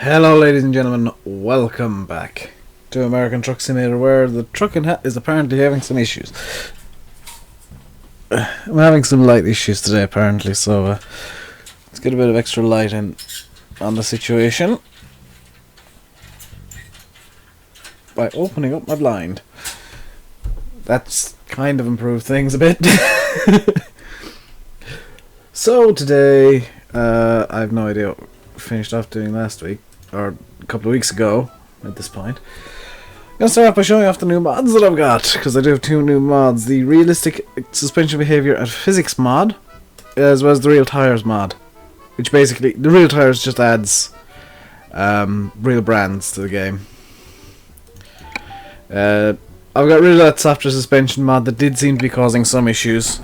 Hello ladies and gentlemen, welcome back to American Truck Simulator, where the trucking is apparently having some issues. I'm having some light issues today apparently, so let's get a bit of extra light in on the situation by opening up my blind. That's kind of improved things a bit. So today, I have no idea what we finished off doing last week, or a couple of weeks ago at this point. I'm going to start off by showing off the new mods that I've got, because I do have two new mods: the realistic suspension behavior and physics mod, as well as the real tires mod, which basically, the real tires just adds real brands to the game. I've got rid of that softer suspension mod that did seem to be causing some issues.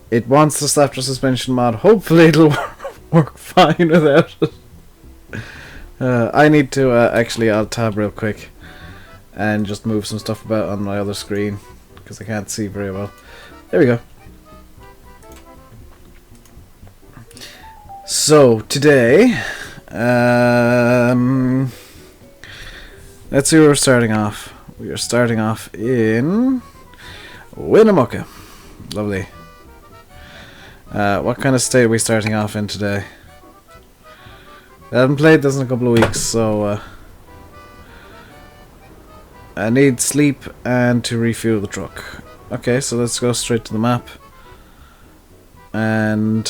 It wants the softer suspension mod. Hopefully it'll work fine without it. I need to actually alt tab real quick and just move some stuff about on my other screen because I can't see very well. There we go. So today, let's see where we're starting off. We are starting off in Winnemucca. Lovely. What kind of state are we starting off in today? I haven't played this in a couple of weeks, so I need sleep and to refuel the truck. Okay, so let's go straight to the map. And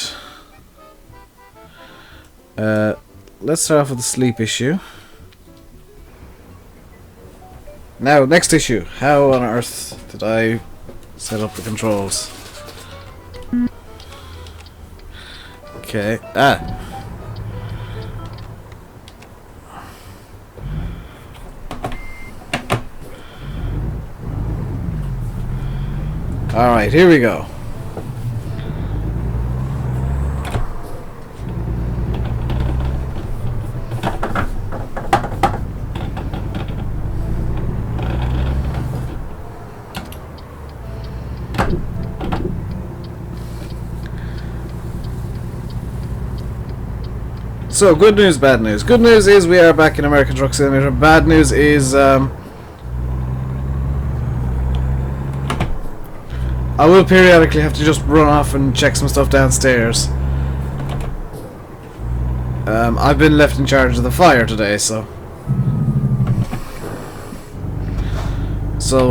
let's start off with the sleep issue. Now, next issue. How on earth did I set up the controls? Okay. Alright, here we go. So, good news, bad news. Good news is we are back in American Truck Simulator. Bad news is I will periodically have to just run off and check some stuff downstairs. I've been left in charge of the fire today, so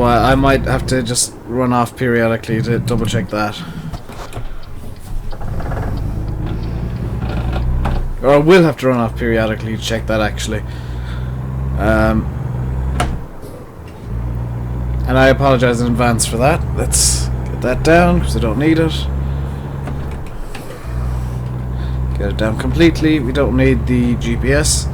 I might have to just run off periodically to double check that. Or I will have to run off periodically to check that, actually. And I apologize in advance for that. Let's get that down, because I don't need it. Get it down completely. We don't need the GPS.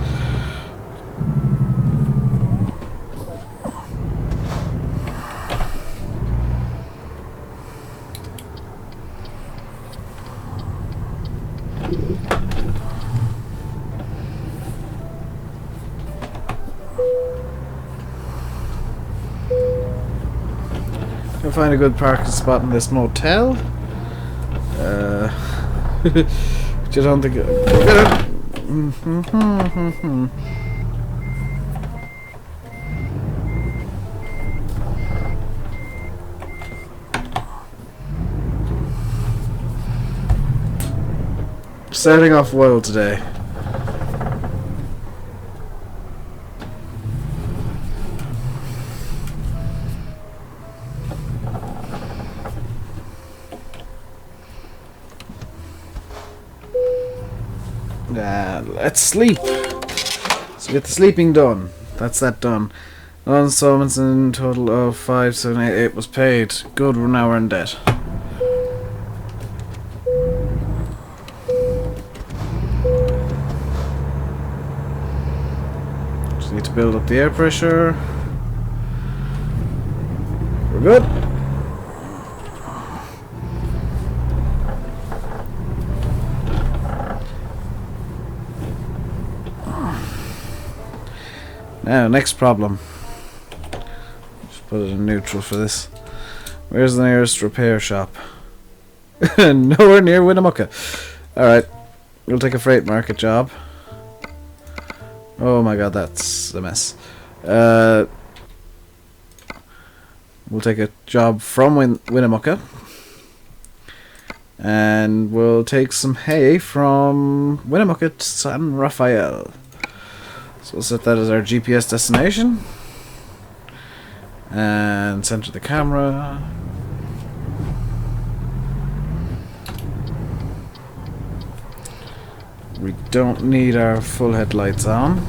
Find a good parking spot in this motel. Which I don't think. Starting off well today. Let's sleep. So get the sleeping done. That's that done. On installments in total of 5,788 was paid. Good, now we're in debt. Just need to build up the air pressure. We're good. Now, next problem. Just put it in neutral for this. Where's the nearest repair shop? Nowhere near Winnemucca. Alright. We'll take a freight market job. Oh my god, that's a mess. We'll take a job from Winnemucca. And we'll take some hay from Winnemucca to San Rafael. So we'll set that as our GPS destination. And center the camera. We don't need our full headlights on.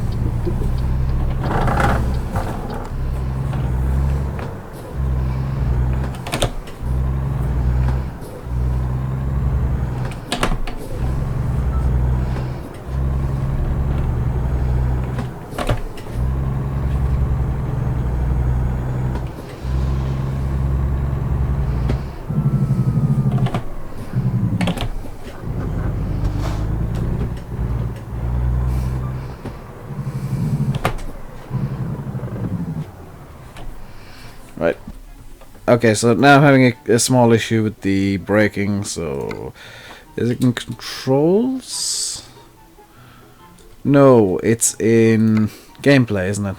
Right. Okay, so now I'm having a small issue with the braking, so... Is it in controls? No, it's in gameplay, isn't it?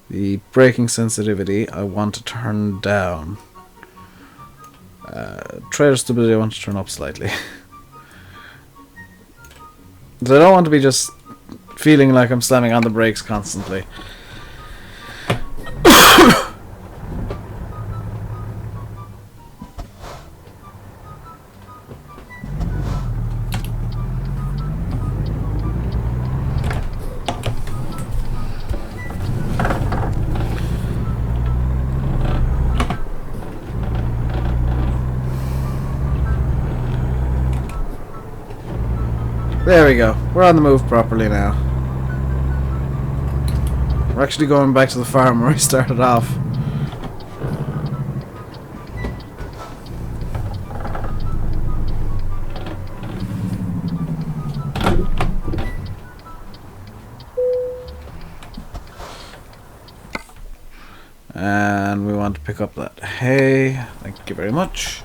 The braking sensitivity I want to turn down. Trailer stability I want to turn up slightly. So I don't want to be just feeling like I'm slamming on the brakes constantly. There we go. We're on the move properly now. We're actually going back to the farm where we started off. And we want to pick up that hay. Thank you very much.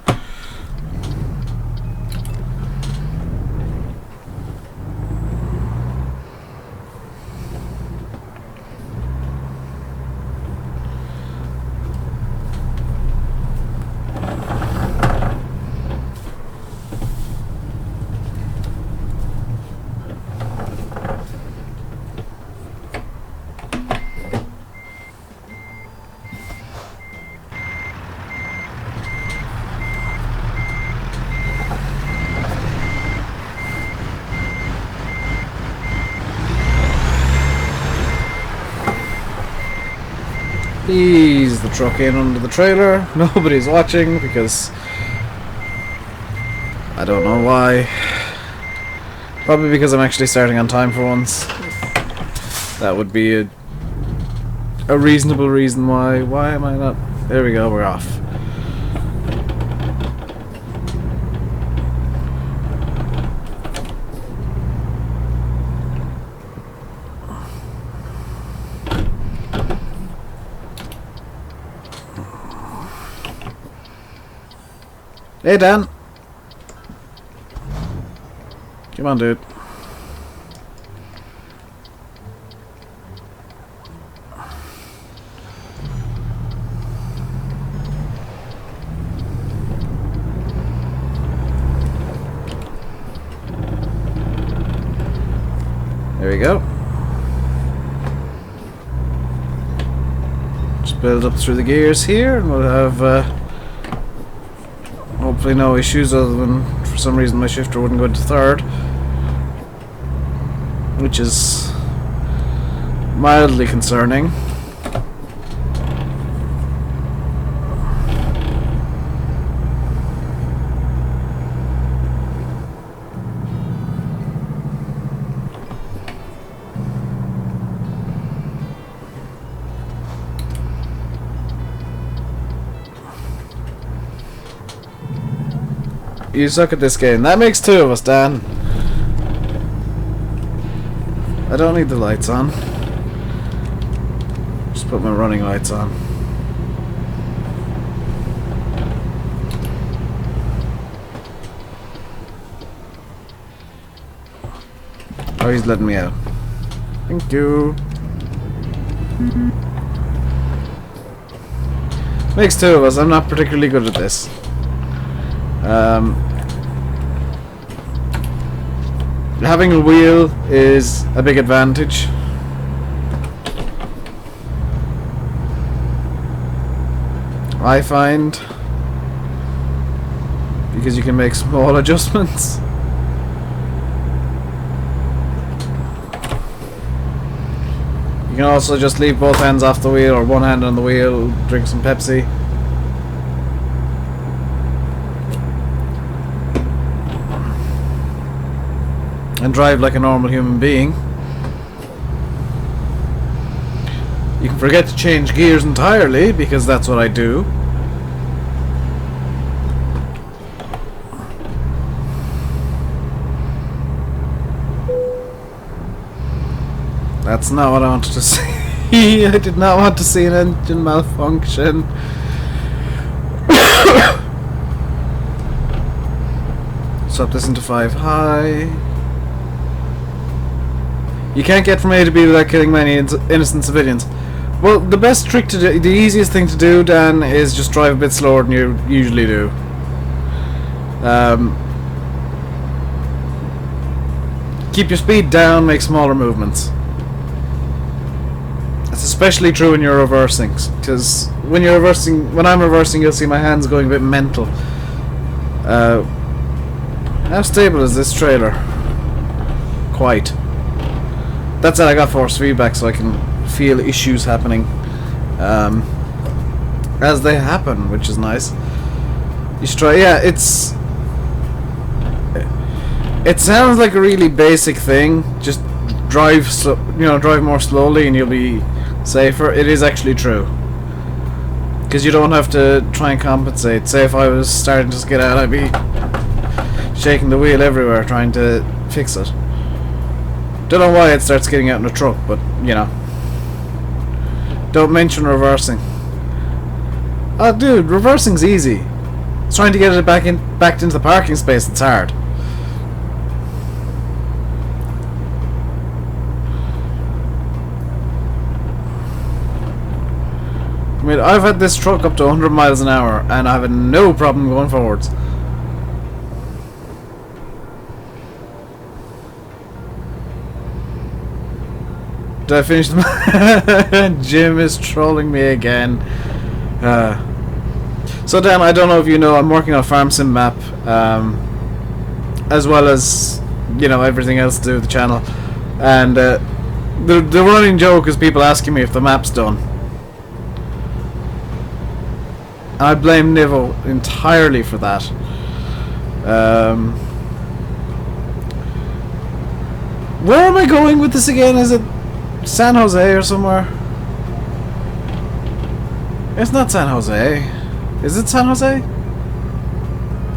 Ease the truck in under the trailer. Nobody's watching because I don't know why. Probably because I'm actually starting on time for once. That would be a reasonable reason why. Why am I not? There we go, we're off. Hey, Dan. Come on, dude. There we go. Just build up through the gears here, and we'll have hopefully no issues other than for some reason my shifter wouldn't go into third, which is mildly concerning. You suck at this game. That makes two of us, Dan. I don't need the lights on. Just put my running lights on. Oh, he's letting me out. Thank you. Makes two of us. I'm not particularly good at this. Having a wheel is a big advantage. I find, because you can make small adjustments. You can also just leave both hands off the wheel, or one hand on the wheel, drink some Pepsi. And drive like a normal human being. You can forget to change gears entirely, because that's what I do. That's not what I wanted to see. I did not want to see an engine malfunction. Swap this into 5 high. You can't get from A to B without killing many innocent civilians. Well, the best trick to do, the easiest thing to do, Dan, is just drive a bit slower than you usually do. Keep your speed down, make smaller movements. That's especially true when you're reversing, because when I'm reversing, you'll see my hands going a bit mental. How stable is this trailer? Quite. That's it, I got force feedback so I can feel issues happening as they happen, which is nice. You should try, yeah, it sounds like a really basic thing, just drive drive more slowly and you'll be safer. It is actually true, because you don't have to try and compensate. Say if I was starting to skid out, I'd be shaking the wheel everywhere trying to fix it. Don't know why it starts getting out in a truck, but you know. Don't mention reversing. Oh, dude, reversing's easy. It's trying to get it back into the parking space that's hard. I mean, I've had this truck up to 100 miles an hour, and I've had no problem going forwards. Did I finish the Jim is trolling me again. So Dan, I don't know if you know, I'm working on a farm sim map, as well as, you know, everything else to do with the channel. And the running joke is people asking me if the map's done. And I blame Nivo entirely for that. Where am I going with this again? Is it San Jose or somewhere? It's not San Jose. Is it San Jose?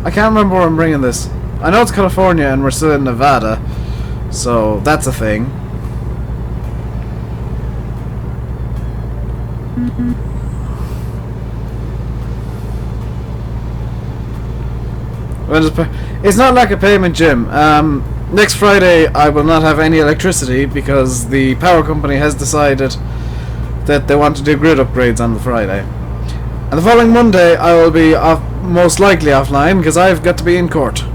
I can't remember where I'm bringing this. I know it's California and we're still in Nevada, so that's a thing. It's not like a payment, Jim. Next Friday I will not have any electricity because the power company has decided that they want to do grid upgrades on the Friday. And the following Monday I will be most likely offline because I've got to be in court.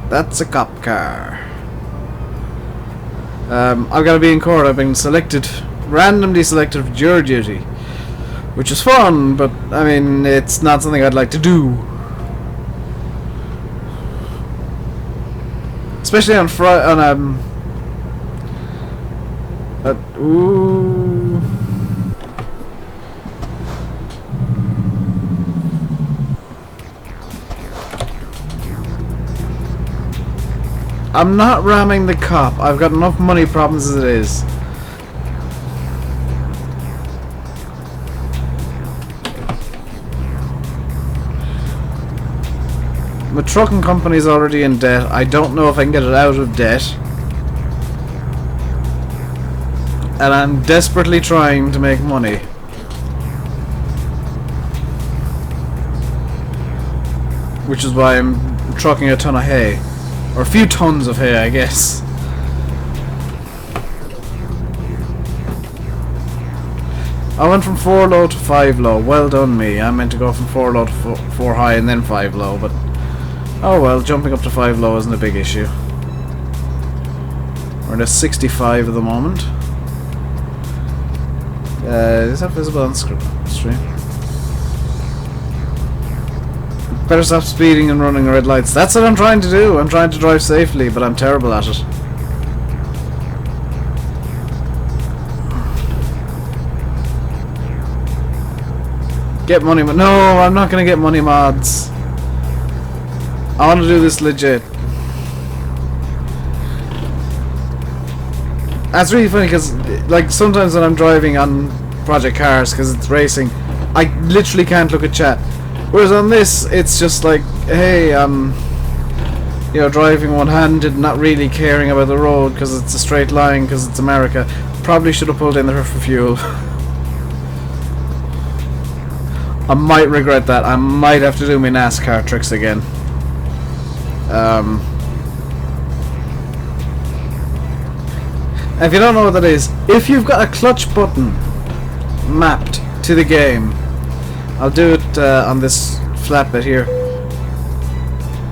That's a cop car. I've got to be in court. I've been randomly selected for jury duty, which is fun, but I mean it's not something I'd like to do. Especially on ooh. I'm not ramming the cop. I've got enough money problems as it is. The trucking company's already in debt. I don't know if I can get it out of debt. And I'm desperately trying to make money. Which is why I'm trucking a ton of hay. Or a few tons of hay, I guess. I went from 4 low to 5 low. Well done me. I meant to go from 4 low to 4 high and then 5 low, but oh well, jumping up to 5 low isn't a big issue. We're at 65 at the moment. Is that visible on the stream? Better stop speeding and running red lights. That's what I'm trying to do. I'm trying to drive safely, but I'm terrible at it. Get money no, I'm not gonna get money mods. I want to do this legit. That's really funny because, like, sometimes when I'm driving on project cars because it's racing, I literally can't look at chat. Whereas on this, it's just like, hey, you know, driving one-handed, not really caring about the road because it's a straight line because it's America. Probably should have pulled in there for fuel. I might regret that. I might have to do my NASCAR tricks again. If you don't know what that is, if you've got a clutch button mapped to the game, I'll do it on this flat bit here.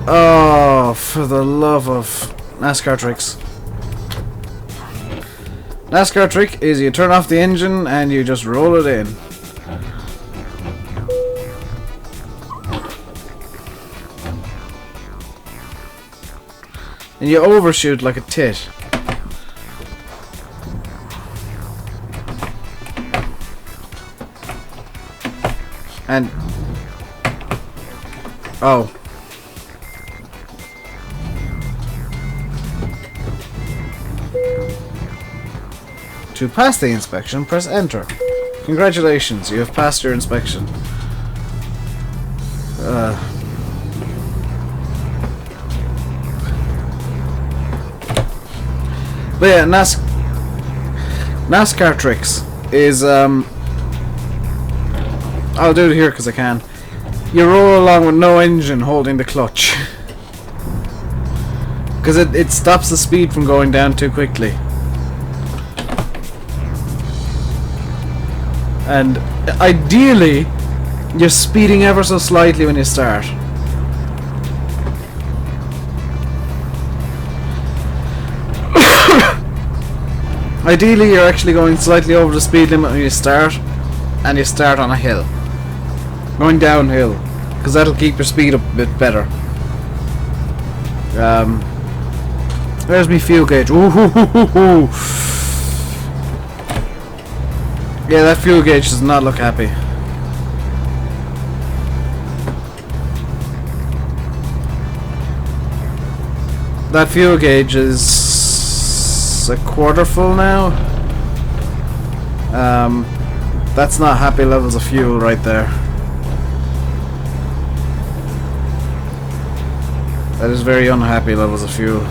Oh, for the love of NASCAR tricks. NASCAR trick is you turn off the engine and you just roll it in. And you overshoot like a tit. And oh. To pass the inspection, press enter. Congratulations, you have passed your inspection. But yeah, NASCAR tricks is I'll do it here because I can. You roll along with no engine holding the clutch. Because it stops the speed from going down too quickly. And ideally, you're speeding ever so slightly when you start. Ideally, you're actually going slightly over the speed limit when you start, and you start on a hill. Going downhill, because that'll keep your speed up a bit better. There's my fuel gauge. Ooh, hoo, hoo, hoo, hoo. Yeah, that fuel gauge does not look happy. That fuel gauge is a quarter full now. That's not happy levels of fuel right there. That is very unhappy levels of fuel.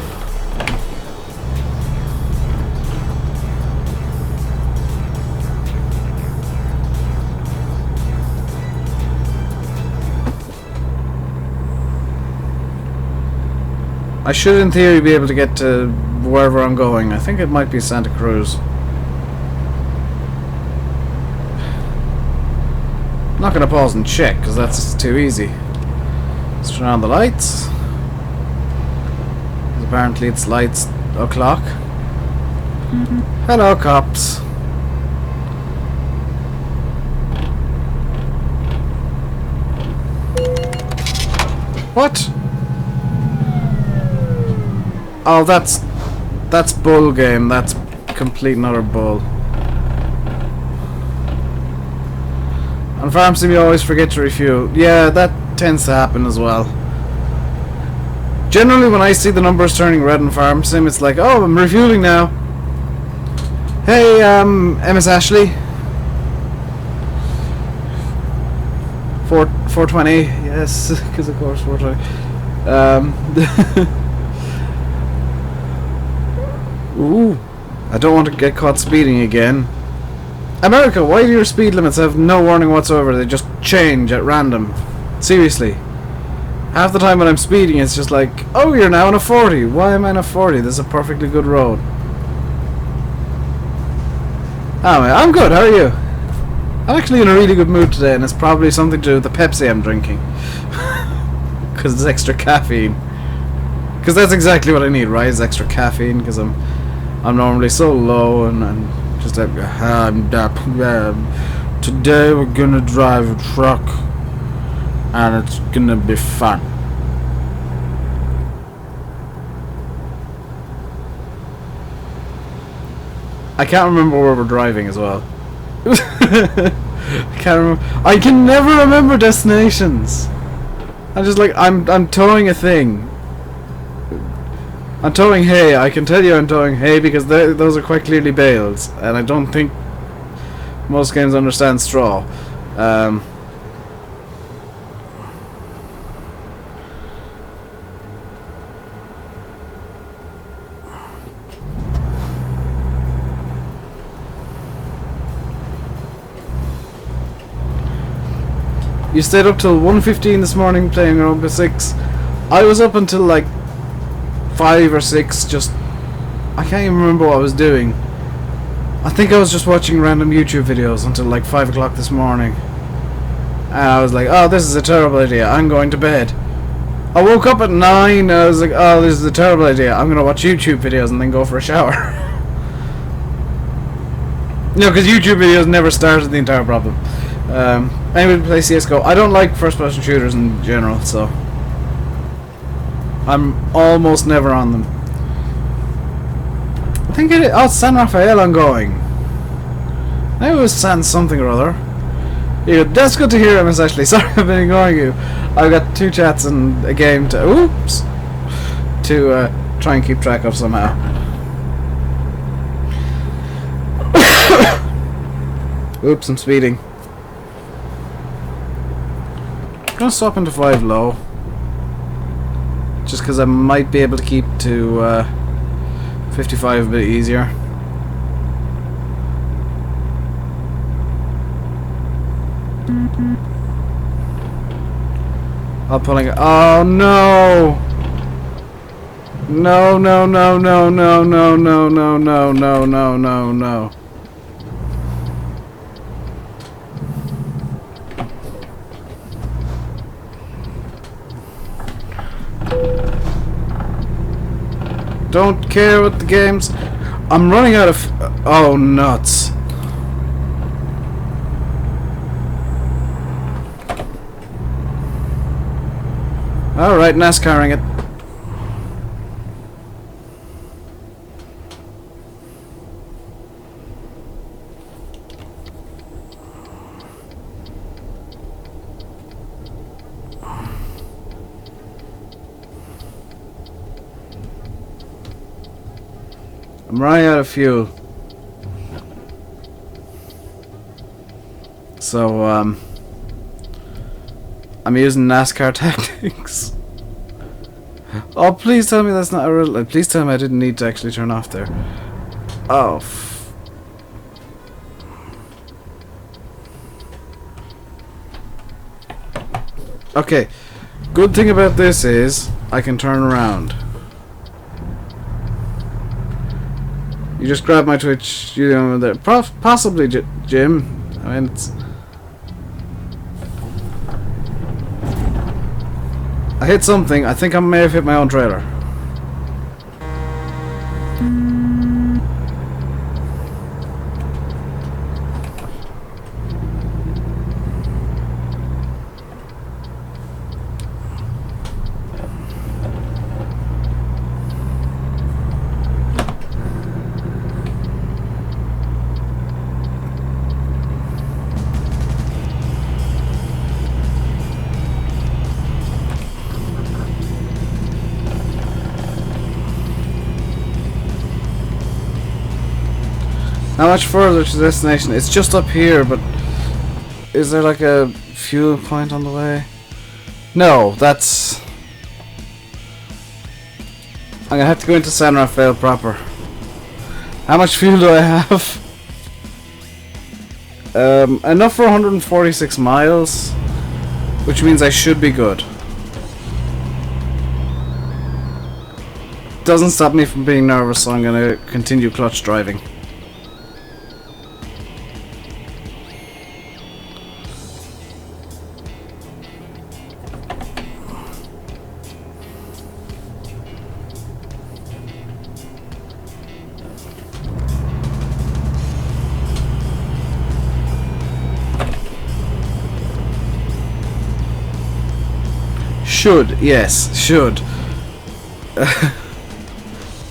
I should in theory be able to get to wherever I'm going. I think it might be Santa Cruz. I'm not going to pause and check because that's too easy. Let's turn on the lights. Apparently it's lights o'clock. Hello, cops. What? Oh, that's bull game. That's complete and utter bull. On Farm Sim you always forget to refuel. Yeah, that tends to happen as well. Generally, when I see the numbers turning red in Farm Sim, it's like, oh, I'm refueling now. Hey, MS Ashley. 420, yes, because of course 420. Ooh, I don't want to get caught speeding again. America, why do your speed limits have no warning whatsoever? They just change at random. Seriously. Half the time when I'm speeding, it's just like, oh, you're now on a 40. Why am I on a 40? This is a perfectly good road. Anyway, I'm good. How are you? I'm actually in a really good mood today, and it's probably something to do with the Pepsi I'm drinking. Because it's extra caffeine. Because that's exactly what I need, right? Is extra caffeine, because I'm normally so low, and just like, today we're gonna drive a truck, and it's gonna be fun. I can't remember where we're driving as well. I can't remember. I can never remember destinations. I'm just like, I'm towing a thing. I'm towing hay. I can tell you I'm towing hay because those are quite clearly bales, and I don't think most games understand straw. You stayed up till 1:15 this morning playing Rainbow 6. I was up until like 5 or 6, just... I can't even remember what I was doing. I think I was just watching random YouTube videos until like 5 o'clock this morning. And I was like, oh, this is a terrible idea, I'm going to bed. I woke up at 9 and I was like, oh, this is a terrible idea, I'm going to watch YouTube videos and then go for a shower. No, because YouTube videos never started the entire problem. Anyway, to play CSGO. I don't like first-person shooters in general, so I'm almost never on them. I think it is... Oh, it's San Rafael I'm going. I was San something or other. Yeah, that's good to hear, Miss Ashley. Sorry I've been ignoring you. I've got 2 chats and a game to... Oops! To try and keep track of somehow. Oops, I'm speeding. I'm gonna swap into 5 low. Just because I might be able to keep to 55 a bit easier. I'm pulling it. Oh no! No, no, no, no, no, no, no, no, no, no, no, no, no. Don't care what the games. I'm running out of... Oh, nuts. Alright, NASCARing it. I'm running out of fuel. So, I'm using NASCAR tactics. Oh, please tell me that's not a real... Please tell me I didn't need to actually turn off there. Oh, okay. Good thing about this is I can turn around. You just grab my Twitch, you know, there. Possibly, Jim. I mean, it's... I hit something. I think I may have hit my own trailer. How much further to the destination? It's just up here, but is there like a fuel point on the way? No, that's... I'm gonna have to go into San Rafael proper. How much fuel do I have? Enough for 146 miles, which means I should be good. Doesn't stop me from being nervous, so I'm gonna continue clutch driving. Should, yes, should.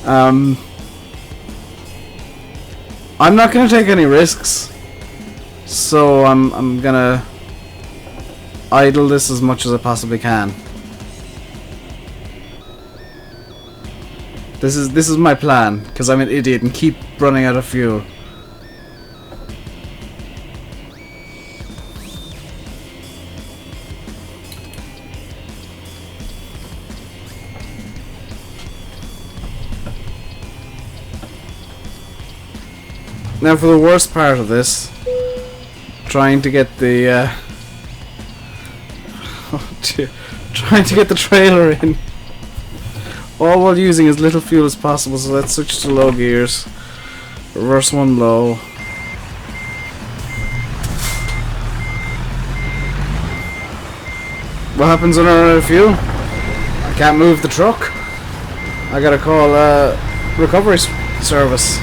I'm not gonna take any risks, so I'm gonna idle this as much as I possibly can. This is my plan, because I'm an idiot and keep running out of fuel. Now for the worst part of this, trying to get the trying to get the trailer in, all while using as little fuel as possible. So let's switch to low gears, reverse one low. What happens when I run out of fuel? I can't move the truck. I gotta call recovery service.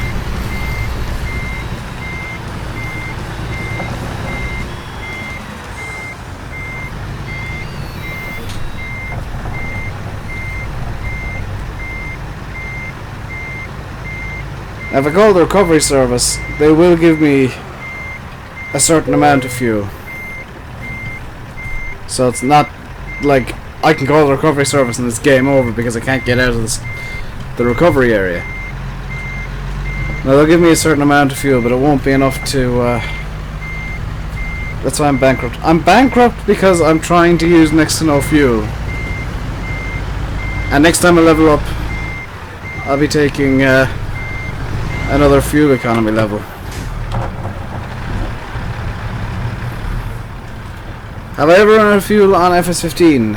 Now, if I call the recovery service, they will give me a certain amount of fuel. So it's not like I can call the recovery service and it's game over because I can't get out of the recovery area. Now, they'll give me a certain amount of fuel, but it won't be enough to... that's why I'm bankrupt. I'm bankrupt because I'm trying to use next to no fuel. And next time I level up, I'll be taking... another fuel economy level. Have I ever run out of fuel on FS15?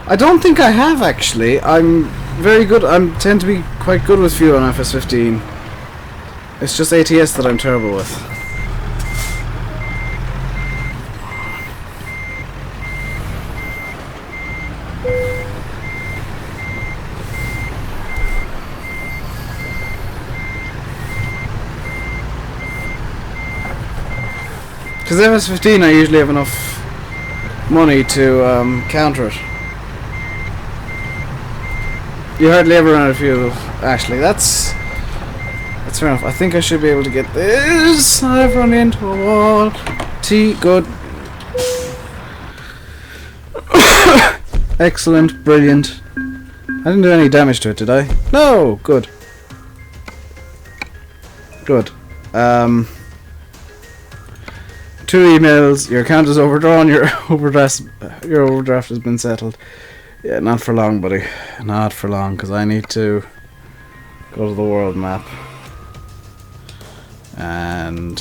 I don't think I have, actually. I'm very good. I tend to be quite good with fuel on FS15. It's just ATS that I'm terrible with. Because FS15 I usually have enough money to counter it. You hardly ever run out of fuel, actually. That's fair enough. I think I should be able to get this. I've run into a wall. T, good. Excellent, brilliant. I didn't do any damage to it, did I? No, good. Good. 2 emails, your account is overdrawn, your overdraft has been settled. Yeah, not for long, buddy. Not for long, because I need to go to the world map. And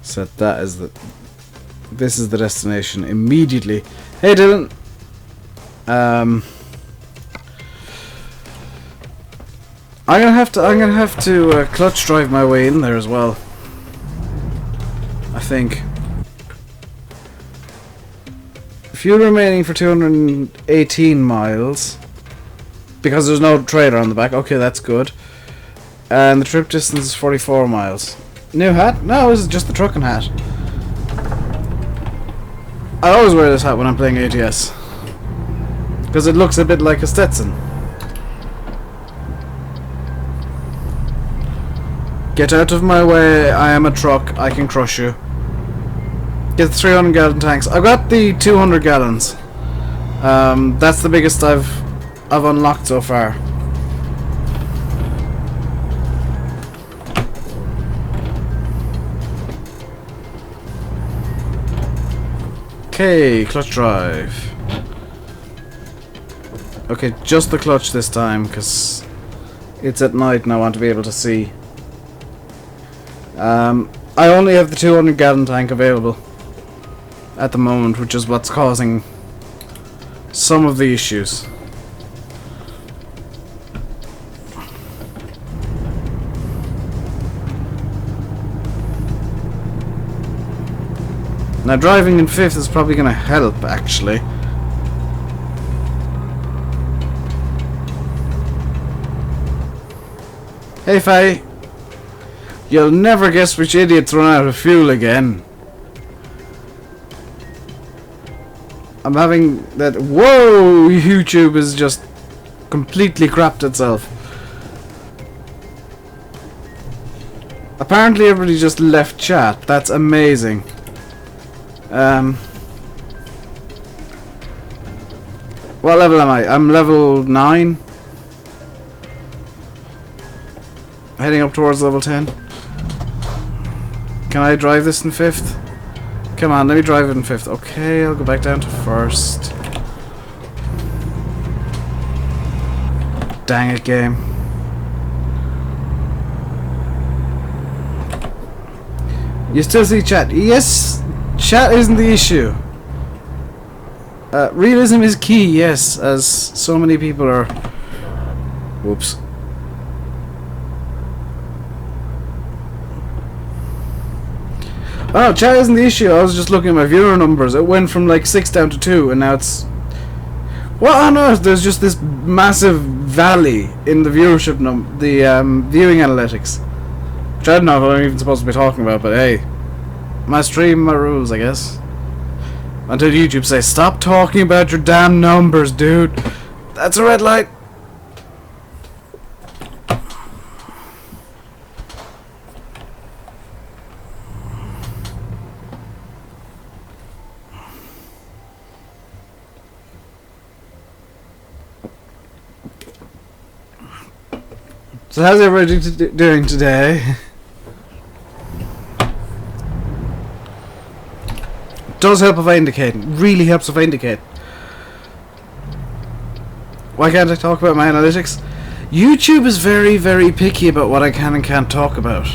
set that as this is the destination immediately. Hey Dylan! I'm gonna have to clutch drive my way in there as well. I think. Fuel remaining for 218 miles. Because there's no trailer on the back. Okay, that's good. And the trip distance is 44 miles. New hat? No, this is just the trucking hat. I always wear this hat when I'm playing ATS. Because it looks a bit like a Stetson. Get out of my way, I am a truck, I can crush you. Get the 300 gallon tanks. I've got the 200 gallons. That's the biggest I've unlocked so far. Okay, clutch drive. Okay, just the clutch this time, because it's at night and I want to be able to see. I only have the 200 gallon tank available at the moment, which is what's causing some of the issues. Now driving in 5th is probably going to help, actually. Hey Faye! You'll never guess which idiot's run out of fuel again. I'm having that. Whoa! YouTube is just completely crapped itself. Apparently everybody just left chat. That's amazing. What level am I? I'm level 9. Heading up towards level 10. Can I drive this in 5th? Come on, let me drive it in 5th. Okay, I'll go back down to 1st. Dang it, game. You still see chat? Yes, chat isn't the issue. Realism is key, yes, as so many people are... Whoops. Oh, chat isn't the issue. I was just looking at my viewer numbers. It went from like 6 down to 2, and now it's... What on earth? There's just this massive valley in the viewership viewing analytics. Which I don't know what I'm even supposed to be talking about, but hey. My stream, my rules, I guess. Until YouTube says, stop talking about your damn numbers, dude. That's a red light. So how's everybody doing today? Does help if I indicate. Really helps if I indicate. Why can't I talk about my analytics? YouTube is very, very picky about what I can and can't talk about.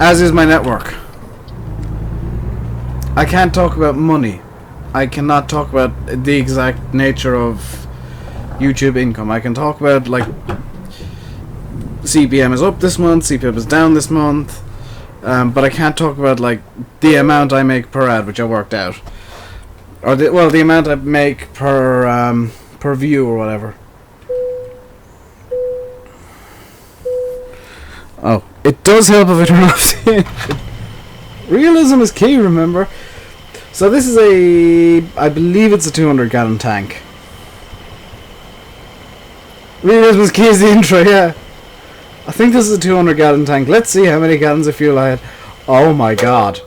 As is my network. I can't talk about money. I cannot talk about the exact nature of YouTube income. I can talk about like CPM is up this month, CPM is down this month, but I can't talk about like the amount I make per ad, which I worked out, or the amount I make per view or whatever. Oh, it does help if I turn off the realism is key, remember. So this is I believe it's a 200 gallon tank. Realism is key is the intro, yeah. I think this is a 200 gallon tank. Let's see how many gallons of fuel I had. Oh my god.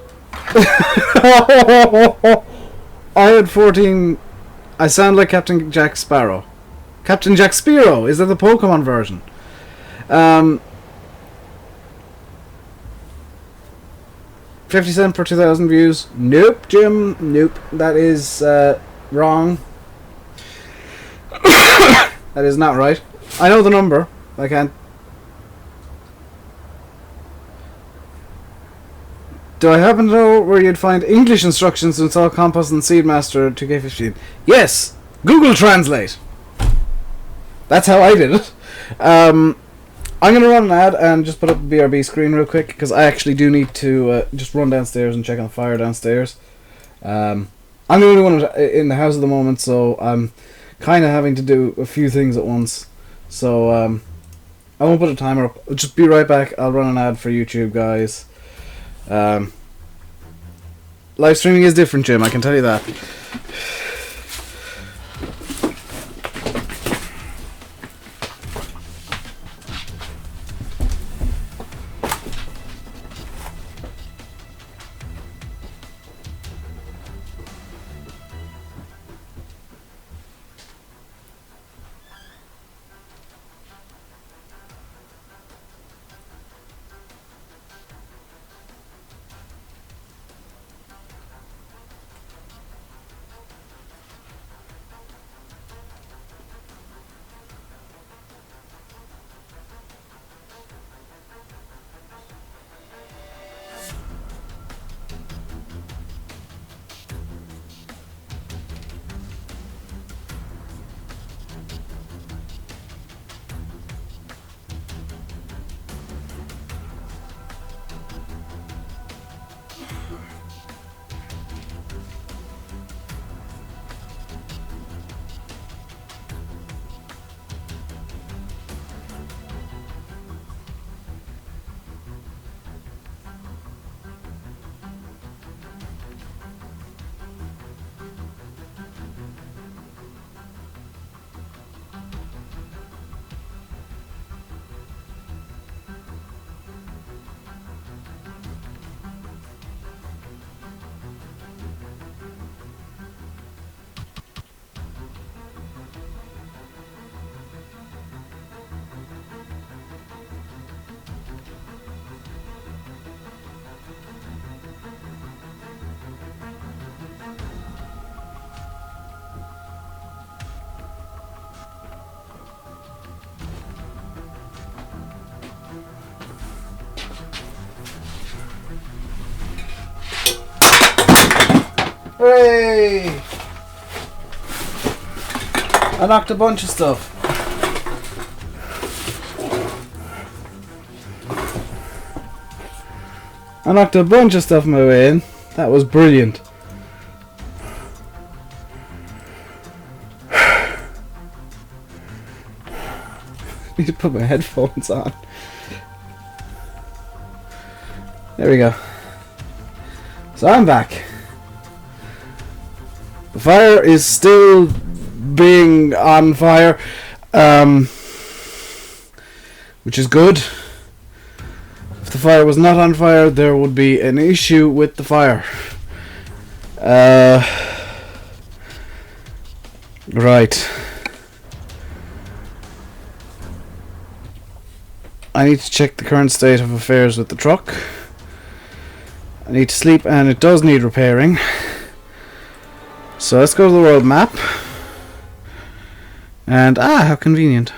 I had 14. I sound like Captain Jack Sparrow. Captain Jack Sparrow. Is that the Pokemon version? 50 cents per 2,000 views. Nope, Jim. Nope. That is wrong. That is not right. I know the number. I can't. Do I happen to know where you'd find English instructions to install Compost and Seedmaster 2K15? Yes! Google Translate! That's how I did it. I'm going to run an ad and just put up the BRB screen real quick, because I actually do need to just run downstairs and check on the fire downstairs. I'm the only one in the house at the moment, so I'm kind of having to do a few things at once. So I won't put a timer up. I'll just be right back. I'll run an ad for YouTube, guys. Live streaming is different, Jim, I can tell you that. Hooray! I knocked a bunch of stuff. I knocked a bunch of stuff my way in. That was brilliant. Need to put my headphones on. There we go. So I'm back. The fire is still being on fire, which is good. If the fire was not on fire, there would be an issue with the fire. Right. I need to check the current state of affairs with the truck. I need to sleep, and it does need repairing. So let's go to the road map. And how convenient.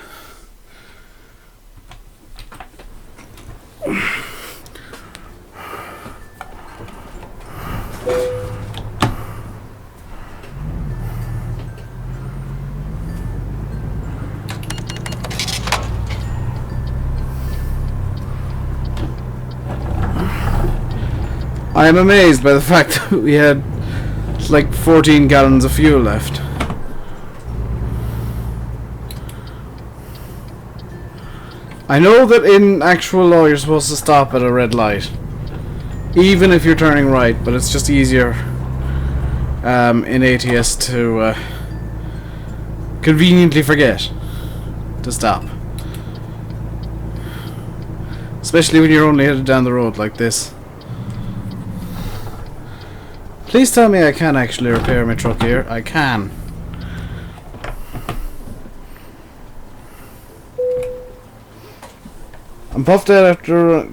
I am amazed by the fact that we had like 14 gallons of fuel left. I know that in actual law you're supposed to stop at a red light, even if you're turning right, but it's just easier in ATS to conveniently forget to stop. Especially when you're only headed down the road like this. Please tell me I can actually repair my truck here. I can. I'm puffed out after...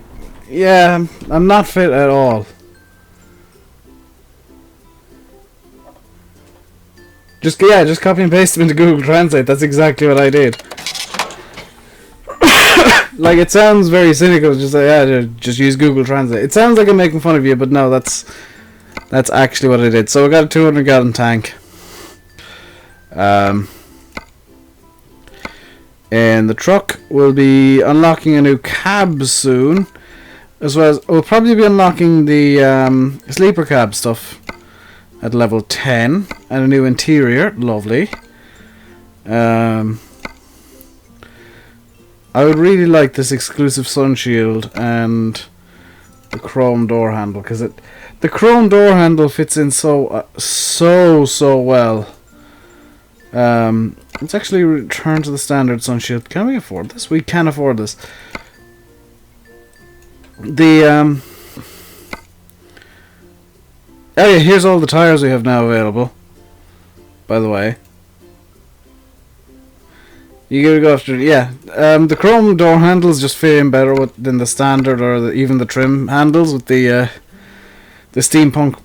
Yeah, I'm not fit at all. Just copy and paste them into Google Translate. That's exactly what I did. Like, it sounds very cynical. Just like, yeah, just use Google Translate. It sounds like I'm making fun of you, but no, that's actually what I did. So I got a 200 gallon tank. And the truck will be unlocking a new cab soon, as well as we'll probably be unlocking the sleeper cab stuff at level 10, and a new interior. Lovely. I would really like this exclusive sun shield and the chrome door handle, because the chrome door handle fits in so well. Let's actually return to the standard sun shield. Can we afford this? We can afford this. Oh yeah, here's all the tires we have now available, by the way. You gotta go after, yeah. The chrome door handles just fit in better than the standard or even the trim handles with the steampunk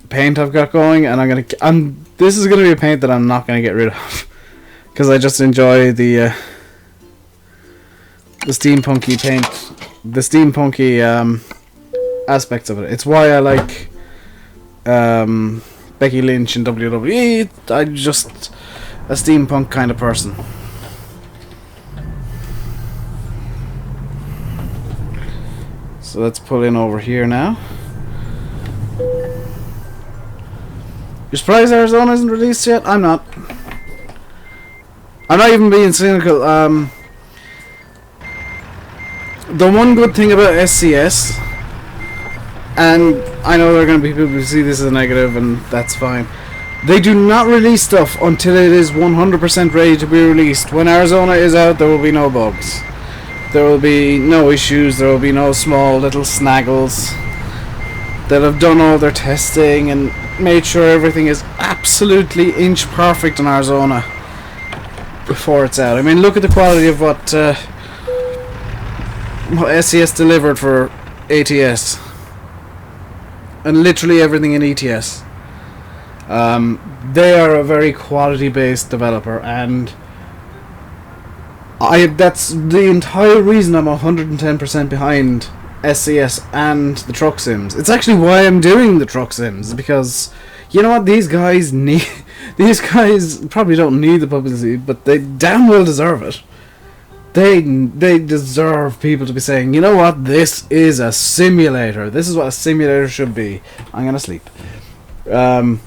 paint I've got going, and this is gonna be a paint that I'm not gonna get rid of because I just enjoy the steampunky paint, the steampunky aspects of it. It's why I like Becky Lynch in WWE. I'm just a steampunk kind of person. So let's pull in over here now. You're surprised Arizona isn't released yet? I'm not. I'm not even being cynical. The one good thing about SCS, and I know there are going to be people who see this as a negative, and that's fine, they do not release stuff until it is 100% ready to be released. When Arizona is out, there will be no bugs. There will be no issues. There will be no small little snaggles. They'll have done all their testing and made sure everything is absolutely inch perfect in Arizona before it's out. I mean, look at the quality of what SCS delivered for ATS. And literally everything in ETS. They are a very quality-based developer, and that's the entire reason I'm 110% behind SCS and the truck sims. It's actually why I'm doing the truck sims, because you know what, these guys need. These guys probably don't need the publicity, but they damn well deserve it. They deserve people to be saying, you know what, this is a simulator. This is what a simulator should be. I'm gonna sleep. You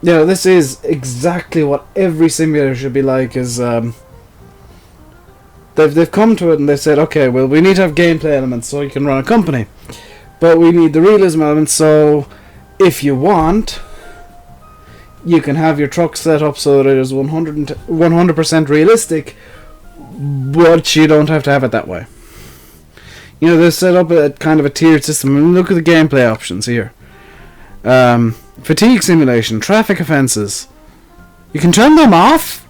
know, this is exactly what every simulator should be like. Is they've come to it and they've said, okay, well, we need to have gameplay elements so you can run a company, but we need the realism elements. So if you want, you can have your truck set up so that it is 100% realistic, but you don't have to have it that way. You know, they've set up a kind of a tiered system. And look at the gameplay options here. Fatigue simulation, traffic offences. You can turn them off.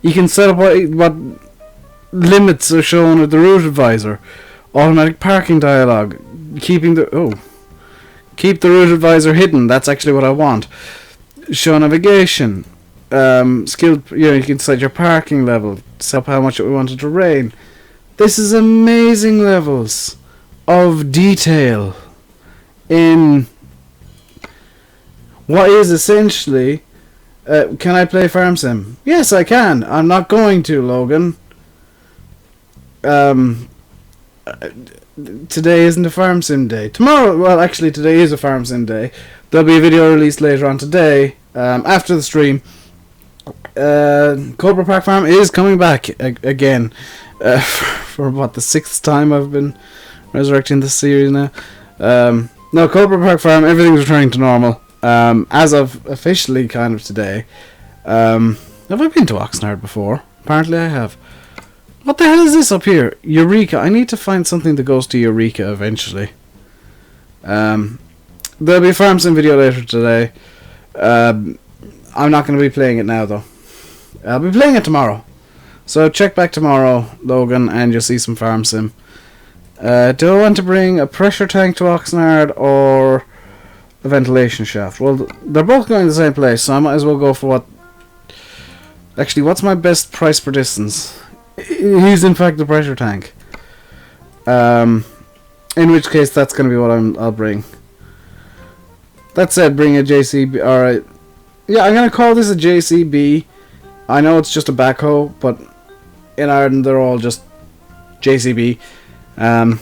You can set up what limits are shown at the route advisor. Automatic parking dialogue. Keep the route advisor hidden. That's actually what I want. Show navigation. Skilled. You can set your parking level. Set up how much we want it to rain. This is amazing levels of detail in what is essentially. Can I play Farm Sim? Yes, I can. I'm not going to, Logan. Today isn't a Farm Sim day. Tomorrow, well, actually, today is a Farm Sim day. There'll be a video released later on today, after the stream. Cobra Park Farm is coming back again. For what, the 6th time I've been resurrecting this series now. No, Cobra Park Farm, everything's returning to normal. As of officially kind of today. Have I been to Oxnard before? Apparently I have. What the hell is this up here? Eureka. I need to find something that goes to Eureka eventually. There'll be a Farm Sim video later today. I'm not going to be playing it now though. I'll be playing it tomorrow. So check back tomorrow, Logan, and you'll see some Farm Sim. Do I want to bring a pressure tank to Oxnard or a ventilation shaft? Well, they're both going to the same place, so I might as well go for what... Actually, what's my best price per distance? He's in fact the pressure tank. In which case, that's going to be what I'll bring. That said, bring a JCB. Alright. Yeah, I'm going to call this a JCB. I know it's just a backhoe, but in Ireland they're all just JCB. But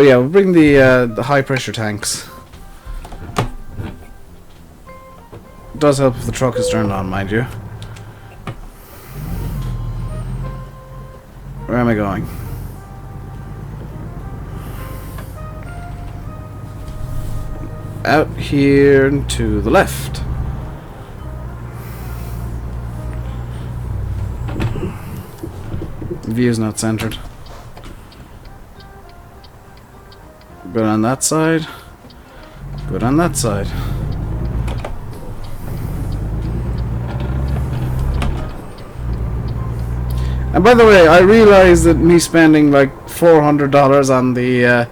yeah, we'll bring the high pressure tanks. It does help if the truck is turned on, mind you. Where am I going? Out here and to the left. The view is not centered. Good on that side. Good on that side. And by the way, I realized that me spending like $400 on the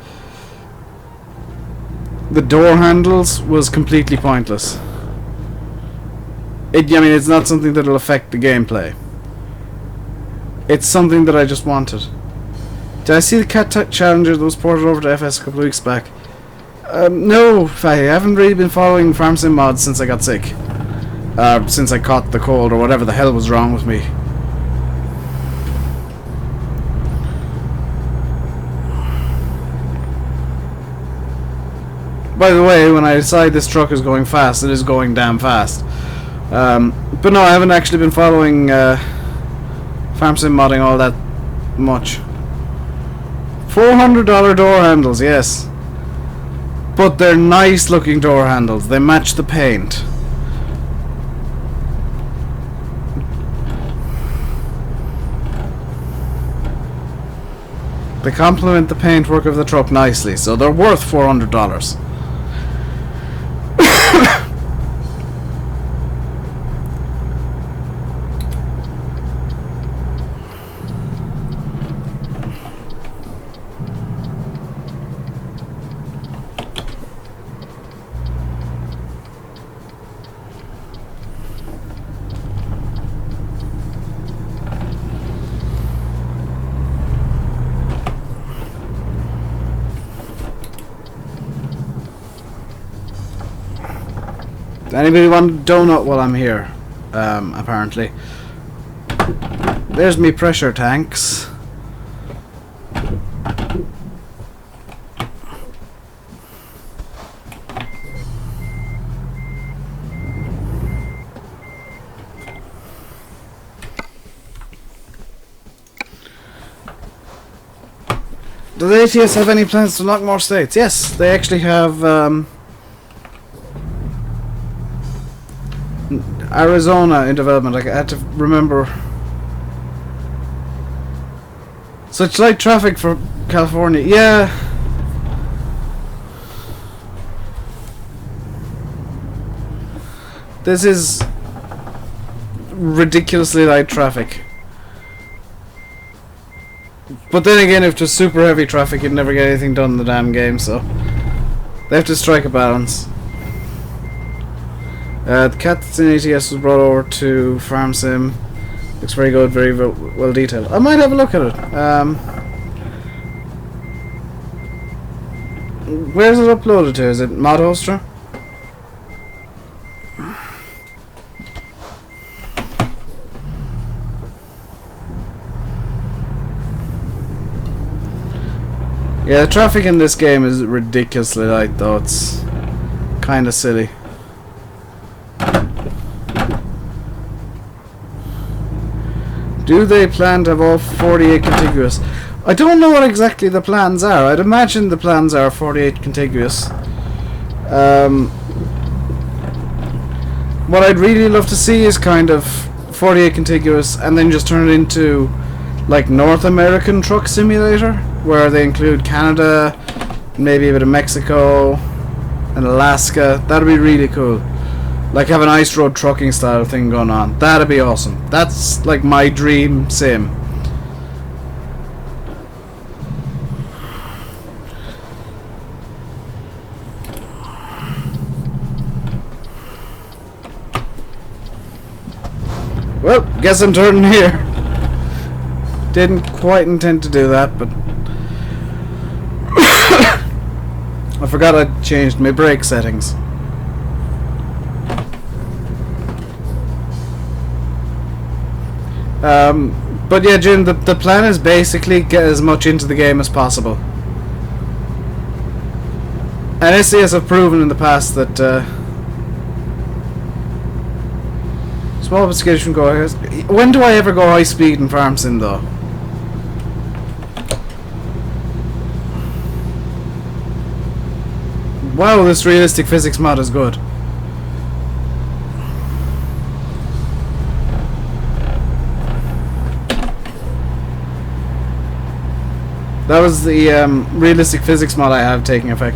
door handles was completely pointless. I mean, it's not something that'll affect the gameplay. It's something that I just wanted. Did I see the Cat Challenger that was ported over to FS a couple of weeks back? No, I haven't really been following Farm Sim mods since I got sick. Since I caught the cold or whatever the hell was wrong with me. By the way, when I decide this truck is going fast, it is going damn fast. But no, I haven't actually been following Farm Sim modding all that much. $400 door handles, yes. But they're nice looking door handles. They match the paint. They complement the paintwork of the truck nicely, so they're worth $400. Anybody want donut while I'm here? Apparently. There's me pressure tanks. Does ATS have any plans to unlock more states? Yes, they actually have Arizona in development. I had to remember. Such light traffic for California. Yeah. This is ridiculously light traffic. But then again, if there's super heavy traffic, you'd never get anything done in the damn game, so they have to strike a balance. The cat that's in ATS was brought over to Farm Sim. Looks very good, very well detailed. I might have a look at it. Where's it uploaded to? Is it Mod Hoster? Yeah, the traffic in this game is ridiculously light, though. It's kind of silly. Do they plan to have all 48 contiguous? I don't know what exactly the plans are. I'd imagine the plans are 48 contiguous. What I'd really love to see is kind of 48 contiguous and then just turn it into like North American Truck Simulator, where they include Canada, maybe a bit of Mexico and Alaska. That'd be really cool. Like have an ice road trucking style thing going on. That'd be awesome. That's like my dream sim. Well, guess I'm turning here. Didn't quite intend to do that, but I forgot I changed my brake settings. But yeah, Jim, the plan is basically get as much into the game as possible. And SCS have proven in the past that small investigation go ahead. When do I ever go high speed in Farm Sim though? Wow, this realistic physics mod is good. That was the realistic physics mod I have taking effect.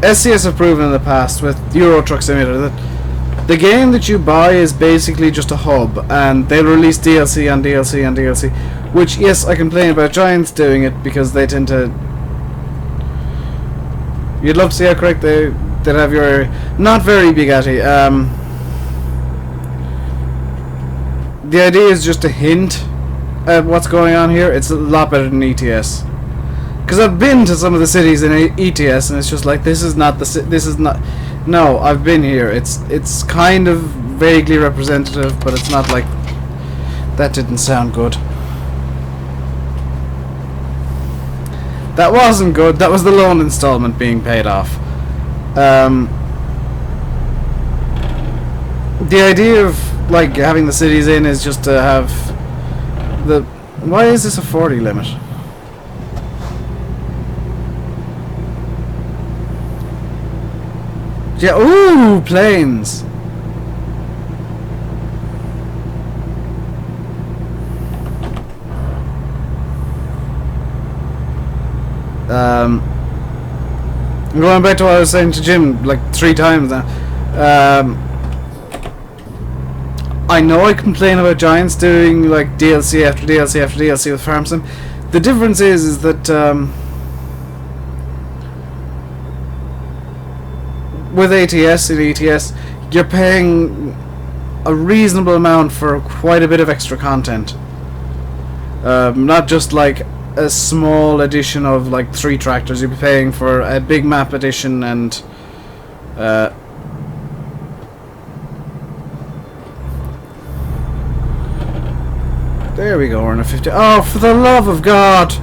SCS have proven in the past with Euro Truck Simulator that the game that you buy is basically just a hub, and they'll release DLC on DLC on DLC. Which, yes, I complain about Giants doing it because they tend to. You'd love to see how correct they'd have your area. Not very Bugatti. The idea is just a hint at what's going on here. It's a lot better than ETS. Because I've been to some of the cities in ETS, and it's just like, this is not the this is not. No, I've been here. It's kind of vaguely representative, but it's not like. That didn't sound good. That wasn't good. That was the loan installment being paid off. The idea of like having the cities in is just to have the. Why is this a 40 limit? Yeah. Ooh, planes. I'm going back to what I was saying to Jim like 3 times now. I know I complain about Giants doing like DLC after DLC after DLC with Farm Sim. The difference is that with ATS and ETS, you're paying a reasonable amount for quite a bit of extra content. Not just like a small edition of like 3 tractors. You'll be paying for a big map edition and There we go, we're in a 50. Oh, for the love of God!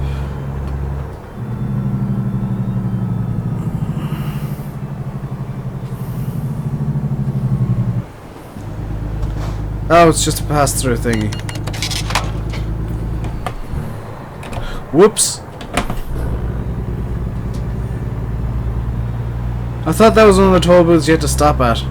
Oh, it's just a pass-through thingy. Whoops. I thought that was one of the toll booths you had to stop at.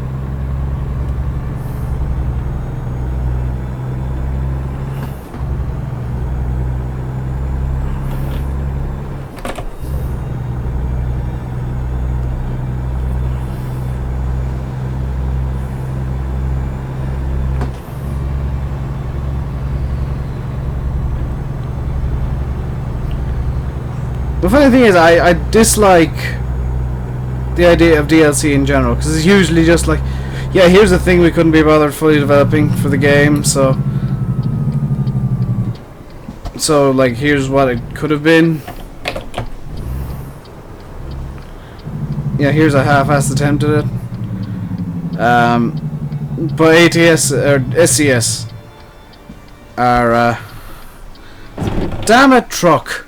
The funny thing is, I dislike the idea of DLC in general, because it's usually just like, yeah, here's a thing we couldn't be bothered fully developing for the game, so like, here's what it could have been. Yeah, here's a half-assed attempt at it. But ATS or SCS are damn it, truck.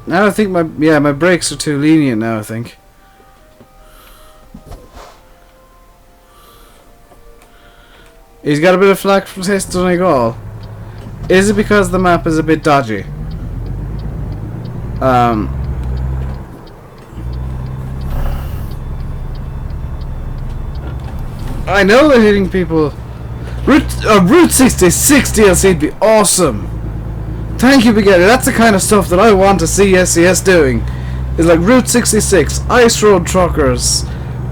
Now I think my brakes are too lenient now, I think. He's got a bit of flack from Test Donegal. Is it because the map is a bit dodgy? I know they're hitting people. Route 66 DLC would be awesome. Thank you, Begetter. That's the kind of stuff that I want to see SCS doing. Is like Route 66, Ice Road Truckers,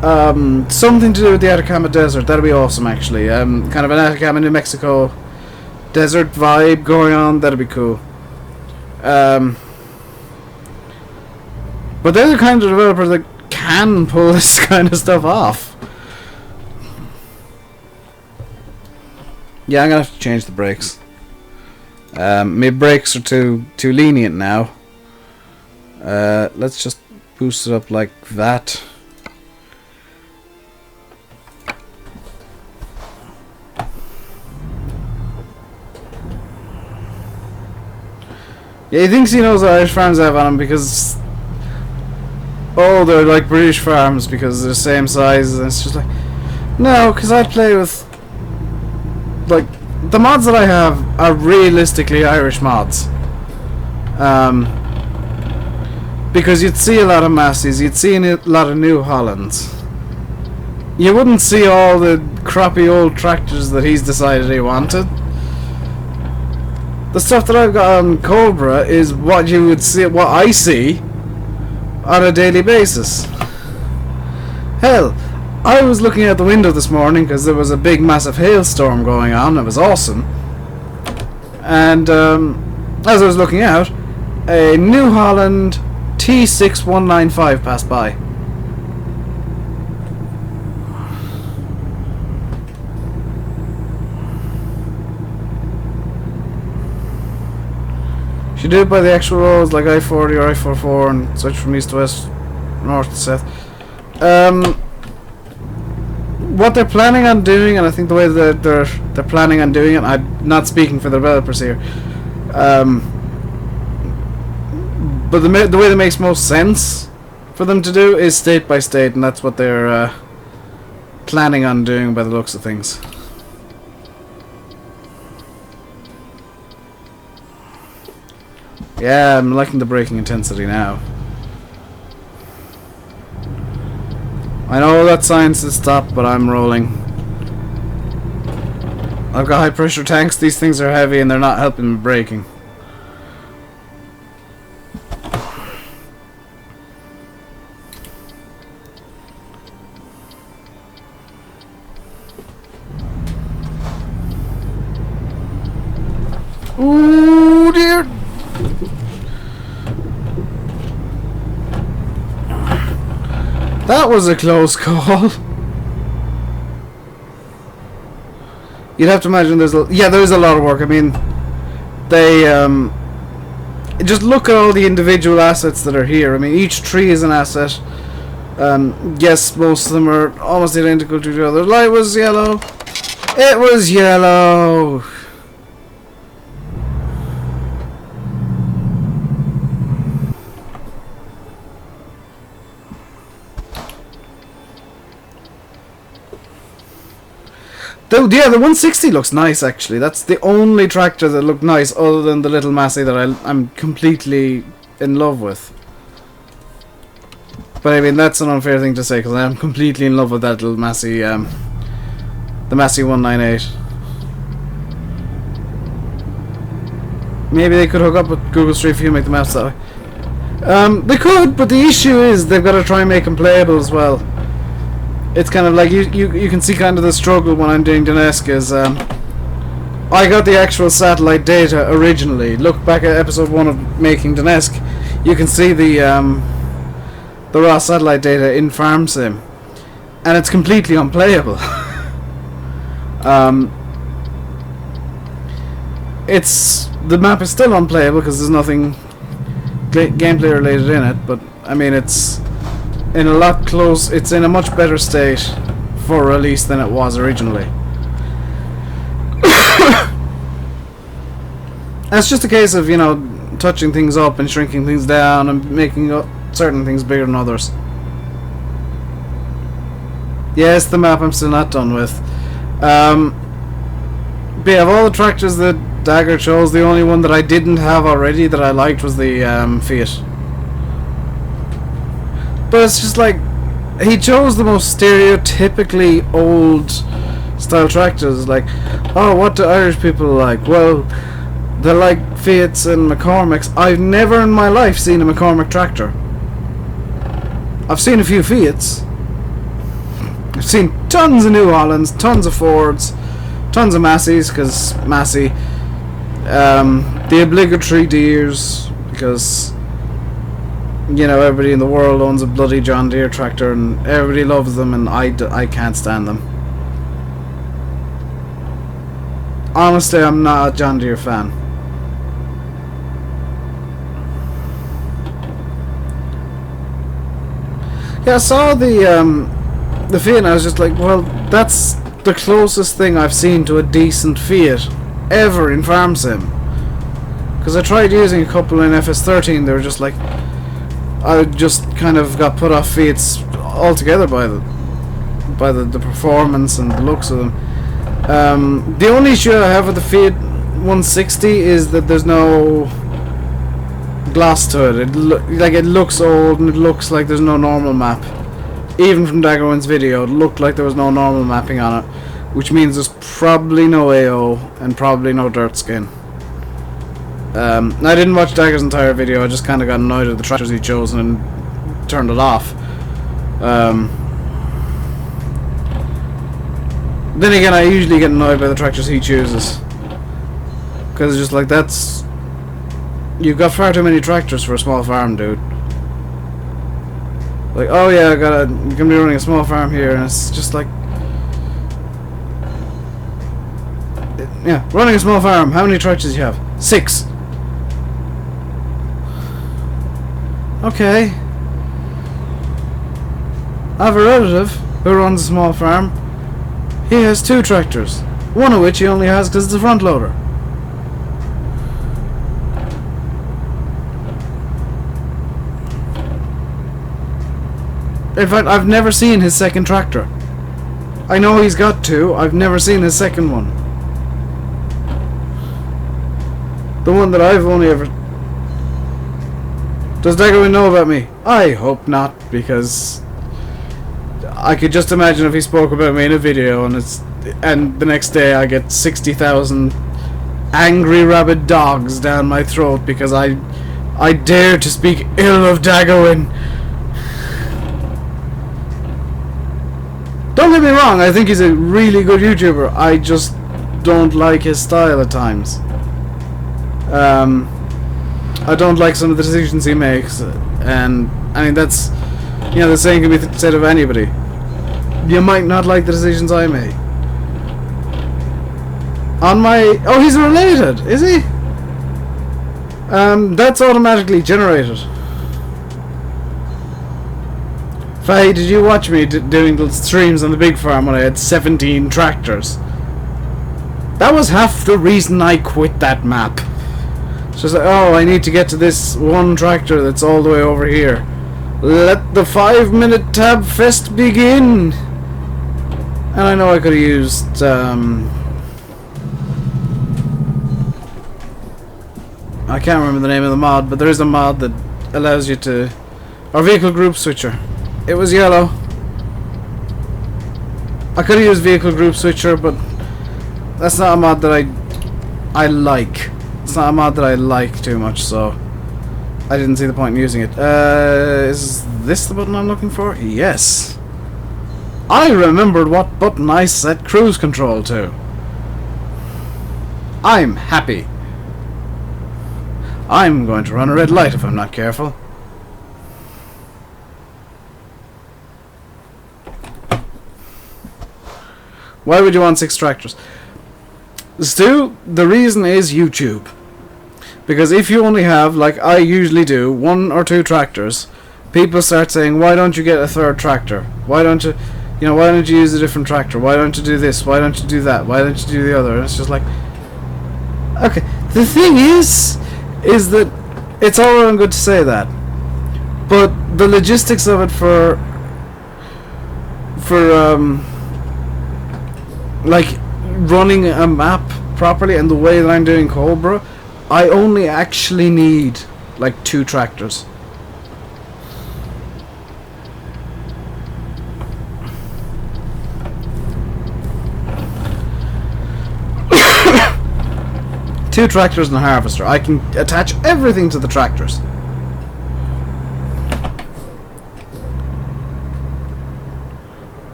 something to do with the Atacama Desert. That'd be awesome, actually. Kind of an Atacama, New Mexico desert vibe going on. That'd be cool. But they're the kind of developers that can pull this kind of stuff off. Yeah, I'm gonna have to change the brakes. My brakes are too lenient now. Let's just boost it up like that. Yeah, he thinks he knows what Irish farms have on him because they're like British farms because they're the same size, and it's just like, no, because I play with, like, the mods that I have are realistically Irish mods. Because you'd see a lot of Massies, you'd see a lot of New Hollands. You wouldn't see all the crappy old tractors that he's decided he wanted. The stuff that I've got on Cobra is what you would see, what I see on a daily basis. Hell, I was looking out the window this morning because there was a big massive hailstorm going on. It was awesome. And as I was looking out, a New Holland T6195 passed by. You do it by the actual roads like I-40 or I-44 and switch from east to west, north to south. What they're planning on doing, and I think the way that they're planning on doing it, I'm not speaking for the developers here, but the way that makes most sense for them to do is state by state, and that's what they're planning on doing by the looks of things. Yeah, I'm liking the braking intensity now. I know that sign says stop, but I'm rolling. I've got high pressure tanks, these things are heavy and they're not helping with braking. Ooh dear! That was a close call. You'd have to imagine there's a lot of work. I mean, they just look at all the individual assets that are here. I mean, each tree is an asset. Yes, most of them are almost identical to each other. The light was yellow. It was yellow. Yeah, the 160 looks nice, actually. That's the only tractor that looked nice, other than the little Massey that I'm completely in love with. But I mean, that's an unfair thing to say, because I am completely in love with that little Massey, the Massey 198. Maybe they could hook up with Google Street View and make the maps that way. They could, but the issue is they've got to try and make them playable as well. It's kind of like you can see kind of the struggle when I'm doing Donetsk is I got the actual satellite data originally. Look back at episode 1 of Making Donetsk. You can see the raw satellite data in Farm Sim, and it's completely unplayable. The map is still unplayable because there's nothing gameplay related in it, but I mean it's in it's in a much better state for release than it was originally. And it's just a case of, you know, touching things up and shrinking things down and making certain things bigger than others. Yes, the map I'm still not done with. But yeah, of all the tractors that Dagger chose, the only one that I didn't have already that I liked was the Fiat. But it's just like, he chose the most stereotypically old style tractors. Like, oh, what do Irish people like? Well, they like Fiats and McCormicks. I've never in my life seen a McCormick tractor. I've seen a few Fiats. I've seen tons of New Hollands, tons of Fords, tons of Masseys, because Massey. The obligatory Deeres, because, you know, everybody in the world owns a bloody John Deere tractor and everybody loves them, and I can't stand them. Honestly, I'm not a John Deere fan. Yeah, I saw the Fiat and I was just like, well, that's the closest thing I've seen to a decent Fiat ever in Farm Sim. Because I tried using a couple in FS13, they were just like, I just kind of got put off Fiats altogether by the performance and the looks of them. The only issue I have with the Fiat 160 is that there's no gloss to it. It looks old and it looks like there's no normal map. Even from Daggerwin's video, it looked like there was no normal mapping on it, which means there's probably no AO and probably no dirt skin. I didn't watch Dagger's entire video, I just kind of got annoyed at the tractors he chose and turned it off. Then again, I usually get annoyed by the tractors he chooses, because it's just like, you've got far too many tractors for a small farm, dude. Like, oh yeah, you're gonna be running a small farm here, and it's just like, yeah, running a small farm, how many tractors do you have? 6. Okay. I have a relative who runs a small farm. He has 2 tractors, one of which he only has because it's a front loader. In fact, I've never seen his second tractor. I know he's got 2, I've never seen his second one. The one that I've only ever... Does Daggerwin know about me? I hope not, because I could just imagine if he spoke about me in a video and the next day I get 60,000 angry rabid dogs down my throat because I dare to speak ill of Daggerwin. Don't get me wrong, I think he's a really good YouTuber. I just don't like his style at times. I don't like some of the decisions he makes, and I mean that's You know, the same can be said of anybody. You might not like the decisions I make. On my... Oh, he's related, is he? That's automatically generated. Faye, did you watch me doing the streams on the big farm when I had 17 tractors? That was half the reason I quit that map. It's just like, oh, I need to get to this one tractor that's all the way over here. Let the 5-minute tab fest begin! And I know I could have used, I can't remember the name of the mod, but there is a mod that allows you to... Or vehicle group switcher. It was yellow. I could have used vehicle group switcher, but that's not a mod that I like. It's not a mod that I like too much, so I didn't see the point in using it. Is this the button I'm looking for? Yes. I remembered what button I set cruise control to. I'm happy. I'm going to run a red light if I'm not careful. Why would you want 6 tractors? Stu, the reason is YouTube. Because if you only have, like I usually do, 1 or 2 tractors, people start saying, why don't you get a 3rd tractor? Why don't you, why don't you use a different tractor? Why don't you do this? Why don't you do that? Why don't you do the other? And it's just like, okay. The thing is that it's all well and good to say that, but the logistics of it for like running a map properly and the way that I'm doing Cobra, I only actually need like 2 tractors. Two tractors and a harvester. I can attach everything to the tractors.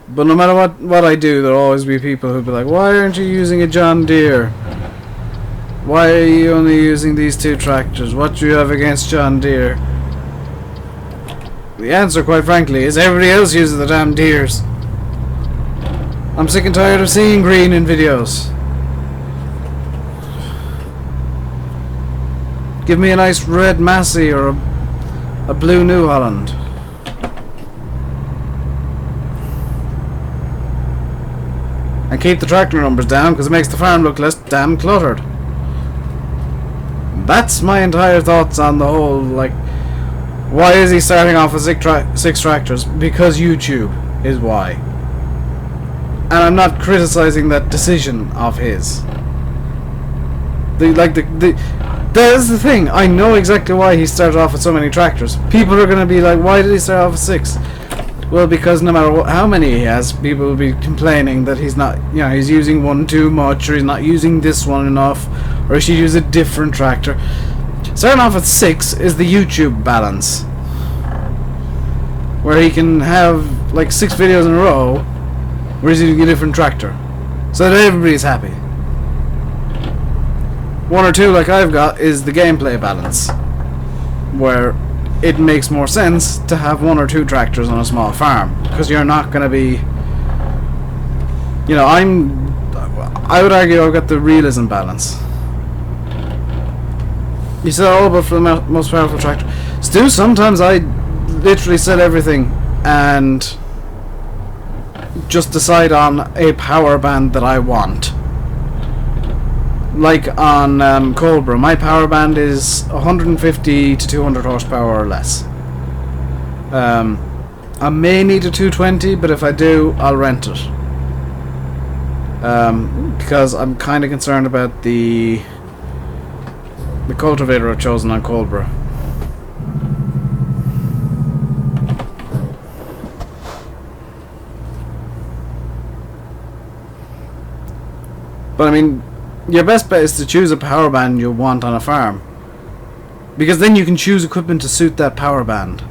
But no matter what I do, there'll always be people who'll be like, why aren't you using a John Deere? Why are you only using these 2 tractors? What do you have against John Deere? The answer, quite frankly, is everybody else uses the damn Deeres. I'm sick and tired of seeing green in videos. Give me a nice red Massey or a blue New Holland. And keep the tractor numbers down because it makes the farm look less damn cluttered. That's my entire thoughts on the whole, like, why is he starting off with 6 tractors? Because YouTube is why. And I'm not criticizing that decision of his. That's the thing. I know exactly why he started off with so many tractors. People are going to be like, why did he start off with 6? Well, because no matter how many he has, people will be complaining that he's not, he's using one too much, or he's not using this one enough, or he should use a different tractor. Starting off with 6 is the YouTube balance, where he can have like 6 videos in a row where he's using a different tractor, so that everybody's happy. 1 or 2, like I've got, is the gameplay balance, where it makes more sense to have 1 or 2 tractors on a small farm, because you're not going to be, I would argue I've got the realism balance. You said all but for the most powerful tractor. Stu, sometimes I literally set everything and just decide on a power band that I want. Like on Cobra, my power band is 150 to 200 horsepower or less. I may need a 220, but if I do, I'll rent it. Because I'm kind of concerned about the cultivator I've chosen on Cobra. But I mean, your best bet is to choose a power band you want on a farm, because then you can choose equipment to suit that power band.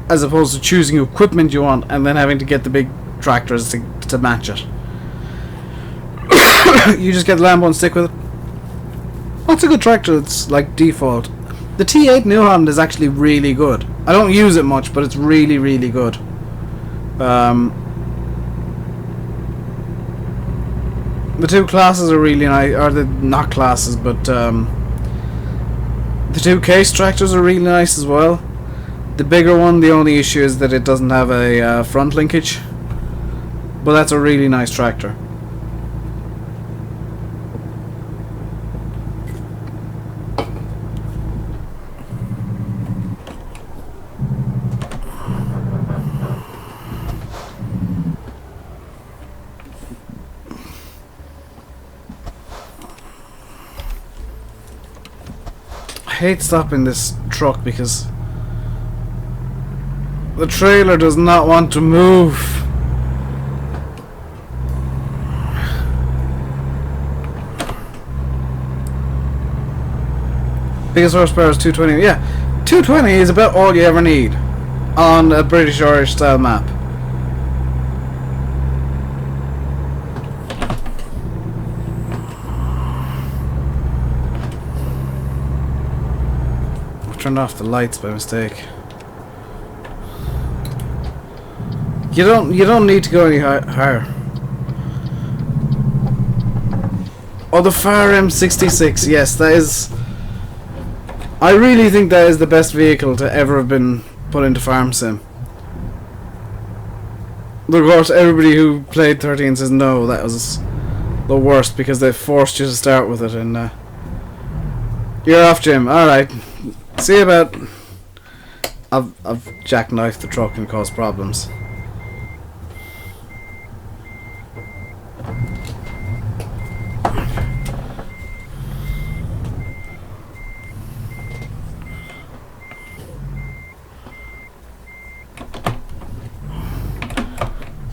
as opposed to choosing equipment you want and then having to get the big tractors to match it. You just get the Lambo and stick with it. What's a good tractor that's like default? The T8 New Holland is actually really good. I don't use it much, but it's really, really good. The two classes are really nice, or the not classes, but the two case tractors are really nice as well. The bigger one, the only issue is that it doesn't have a front linkage, but that's a really nice tractor. I hate stopping this truck because the trailer does not want to move. Biggest horsepower is 220. Yeah, 220 is about all you ever need on a British Irish style map. Turned off the lights by mistake. You don't need to go any higher. Oh, the Fire M66. Yes, that is. I really think that is the best vehicle to ever have been put into Farm Sim. Of course, everybody who played 13 says no, that was the worst because they forced you to start with it, and you're off, Jim. All right. See you about. I've jackknifed the truck and caused problems.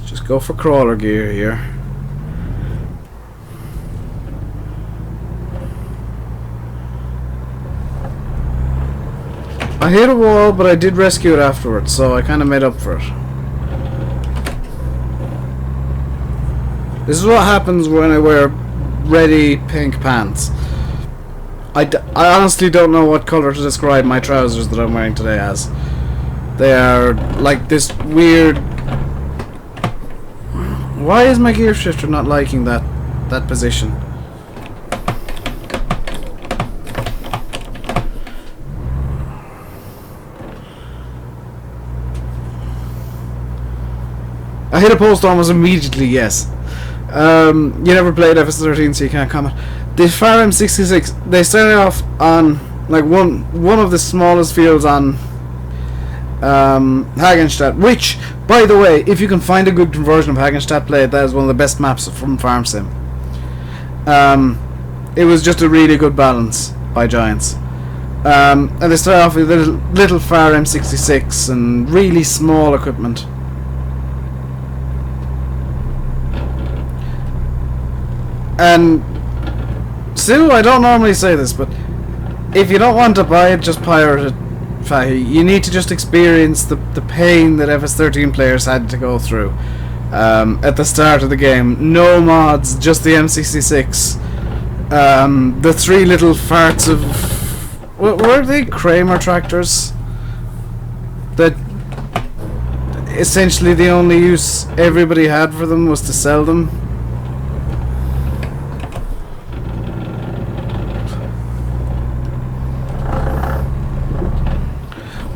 Just go for crawler gear here. I hit a wall, but I did rescue it afterwards, so I kind of made up for it. This is what happens when I wear ready pink pants. I honestly don't know what color to describe my trousers that I'm wearing today as. They are like this weird... Why is my gear shifter not liking that position? I hit a post almost immediately, yes. You never played FS13, so you can't comment. The Fire M66, they started off on like one of the smallest fields on Hagenstadt, which, by the way, if you can find a good conversion of Hagenstadt played, that is one of the best maps from Farm Sim. It was just a really good balance by Giants. And they started off with little Fire M66 and really small equipment. And still, I don't normally say this, but if you don't want to buy it, just pirate it. You need to just experience the pain that FS13 players had to go through at the start of the game. No mods, just the M66. The three little farts of... Were they Kramer tractors? That essentially the only use everybody had for them was to sell them.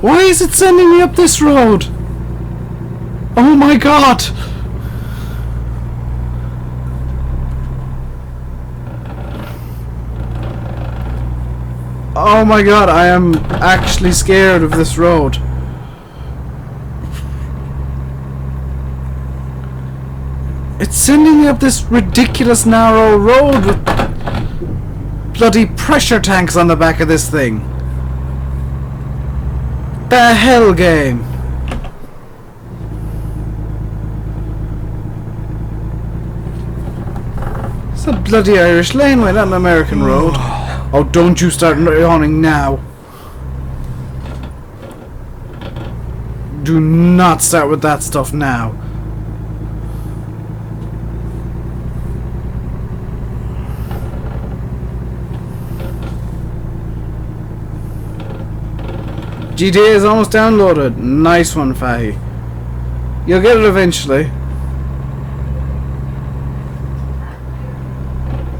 Why is it sending me up this road? Oh my god! Oh my god, I am actually scared of this road. It's sending me up this ridiculous narrow road with bloody pressure tanks on the back of this thing. The hell game. It's a bloody Irish laneway, not an American road. Oh, don't you start yawning now. Do not start with that stuff now. GTA is almost downloaded. Nice one, Fahy. You'll get it eventually.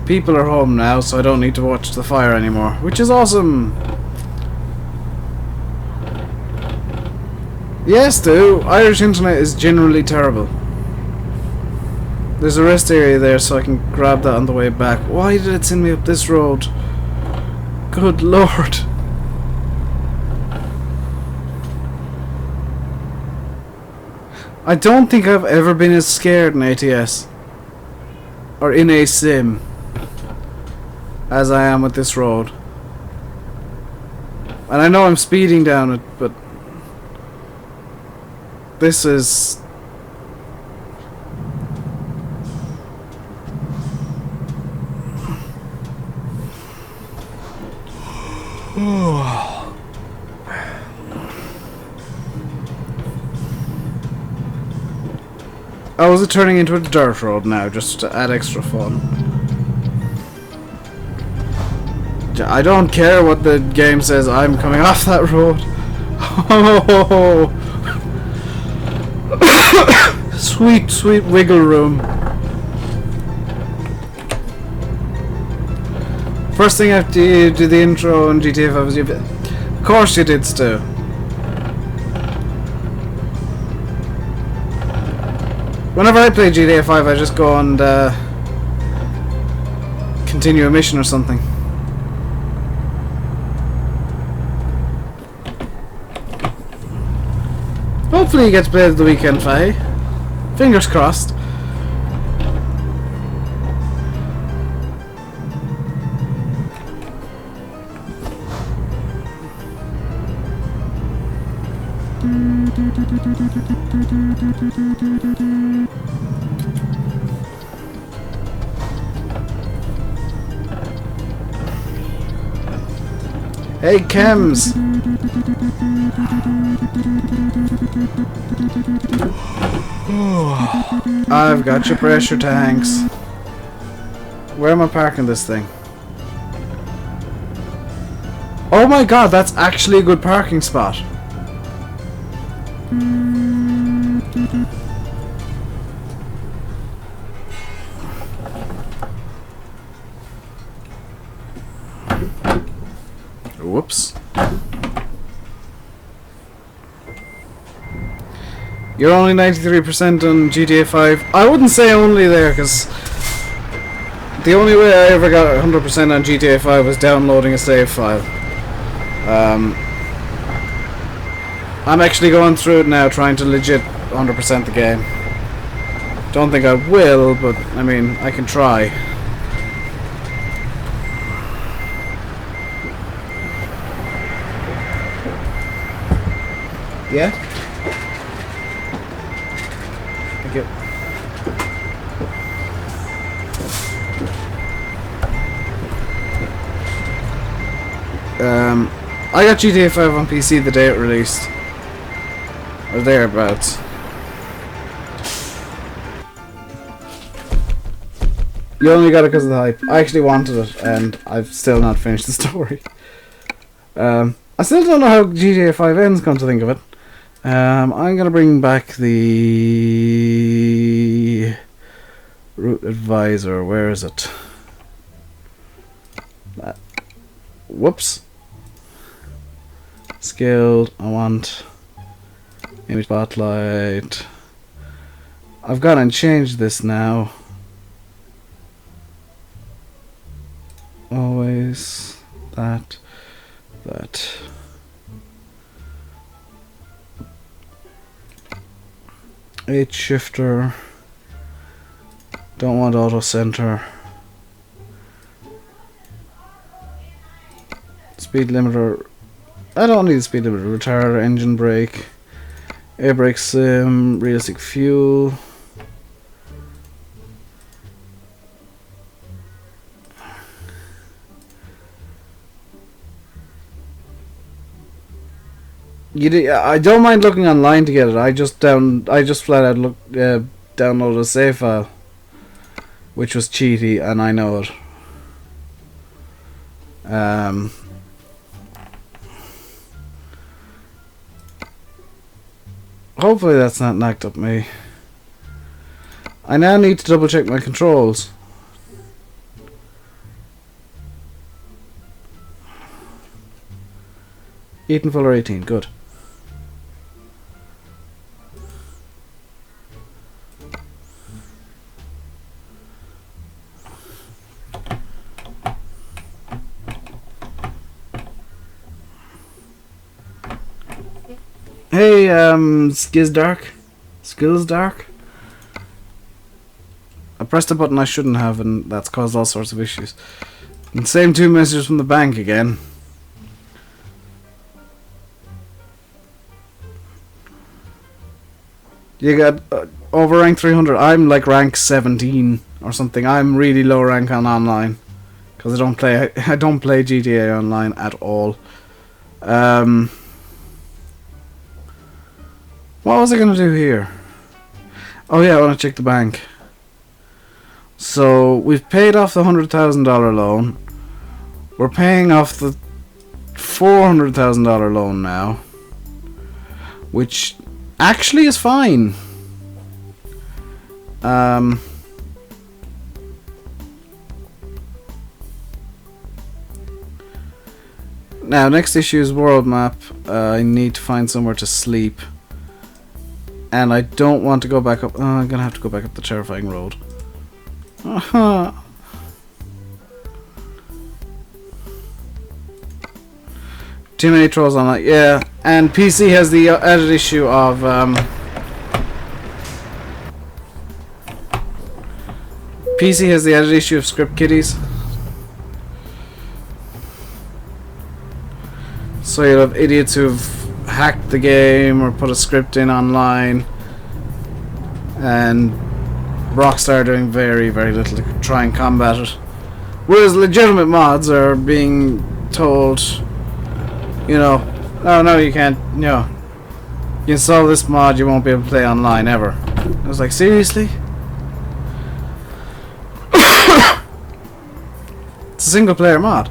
People are home now, so I don't need to watch the fire anymore, which is awesome. Yes, dude. Irish internet is generally terrible. There's a rest area there, so I can grab that on the way back. Why did it send me up this road? Good lord. I don't think I've ever been as scared in ATS or in a sim as I am with this road. And I know I'm speeding down it, but this is... Oh, is it turning into a dirt road now, just to add extra fun? I don't care what the game says, I'm coming off that road. Oh, sweet, sweet wiggle room. First thing after you do the intro in GTA 5 was you... Of course you did, Stu. Whenever I play GTA 5, I just go and continue a mission or something. Hopefully you get to play it the weekend, Faye. Fingers crossed. Hey, Chems! I've got your pressure tanks. Where am I parking this thing? Oh my god, that's actually a good parking spot. Whoops. You're only 93% on GTA 5. I wouldn't say only there, because the only way I ever got 100% on GTA 5 was downloading a save file. I'm actually going through it now, trying to legit 100% the game. Don't think I will, but I mean, I can try. Yeah? Thank you. I got GTA 5 on PC the day it released. Or thereabouts. You only got it because of the hype. I actually wanted it, and I've still not finished the story. I still don't know how GTA 5 ends, come to think of it. I'm gonna bring back the route advisor. Where is it? Whoops. Skilled. I want image spotlight. I've gone and changed this now. Always that. 8 shifter. Don't want auto center. Speed limiter. I don't need the speed limiter. Retarder, engine brake, air brake sim, realistic fuel. I don't mind looking online to get it. I just flat out downloaded a save file, which was cheaty, and I know it. Hopefully that's not knocked up me. I now need to double check my controls. Eaton Fuller 18, good. Hey, Skillsdark. I pressed a button I shouldn't have, and that's caused all sorts of issues. And same 2 messages from the bank again. You got over rank 300. I'm like rank 17 or something. I'm really low rank on online because I don't play GTA Online at all. What was I gonna do here? Oh yeah, I want to check the bank. So we've paid off the $100,000 loan. We're paying off the $400,000 loan now, which actually is fine. Now next issue is world map. I need to find somewhere to sleep, and I don't want to go back up. I'm gonna have to go back up the terrifying road. Too many trolls on that. Yeah, and PC has the added issue of script kiddies. So you'll have idiots who've hacked the game or put a script in online, and Rockstar doing very, very little to try and combat it. Whereas legitimate mods are being told, you know, oh no, you can't, you know, you install this mod, you won't be able to play online ever. I was like, seriously? It's a single player mod.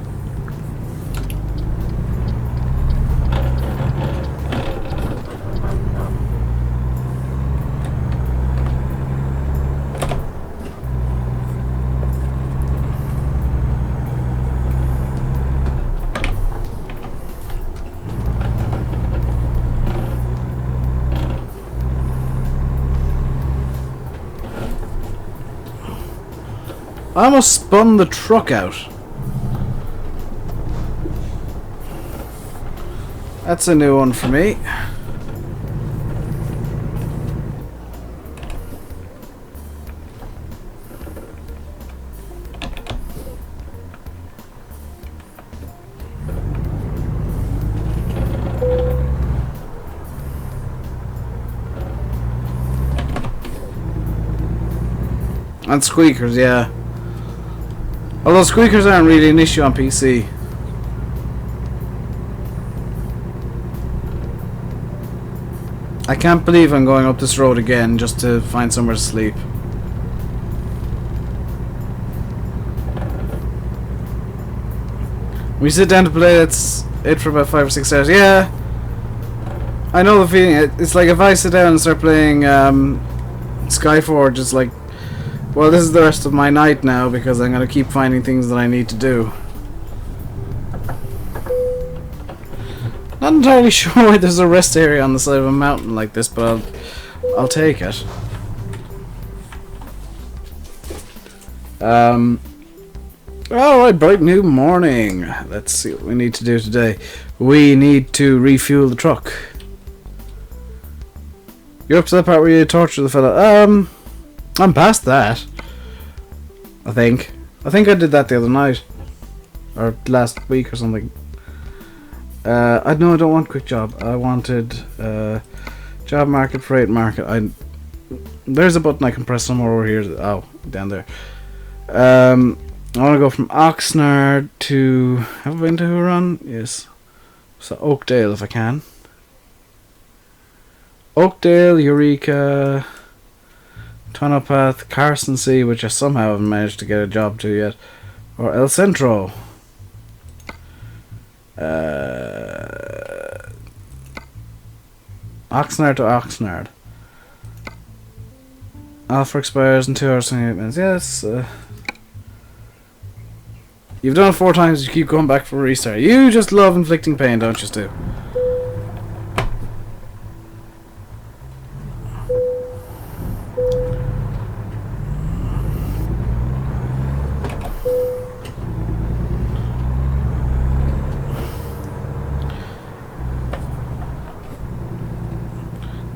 I almost spun the truck out. That's a new one for me. And squeakers, yeah. Although squeakers aren't really an issue on PC. I can't believe I'm going up this road again just to find somewhere to sleep. We sit down to play, that's it for about 5 or 6 hours. Yeah, I know the feeling. It's like if I sit down and start playing Skyforge, it's like, well, this is the rest of my night now because I'm going to keep finding things that I need to do. Not entirely sure why there's a rest area on the side of a mountain like this, but I'll take it. Alright, bright new morning. Let's see what we need to do today. We need to refuel the truck. You're up to the part where you torture the fella. I'm past that. I think I did that the other night. Or last week or something. I don't want quick job. I wanted job market, freight market. There's a button I can press somewhere over here. Oh, down there. I want to go from Oxnard to... Have I been to Huron? Yes. So Oakdale if I can. Oakdale, Eureka, Tonopeth, Carson C, which I somehow haven't managed to get a job to yet, or El Centro. Oxnard to Oxnard. Alpha expires in 2 hours 28 minutes. Yes. You've done it 4 times. You keep going back for a restart. You just love inflicting pain, don't you, Stu?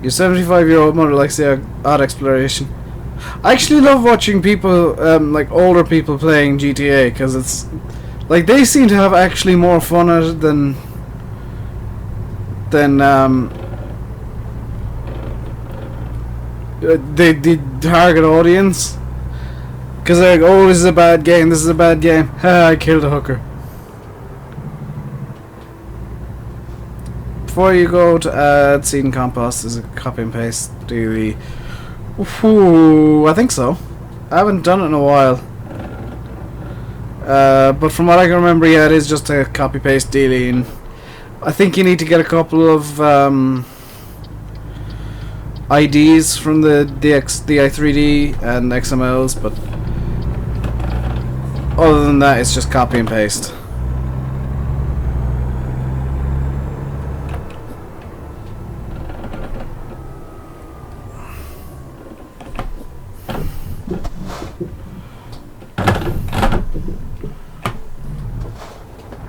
Your 75-year-old mother likes the odd exploration. I actually love watching people, like older people playing GTA, because it's like they seem to have actually more fun at it than the target audience. Because they're like, oh, this is a bad game, this is a bad game. Ha, I killed a hooker. Before you go to add seed and compost, there's a copy and paste. Do the... Ooh, I think so. I haven't done it in a while. But from what I can remember, yeah, it is just a copy paste dealie. And I think you need to get a couple of IDs from the i3D and XMLs, but other than that, it's just copy and paste.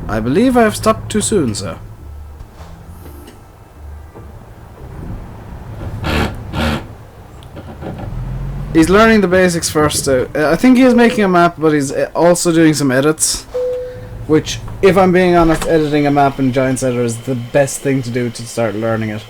I believe I have stopped too soon, sir. He's learning the basics first. I think he is making a map, but he's also doing some edits. Which, if I'm being honest, editing a map in Giants Editor is the best thing to do to start learning it.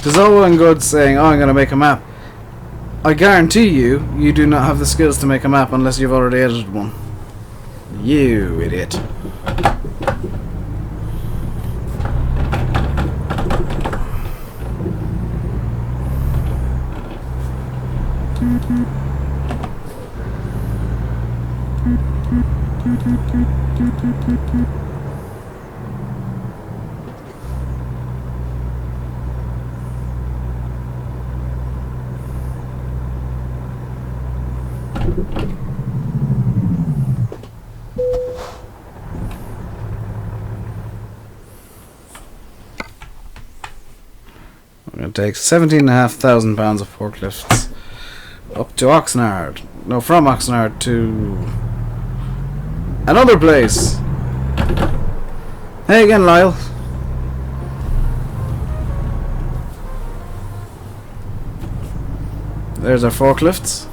It's all well and good saying, oh, I'm going to make a map. I guarantee you, you do not have the skills to make a map unless you've already edited one. You idiot. It takes 17,500 pounds of forklifts up to Oxnard. No, from Oxnard to another place. Hey again, Lyle. There's our forklifts.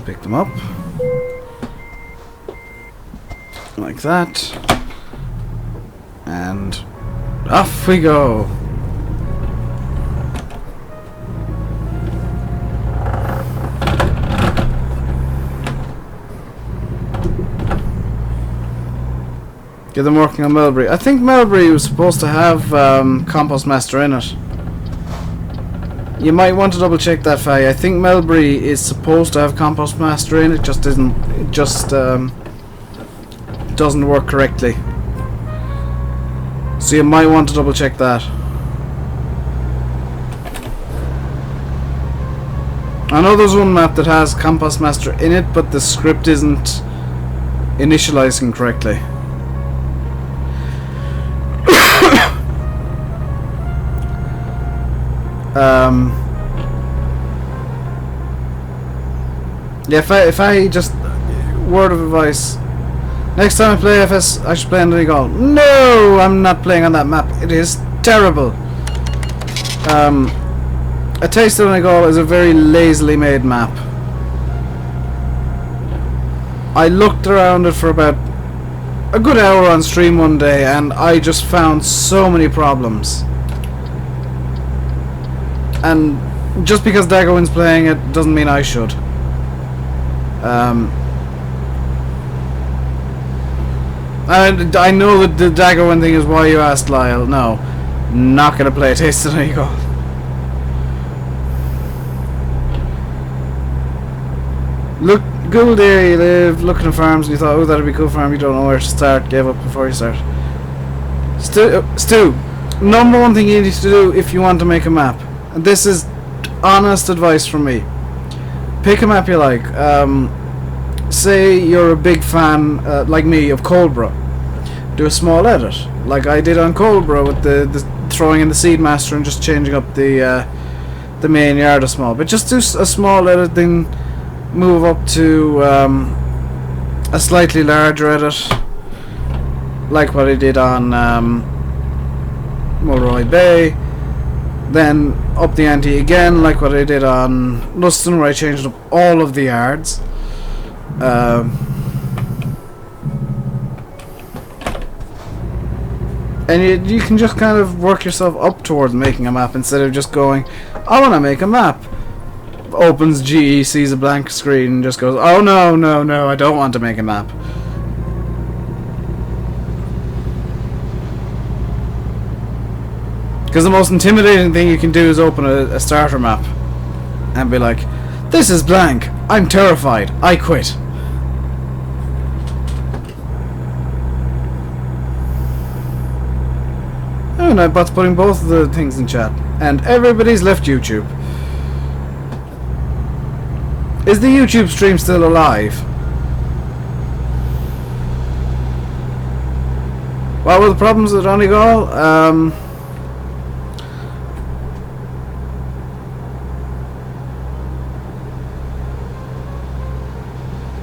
Pick them up like that, and off we go. Get them working on Melbury. I think Melbury was supposed to have Compost Master in it. You might want to double check that, Faye. I think Melbury is supposed to have Compost Master in it, just isn't. It just doesn't work correctly. So you might want to double check that. I know there's one map that has Compost Master in it, but the script isn't initializing correctly. Yeah, if I just word of advice, Next time I play FS, I should play on Donegal. No, I'm not playing on that map. It is terrible. A Taste of Donegal is a very lazily made map. I looked around it for about a good hour on stream one day, and I just found so many problems. And just because Daggerwin's playing it doesn't mean I should. And I know that the Daggerwin thing is why you asked, Lyle. No, not gonna play a Taste of Donegal. Look, Google there you live, looking at farms, and you thought, oh, that'd be a cool farm. You don't know where to start. Gave up before you start. Stu, number one thing you need to do if you want to make a map, and this is honest advice from me. Pick a map you like. Say you're a big fan, like me, of Coldborough. Do a small edit, like I did on Coldborough with the throwing in the Seedmaster and just changing up the main yard a small bit. Just do a small edit, then move up to a slightly larger edit, like what I did on Mulroy Bay. Then up the ante again, like what I did on Luston, where I changed up all of the yards. And you can just kind of work yourself up towards making a map instead of just going, I want to make a map. Opens GE, sees a blank screen, and just goes, oh no, no, no, I don't want to make a map. Because the most intimidating thing you can do is open a starter map and be like, this is blank, I'm terrified, I quit. Oh, and I'm about to putting both of the things in chat. And everybody's left YouTube. Is the YouTube stream still alive? What were the problems with Donegal?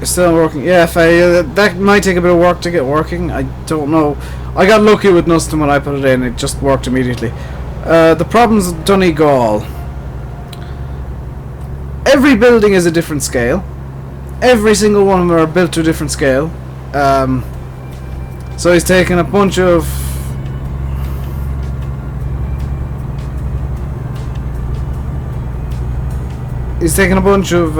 It's still working. Yeah, that might take a bit of work to get working. I don't know. I got lucky with Nuston when I put it in. It just worked immediately. The problems with Donegal. Every building is a different scale. Every single one of them are built to a different scale. So he's taken a bunch of... He's taken a bunch of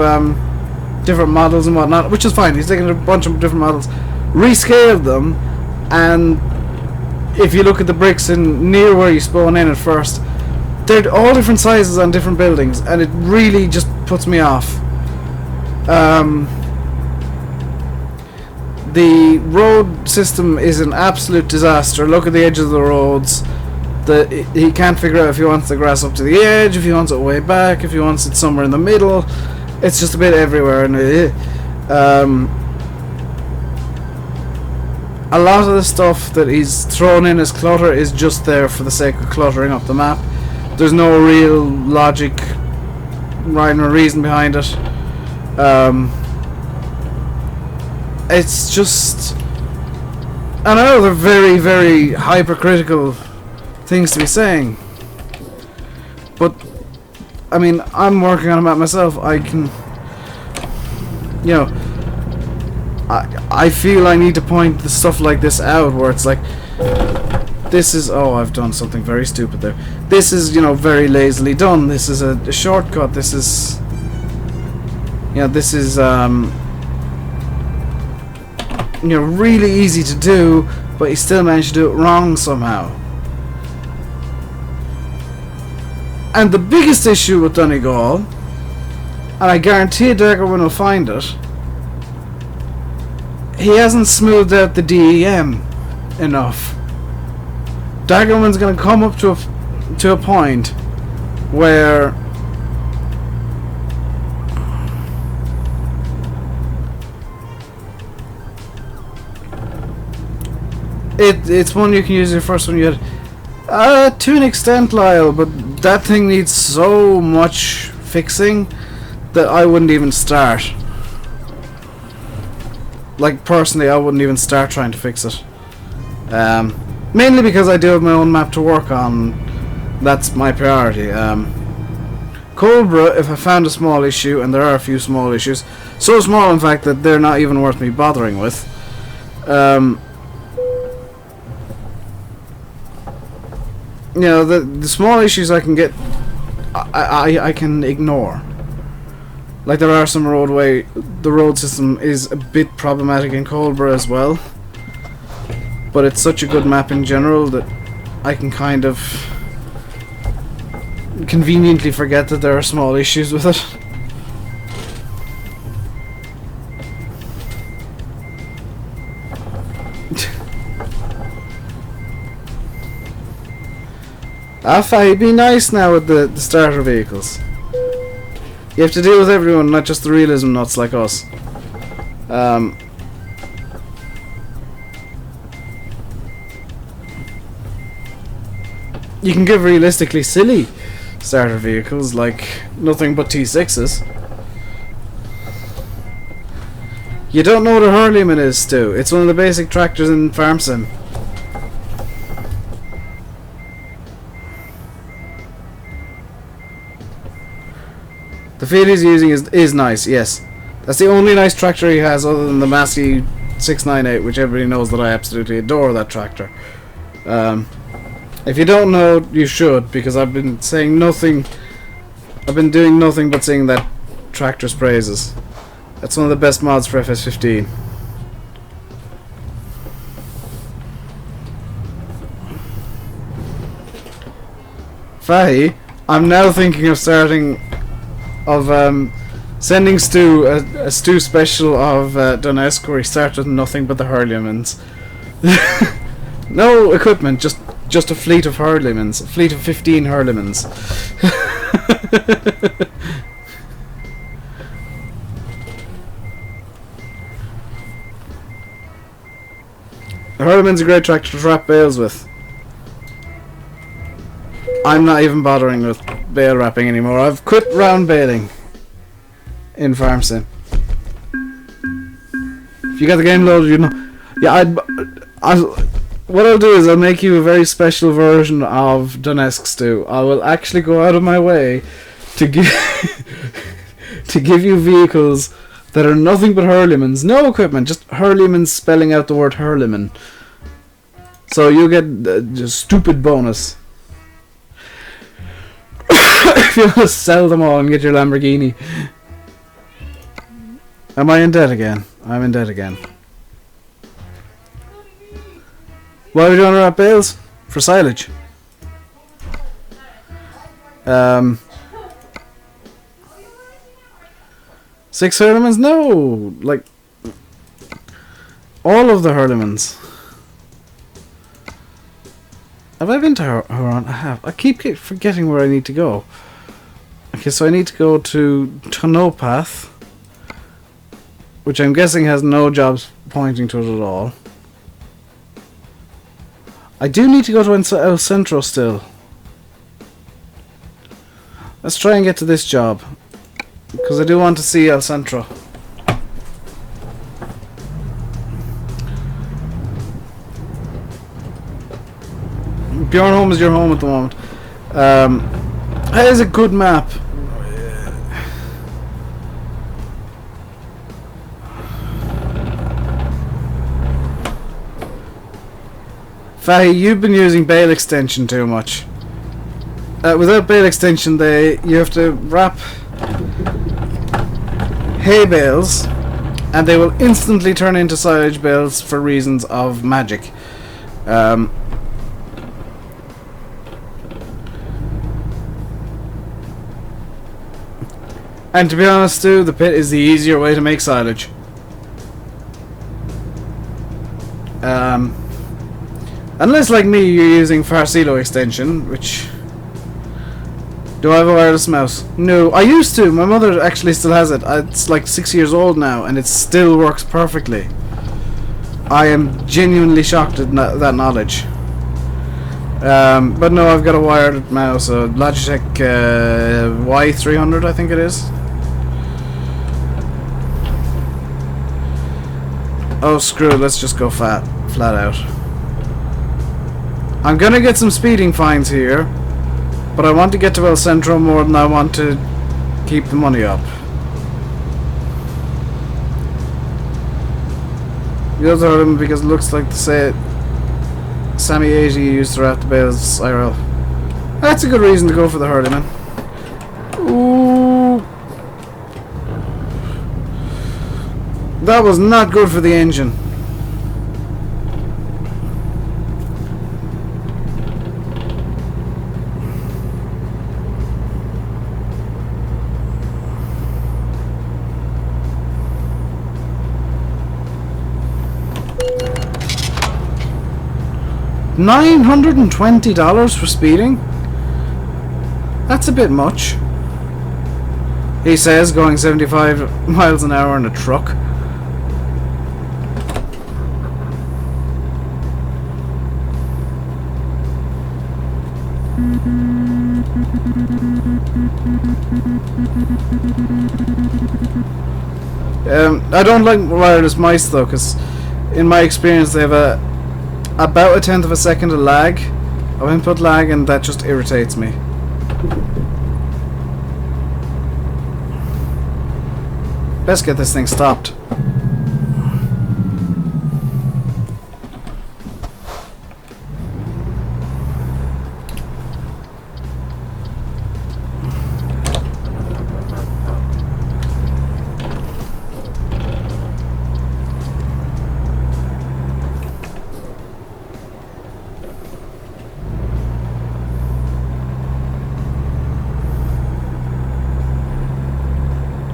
different models and whatnot, which is fine. He's taken a bunch of different models, rescaled them, and if you look at the bricks in near where you spawn in at first, they're all different sizes on different buildings, and it really just puts me off. The road system is an absolute disaster. Look at the edges of the roads. He can't figure out if he wants the grass up to the edge, if he wants it way back, if he wants it somewhere in the middle. It's just a bit everywhere, and a lot of the stuff that he's thrown in as clutter is just there for the sake of cluttering up the map. There's no real logic, rhyme or reason behind it. It's just... I know they're very, very hypercritical things to be saying, but I mean, I'm working on a map myself. I can, you know, I feel I need to point the stuff like this out, where it's like, this is, oh, I've done something very stupid there. This is, you know, very lazily done. This is a shortcut. This is, you know, this is, you know, really easy to do, but he still managed to do it wrong somehow. And the biggest issue with Donegal, and I guarantee Daggerwin will find it, he hasn't smoothed out the DEM enough. Daggerwin's going to come up to a point where it's one you can use your first one you had. To an extent, Lyle, but that thing needs so much fixing that I wouldn't even start. like personally, I wouldn't even start trying to fix it. Mainly because I do have my own map to work on. That's my priority. Cobra, if I found a small issue, and there are a few small issues, so small in fact that they're not even worth me bothering with. You know, the small issues I can get, I can ignore. Like there are some the road system is a bit problematic in Colbra as well. But it's such a good map in general that I can kind of conveniently forget that there are small issues with it. Faye, be nice now with the starter vehicles. You have to deal with everyone, not just the realism nuts like us. You can give realistically silly starter vehicles like nothing but T6s. You don't know what a Hurleyman is, Stu. It's one of the basic tractors in Farm Sim. The Fiat he's using is nice, yes. That's the only nice tractor he has other than the Massey 698, which everybody knows that I absolutely adore that tractor. If you don't know, you should, because I've been saying nothing. I've been doing nothing but singing that tractor's praises. That's one of the best mods for FS15. Fahy, I'm now thinking of sending Stu a Stu special of Donetsk where he started with nothing but the Hurleymans. No equipment, just a fleet of Hurleymans, a fleet of 15 Hurleymans. The Hurleyman's a great tractor to wrap bales with. I'm not even bothering with bale wrapping anymore. I've quit round baling in Farm Sim. If you got the game loaded, you know. Yeah, what I'll do is I'll make you a very special version of Donetsk Stew. I will actually go out of my way to give to give you vehicles that are nothing but Hurleymans. No equipment, just Hurleymans spelling out the word Hurleyman. So you get a stupid bonus. If you want to sell them all and get your Lamborghini. Am I in debt again? I'm in debt again. Why are we doing wrap bales? For silage. 6 Hurleymans? No! Like, all of the Hurleymans. Have I been to Huron? I have. I keep forgetting where I need to go. Okay, so I need to go to Tonopath, which I'm guessing has no jobs pointing to it at all. I do need to go to El Centro still. Let's try and get to this job, because I do want to see El Centro. Bjorn Home is your home at the moment. That is a good map. Fahy, you've been using bale extension too much. Without bale extension, you have to wrap hay bales, and they will instantly turn into silage bales for reasons of magic. And to be honest, Stu, the pit is the easier way to make silage. Unless, like me, you're using Farcilo extension, which... Do I have a wireless mouse? No, I used to. My mother actually still has it. It's like 6 years old now, and it still works perfectly. I am genuinely shocked at that knowledge. But no, I've got a wired mouse, a Logitech Y300, I think it is. Oh, screw it, let's just go flat out. I'm gonna get some speeding fines here, but I want to get to El Centro more than I want to keep the money up. You also heard him because it looks like the Sammy 80 used throughout the bales IRL. That's a good reason to go for the hurdy, man. Ooh. That was not good for the engine. $920 for speeding? That's a bit much. He says, going 75 miles an hour in a truck. I don't like wireless mice though, because in my experience they have about a tenth of a second of lag, of input lag, and that just irritates me. Best get this thing stopped.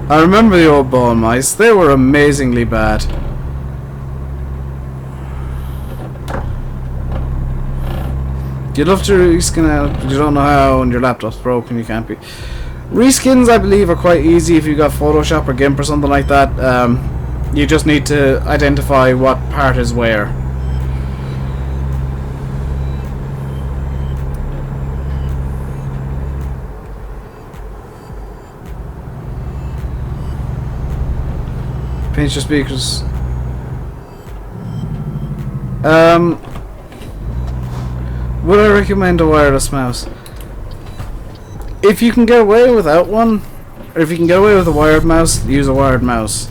I remember the old ball mice. They were amazingly bad. You'd love to reskin out, but you don't know how, and your laptop's broken, you can't be. Reskins, I believe, are quite easy if you got Photoshop or GIMP or something like that. You just need to identify what part is where. Pinch your speakers. Would I recommend a wireless mouse? If you can get away without one, or if you can get away with a wired mouse, use a wired mouse.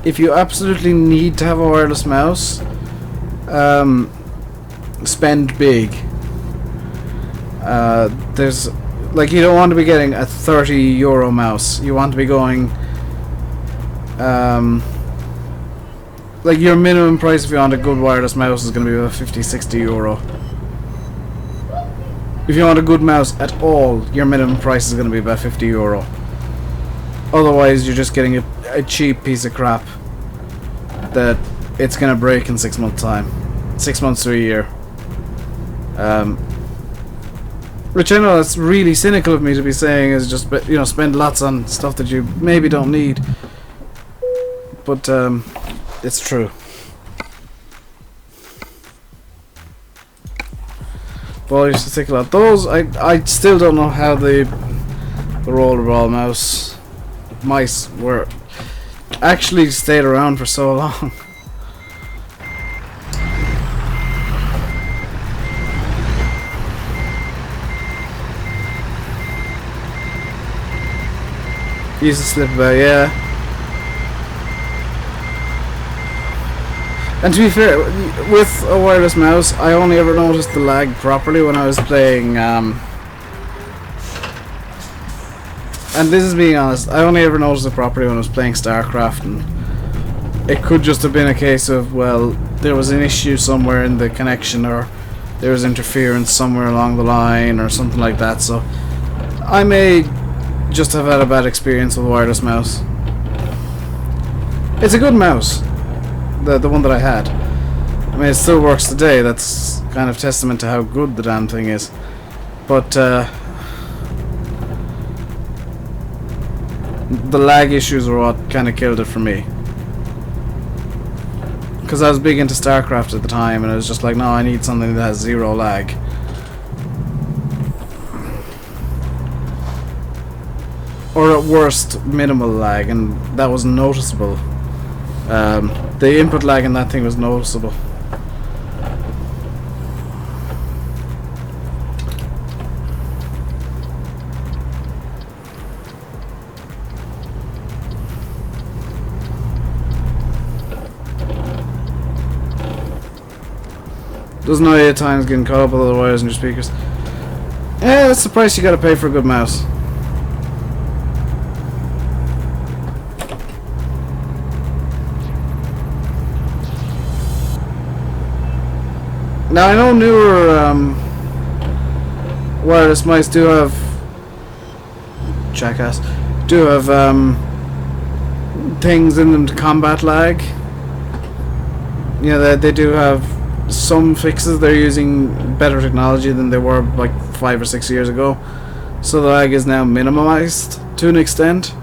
If you absolutely need to have a wireless mouse, spend big. There's, like, you don't want to be getting a €30 mouse. You want to be going, like, your minimum price if you want a good wireless mouse is going to be about €50–60. If you want a good mouse at all, your minimum price is going to be about €50. Otherwise, you're just getting a cheap piece of crap that it's going to break in 6 months' time. 6 months to a year. Which I know that's really cynical of me to be saying, is just, you know, spend lots on stuff that you maybe don't need. But it's true. Well, I used to think about those. I still don't know how the rollerball mice were actually stayed around for so long. Used to slip about, yeah. And to be fair, with a wireless mouse, I only ever noticed the lag properly when I was playing, and this is being honest, I only ever noticed it properly when I was playing StarCraft, and it could just have been a case of, well, there was an issue somewhere in the connection, or there was interference somewhere along the line, or something like that, so I may just have had a bad experience with a wireless mouse. It's a good mouse. The one that I had. I mean, it still works today. That's kind of testament to how good the damn thing is. But the lag issues were what kind of killed it for me. Because I was big into StarCraft at the time, and I was just like, no, I need something that has zero lag. Or at worst, minimal lag, and that was noticeable. The input lag in that thing was noticeable. Doesn't know you at times getting caught up with all the wires in your speakers. Yeah, that's the price you gotta pay for a good mouse. Now I know newer wireless mice do have things in them to combat lag. You know, they do have some fixes. They're using better technology than they were like 5 or 6 years ago, so the lag is now minimized to an extent.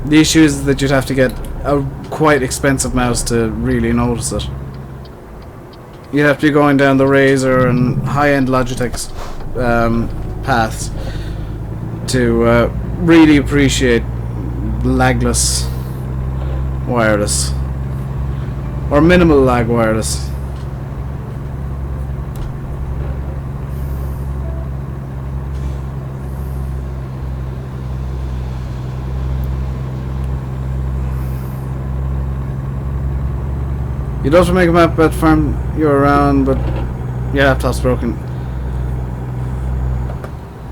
The issue is that you'd have to get a quite expensive mouse to really notice it. You'd have to be going down the Razer and high-end Logitech's paths to really appreciate lagless wireless or minimal lag wireless. You'd also make a map at farm you're around, but your laptop's broken.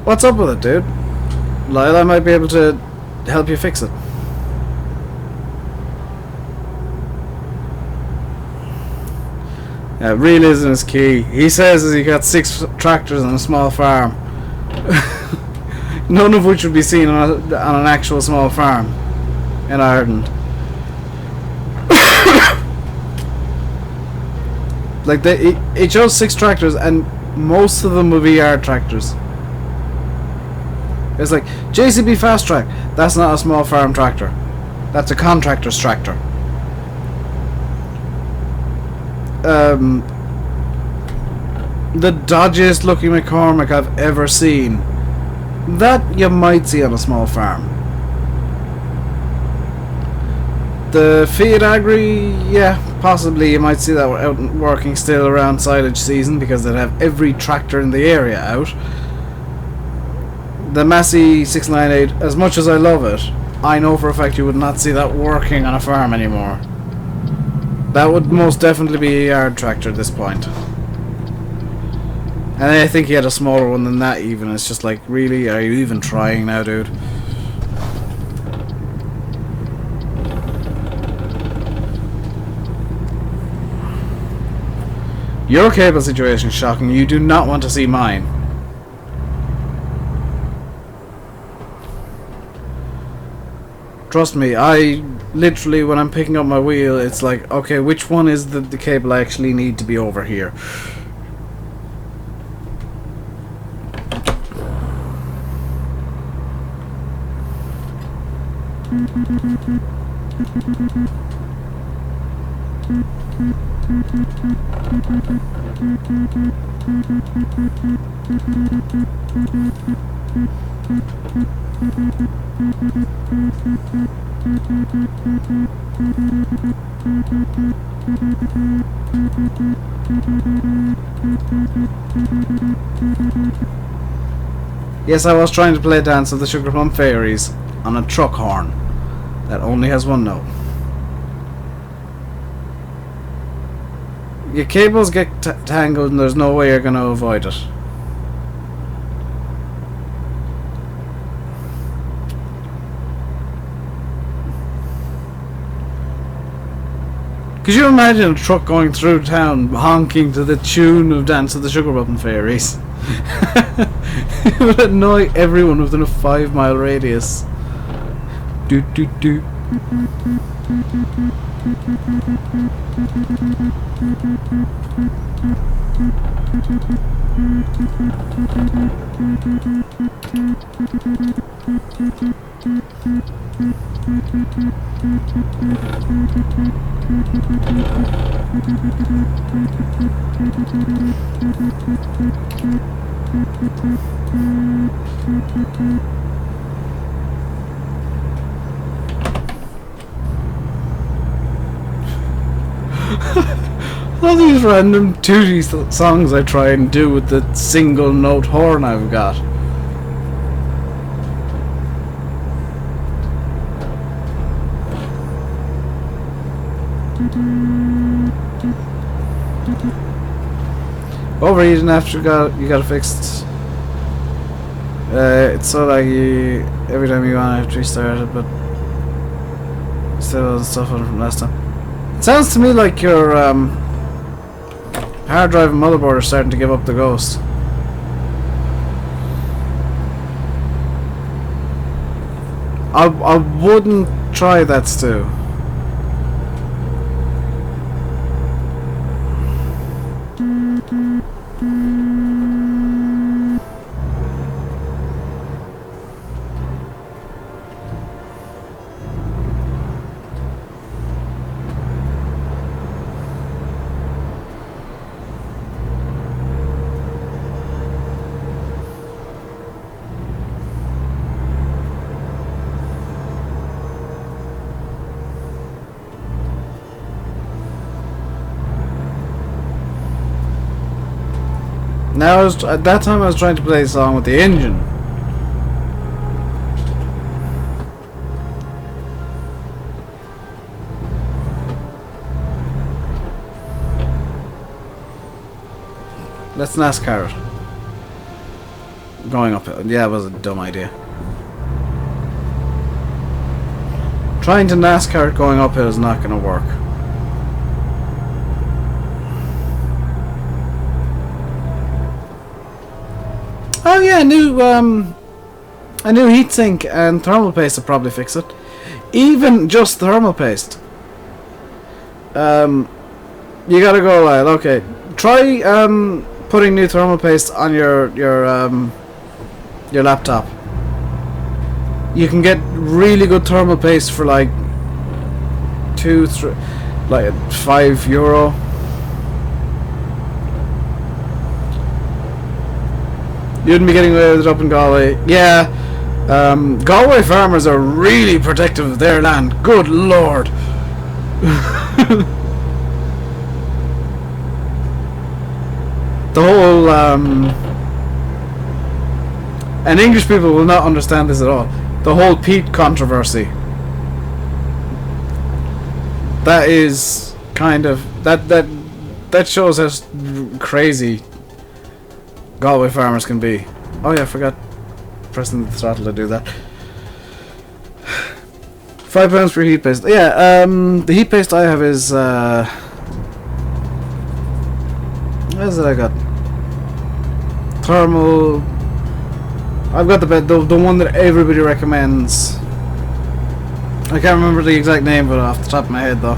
What's up with it, dude? Lyle, I might be able to help you fix it. Yeah, realism is key. He says he got 6 tractors on a small farm. None of which would be seen on an actual small farm in Ireland. Like, it shows 6 tractors, and most of them will be yard tractors. It's like, JCB Fast Track. That's not a small farm tractor. That's a contractor's tractor. The dodgiest looking McCormick I've ever seen. That you might see on a small farm. The Fiat Agri, yeah, possibly you might see that out working still around silage season because they'd have every tractor in the area out. The Massey 698, as much as I love it, I know for a fact you would not see that working on a farm anymore. That would most definitely be a yard tractor at this point. And I think he had a smaller one than that even. It's just like, really? Are you even trying now, dude? Your cable situation is shocking. You do not want to see mine. Trust me, I literally, when I'm picking up my wheel, it's like, okay, which one is the cable I actually need to be over here? Yes, I was trying to play Dance of the Sugar Plum Fairies on a truck horn that only has one note. Your cables get tangled and there's no way you're going to avoid it. Could you imagine a truck going through town honking to the tune of Dance of the Sugar Plum Fairies? It would annoy everyone within a 5-mile radius. Do do do. All these random 2D songs I try and do with the single note horn I've got. Overheating after you got it fixed. It's so laggy every time you want to restart it, but still has stuff on it from last time. It sounds to me like your hard drive and motherboard are starting to give up the ghost. I wouldn't try that, Stu. Now, at that time I was trying to play a song with the engine. Let's NASCAR it. Going uphill. Yeah, it was a dumb idea. Trying to NASCAR it going uphill is not going to work. Oh yeah, a new heatsink and thermal paste will probably fix it. Even just thermal paste. You gotta go wild. Okay, try putting new thermal paste on your laptop. You can get really good thermal paste for like €5. You wouldn't be getting away with it up in Galway. Yeah, Galway farmers are really protective of their land. Good lord. The whole, and English people will not understand this at all. The whole peat controversy. That is kind of, that shows how crazy Galway farmers can be. Oh yeah, I forgot pressing the throttle to do that. £5 for heat paste. Yeah, the heat paste I have is what is it I got? Thermal. I've got the one that everybody recommends. I can't remember the exact name of it off the top of my head though.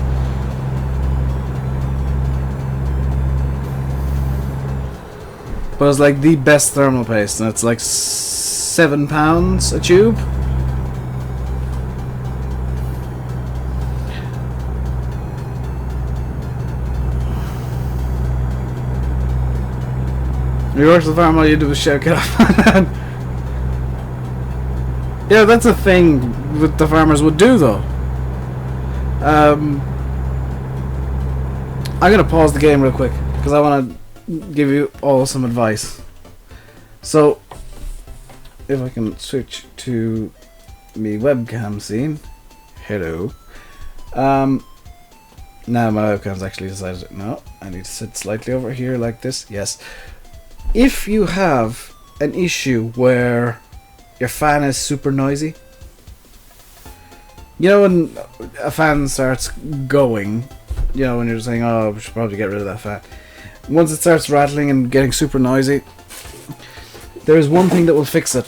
But it's like the best thermal paste, and it's like £7 a tube. You work the farm, all you do is shout, "Get off!" Yeah, that's a thing that the farmers would do, though. I'm gonna pause the game real quick because I want to give you all some advice. So, if I can switch to me webcam scene. Hello. Now my webcam's actually decided, no, I need to sit slightly over here like this. Yes. If you have an issue where your fan is super noisy, you know when a fan starts going, you know when you're saying, oh, we should probably get rid of that fan. Once it starts rattling and getting super noisy, there is one thing that will fix it.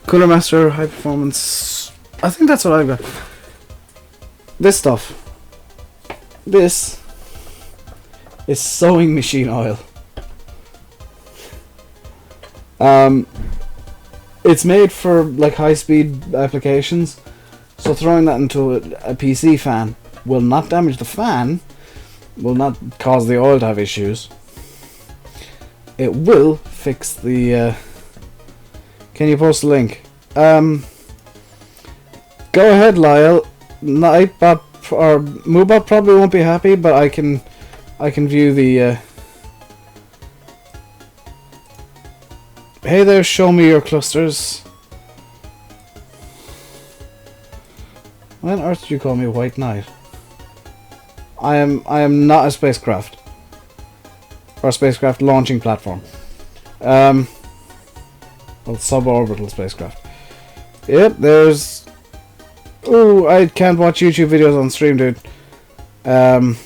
Cooler Master High Performance. I think that's what I've got. This stuff. This is sewing machine oil. It's made for like high-speed applications, so throwing that into a PC fan will not damage the fan, will not cause the oil to have issues. It will fix the. Can you post a link? Go ahead, Lyle. Nightbot or Moobot probably won't be happy, but I can view the. Hey there, show me your clusters. Why on earth did you call me White Knight? I am not a spacecraft. Or a spacecraft launching platform. Well, suborbital spacecraft. Yep, there's... Ooh, I can't watch YouTube videos on stream, dude. I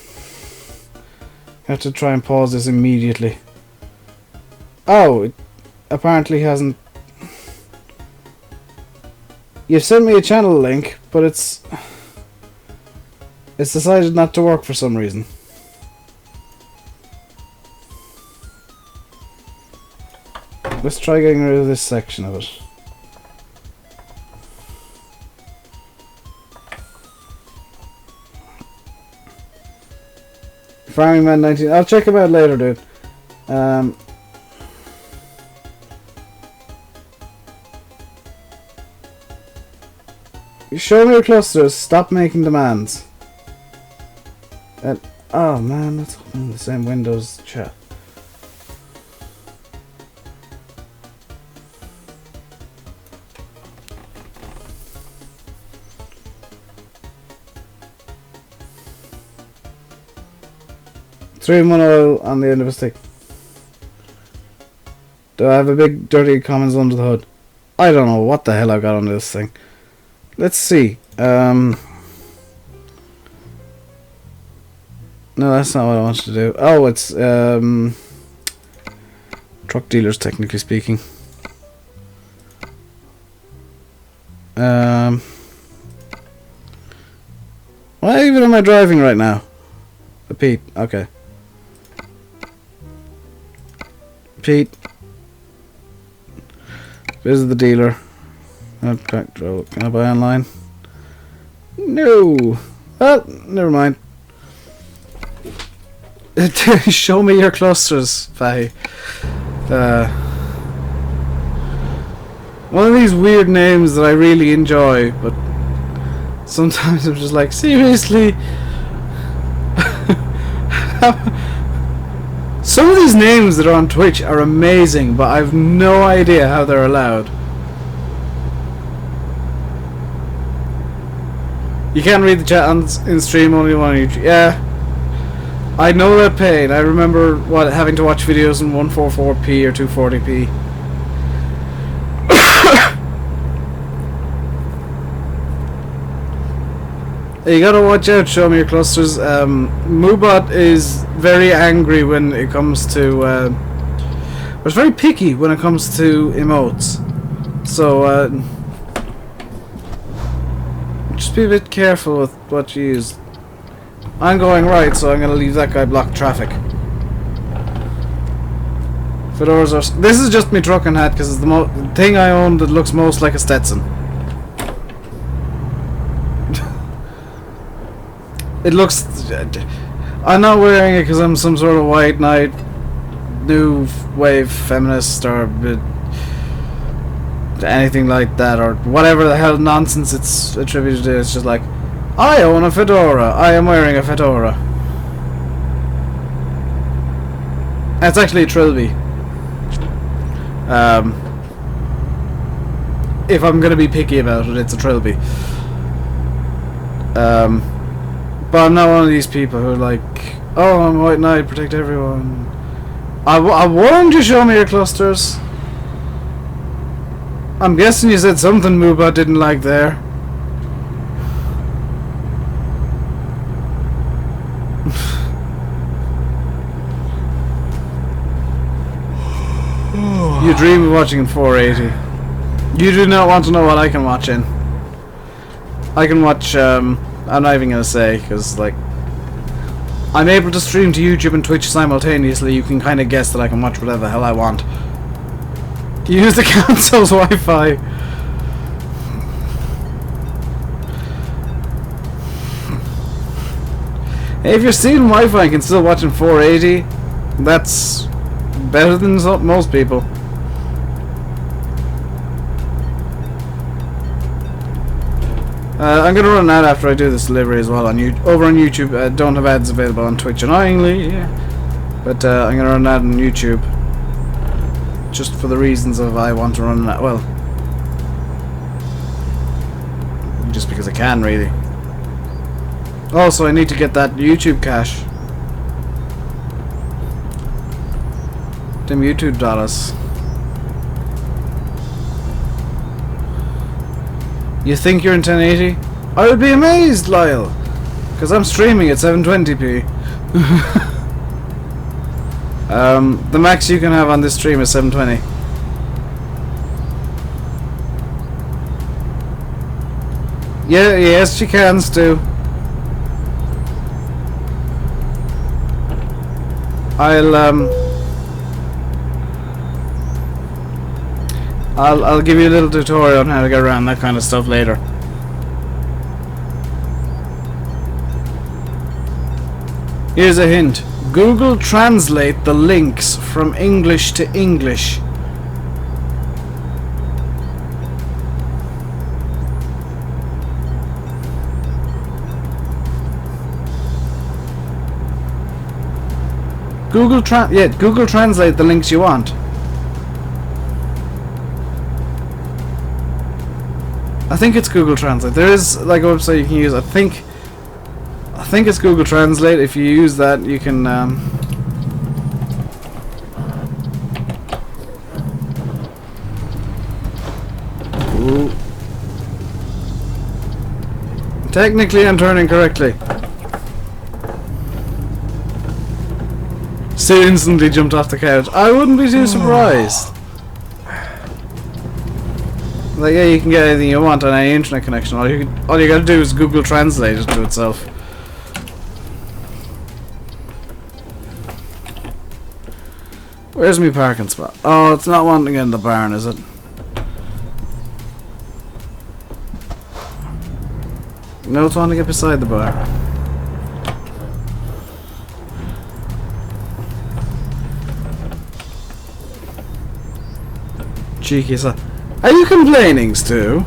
have to try and pause this immediately. Oh, it apparently hasn't... You've sent me a channel link, but it's decided not to work for some reason. Let's try getting rid of this section of it. Farming Man 19. I'll check him out later, dude. Show me your clusters. Stop making demands. Oh man, that's opening the same Windows chat. Three in one oil on the end of a stick. Do I have a big dirty comments under the hood? I don't know what the hell I got on this thing. Let's see. No, that's not what I wanted to do. Oh, it's truck dealers, technically speaking. Why even am I driving right now? Pete, okay. Pete, visit the dealer. Okay, can I buy online? No. Oh, never mind. Show me your clusters, Fahy. One of these weird names that I really enjoy, but sometimes I'm just like, seriously? Some of these names that are on Twitch are amazing, but I've no idea how they're allowed. You can't read the chat in stream, only on YouTube. Yeah, I know that pain. I remember having to watch videos in 144p or 240p. You gotta watch out. Show me your clusters. Moobot is very angry when it comes to. It's very picky when it comes to emotes. So just be a bit careful with what you use. I'm going right, so I'm gonna leave that guy block traffic. Fedoras are. This is just my trucking hat because it's the thing I own that looks most like a Stetson. It looks... I'm not wearing it because I'm some sort of white knight, new wave feminist, or anything like that, or whatever the hell nonsense it's attributed to. It's just like, I own a fedora. I am wearing a fedora. It's actually a trilby. If I'm gonna be picky about it, it's a trilby. But I'm not one of these people who are like, oh, I'm white knight, protect everyone. I warned you, show me your clusters. I'm guessing you said something Mooba didn't like there. You dream of watching in 480. You do not want to know what I can watch in. I can watch, I'm not even gonna say, because, like, I'm able to stream to YouTube and Twitch simultaneously. You can kind of guess that I can watch whatever the hell I want. Use the console's Wi-Fi. Hey, if you're stealing Wi-Fi and can still watch in 480, that's better than most people. I'm gonna run an ad after I do this delivery as well on over on YouTube. Don't have ads available on Twitch, annoyingly. Yeah. But I'm gonna run an ad on YouTube, just for the reasons of I want to run an ad. Well, just because I can, really. Also, I need to get that YouTube cash. Them YouTube dollars. You think you're in 1080? I would be amazed, Lyle, because I'm streaming at 720p. The max you can have on this stream is 720. Yeah, yes, you can, Stu. I'll give you a little tutorial on how to get around that kind of stuff later. Here's a hint. Google Translate the links from English to English. Google Translate the links you want. I think it's Google Translate. There is like a website you can use. I think it's Google Translate. If you use that, you can Ooh. Technically I'm turning correctly. Stu instantly jumped off the couch. I wouldn't be too surprised. Like, yeah, you can get anything you want on any internet connection. All you gotta do is Google Translate it to itself. Where's my parking spot? Oh, it's not wanting to get in the barn, is it? No, it's wanting to get beside the bar. Cheeky son. Are you complaining, Stu?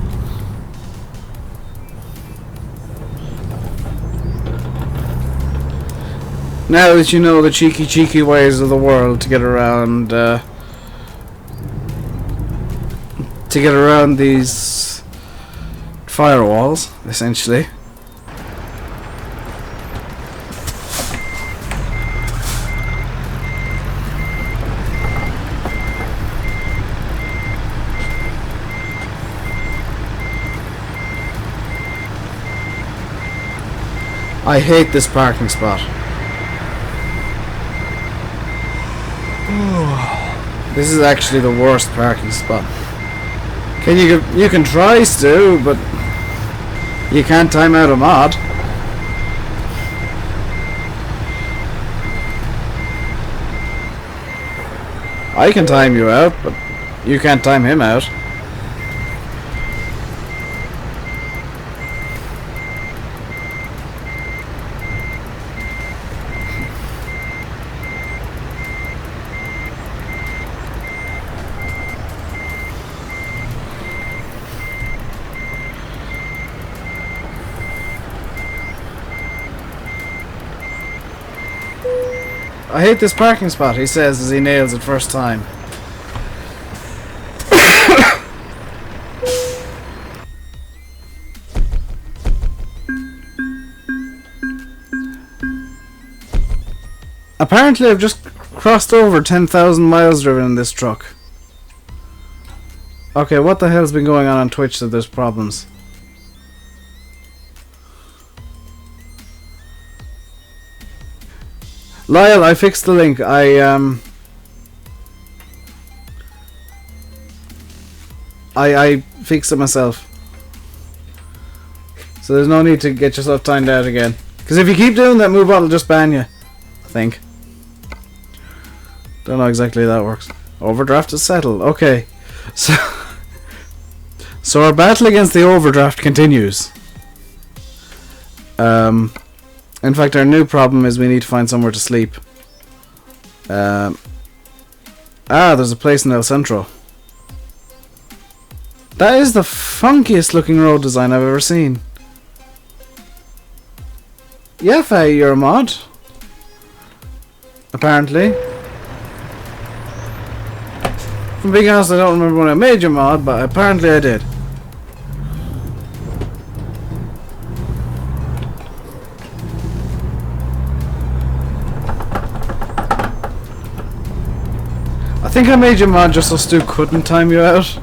Now that you know the cheeky ways of the world to get around these firewalls, essentially. I hate this parking spot. This is actually the worst parking spot. You can try, Stu, but you can't time out a mod. I can time you out, but you can't time him out. I hate this parking spot, he says as he nails it first time. Apparently I've just crossed over 10,000 miles driven in this truck. Okay, what the hell's been going on Twitch that there's problems? Lyle, I fixed the link. I fixed it myself. So there's no need to get yourself timed out again. Because if you keep doing that move, it'll just ban you. I think. Don't know exactly how that works. Overdraft is settled. Okay. So our battle against the overdraft continues. In fact, our new problem is we need to find somewhere to sleep. There's a place in El Centro. That is the funkiest looking road design I've ever seen. Yeah, Faye, you're a mod. Apparently. From being honest, I don't remember when I made your mod, but apparently I did. I think I made your mod just so Stu couldn't time you out.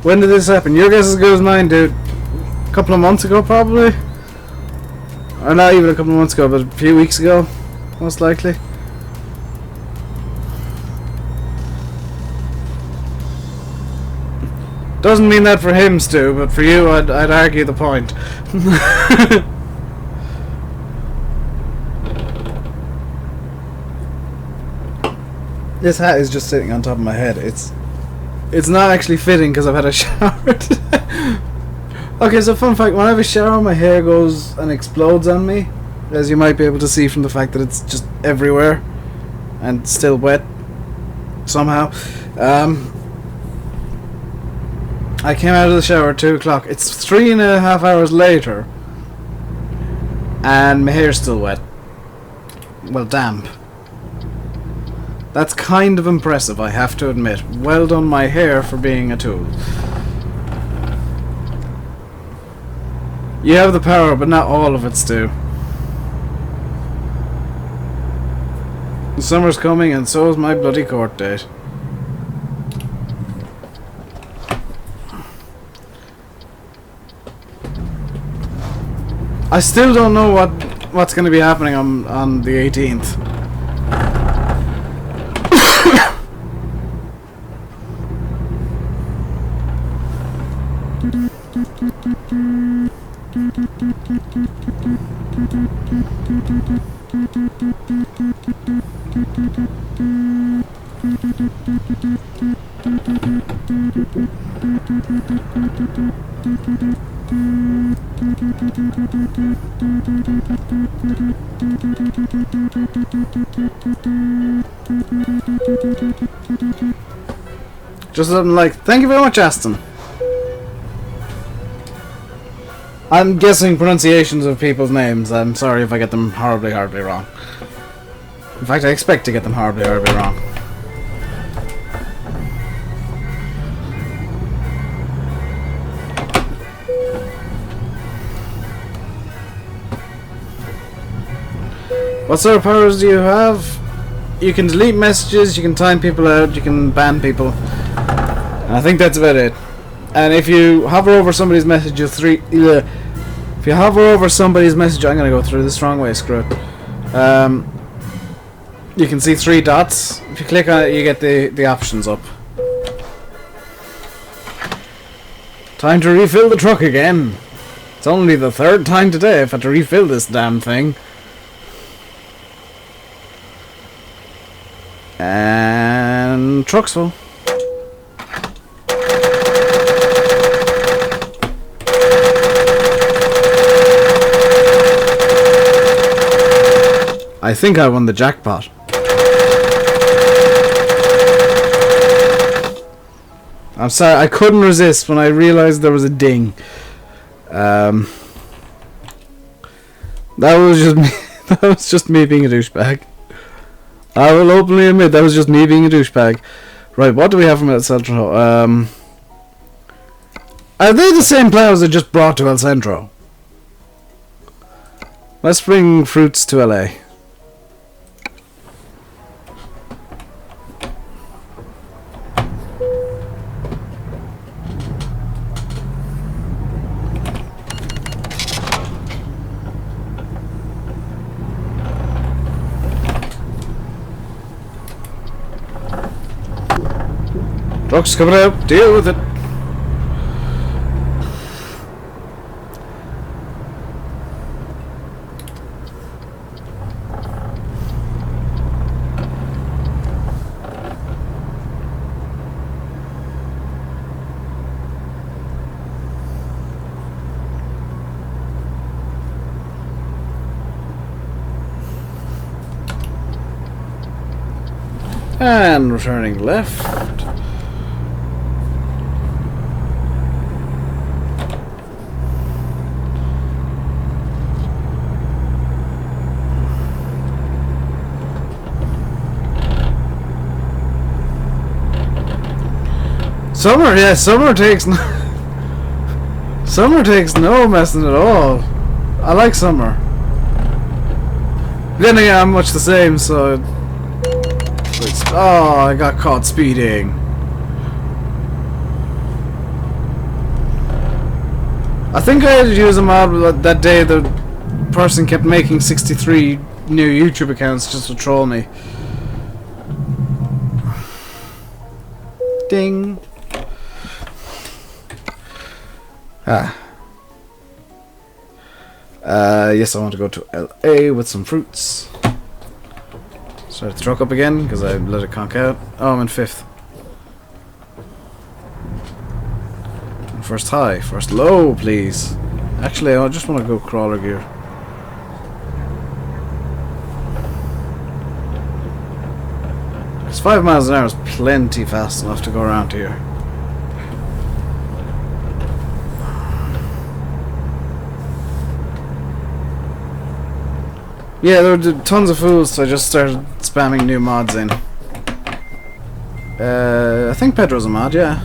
When did this happen? Your guess is as good as mine, dude. A couple of months ago, probably? Or not even a couple of months ago, but a few weeks ago, most likely. Doesn't mean that for him, Stu, but for you, I'd argue the point. This hat is just sitting on top of my head. It's not actually fitting because I've had a shower today. Okay, so fun fact, when I have a shower, my hair goes and explodes on me, as you might be able to see from the fact that it's just everywhere and still wet somehow. I came out of the shower at 2 o'clock. It's 3.5 hours later and my hair's still wet. Well, damp. That's kind of impressive, I have to admit. Well done, my hair, for being a tool. You have the power, but not all of it, Stu. The summer's coming, and so is my bloody court date. I still don't know what's going to be happening on the 18th. Just something like, thank you very much, Aston. I'm guessing pronunciations of people's names. I'm sorry if I get them horribly, horribly wrong. In fact, I expect to get them horribly, horribly wrong. What sort of powers do you have? You can delete messages, you can time people out, you can ban people. And I think that's about it. And if you hover over somebody's message, if you hover over somebody's message, I'm gonna go through this wrong way, screw it. You can see 3 dots. If you click on it, you get the options up. Time to refill the truck again. It's only the 3rd time today I've had to refill this damn thing. And truck's full. I think I won the jackpot. I'm sorry, I couldn't resist when I realized there was a ding. That was just me. That was just me being a douchebag. I will openly admit that was just me being a douchebag. Right, what do we have from El Centro? Are they the same plows I just brought to El Centro? Let's bring fruits to LA. Truck's coming out, deal with it. And returning left. Summer, yeah, summer takes summer takes no messing at all. I like summer. Then again, I'm much the same, so. Oh, I got caught speeding. I think I had to use a mod that day. The person kept making 63 new YouTube accounts just to troll me. Ding. Yes, I want to go to LA with some fruits. Start the truck up again because I let it conk out. Oh, I'm in 5th. First high, first low, please. Actually, I just want to go crawler gear. Because 5 miles an hour is plenty fast enough to go around here. Yeah, there were tons of fools, so I just started spamming new mods in. I think Pedro's a mod, yeah.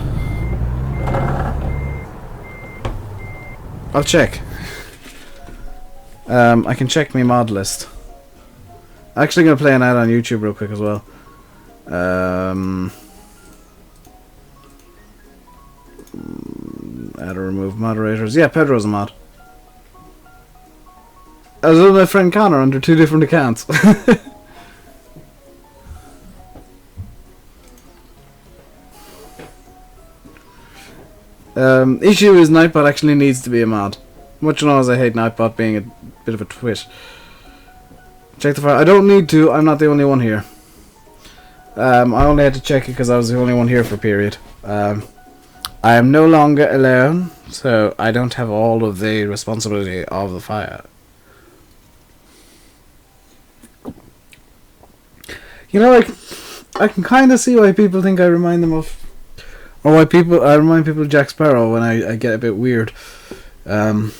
I'll check. I can check my mod list. I'm actually going to play an ad on YouTube real quick as well. Add or remove moderators. Yeah, Pedro's a mod. I was with my friend Connor under 2 different accounts. Issue is Nightbot actually needs to be a mod. Much as I hate Nightbot being a bit of a twit. Check the file. I don't need to. I'm not the only one here. I only had to check it because I was the only one here for a period. I am no longer alone, so I don't have all of the responsibility of the fire. You know, like, I can kind of see why people think I remind them of, or why I remind people of Jack Sparrow when I get a bit weird. But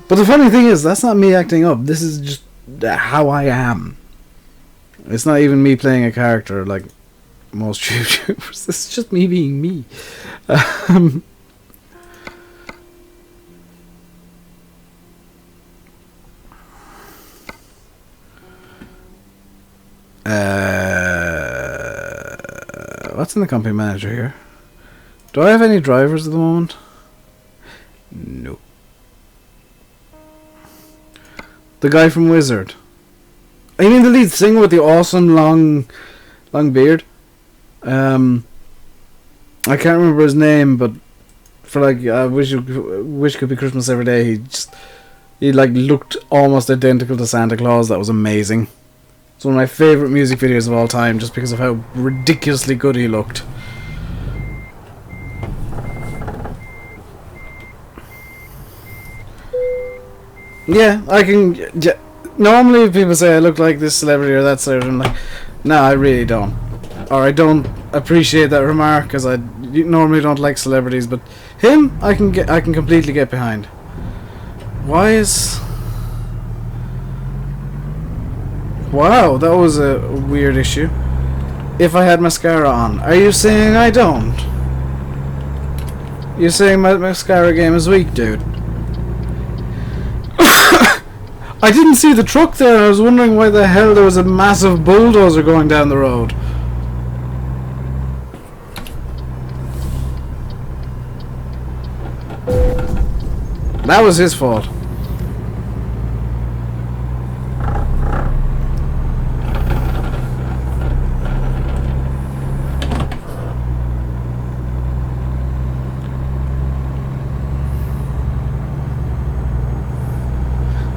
the funny thing is, that's not me acting up. This is just how I am. It's not even me playing a character like most YouTubers. It's just me being me. What's in the company manager here? Do I have any drivers at the moment? No. The guy from Wizard. I mean the lead singer with the awesome long beard. I can't remember his name, but for like wish could be Christmas every day. He like looked almost identical to Santa Claus. That was amazing. It's one of my favourite music videos of all time, just because of how ridiculously good he looked. Yeah, I can. Yeah, normally people say I look like this celebrity or that celebrity. I'm like, no, I really don't. Or I don't appreciate that remark because I normally don't like celebrities. But him, I can completely get behind. Why is? Wow, that was a weird issue. If I had mascara on. Are you saying I don't? You're saying my mascara game is weak, dude? I didn't see the truck there. I was wondering why the hell there was a massive bulldozer going down the road. That was his fault.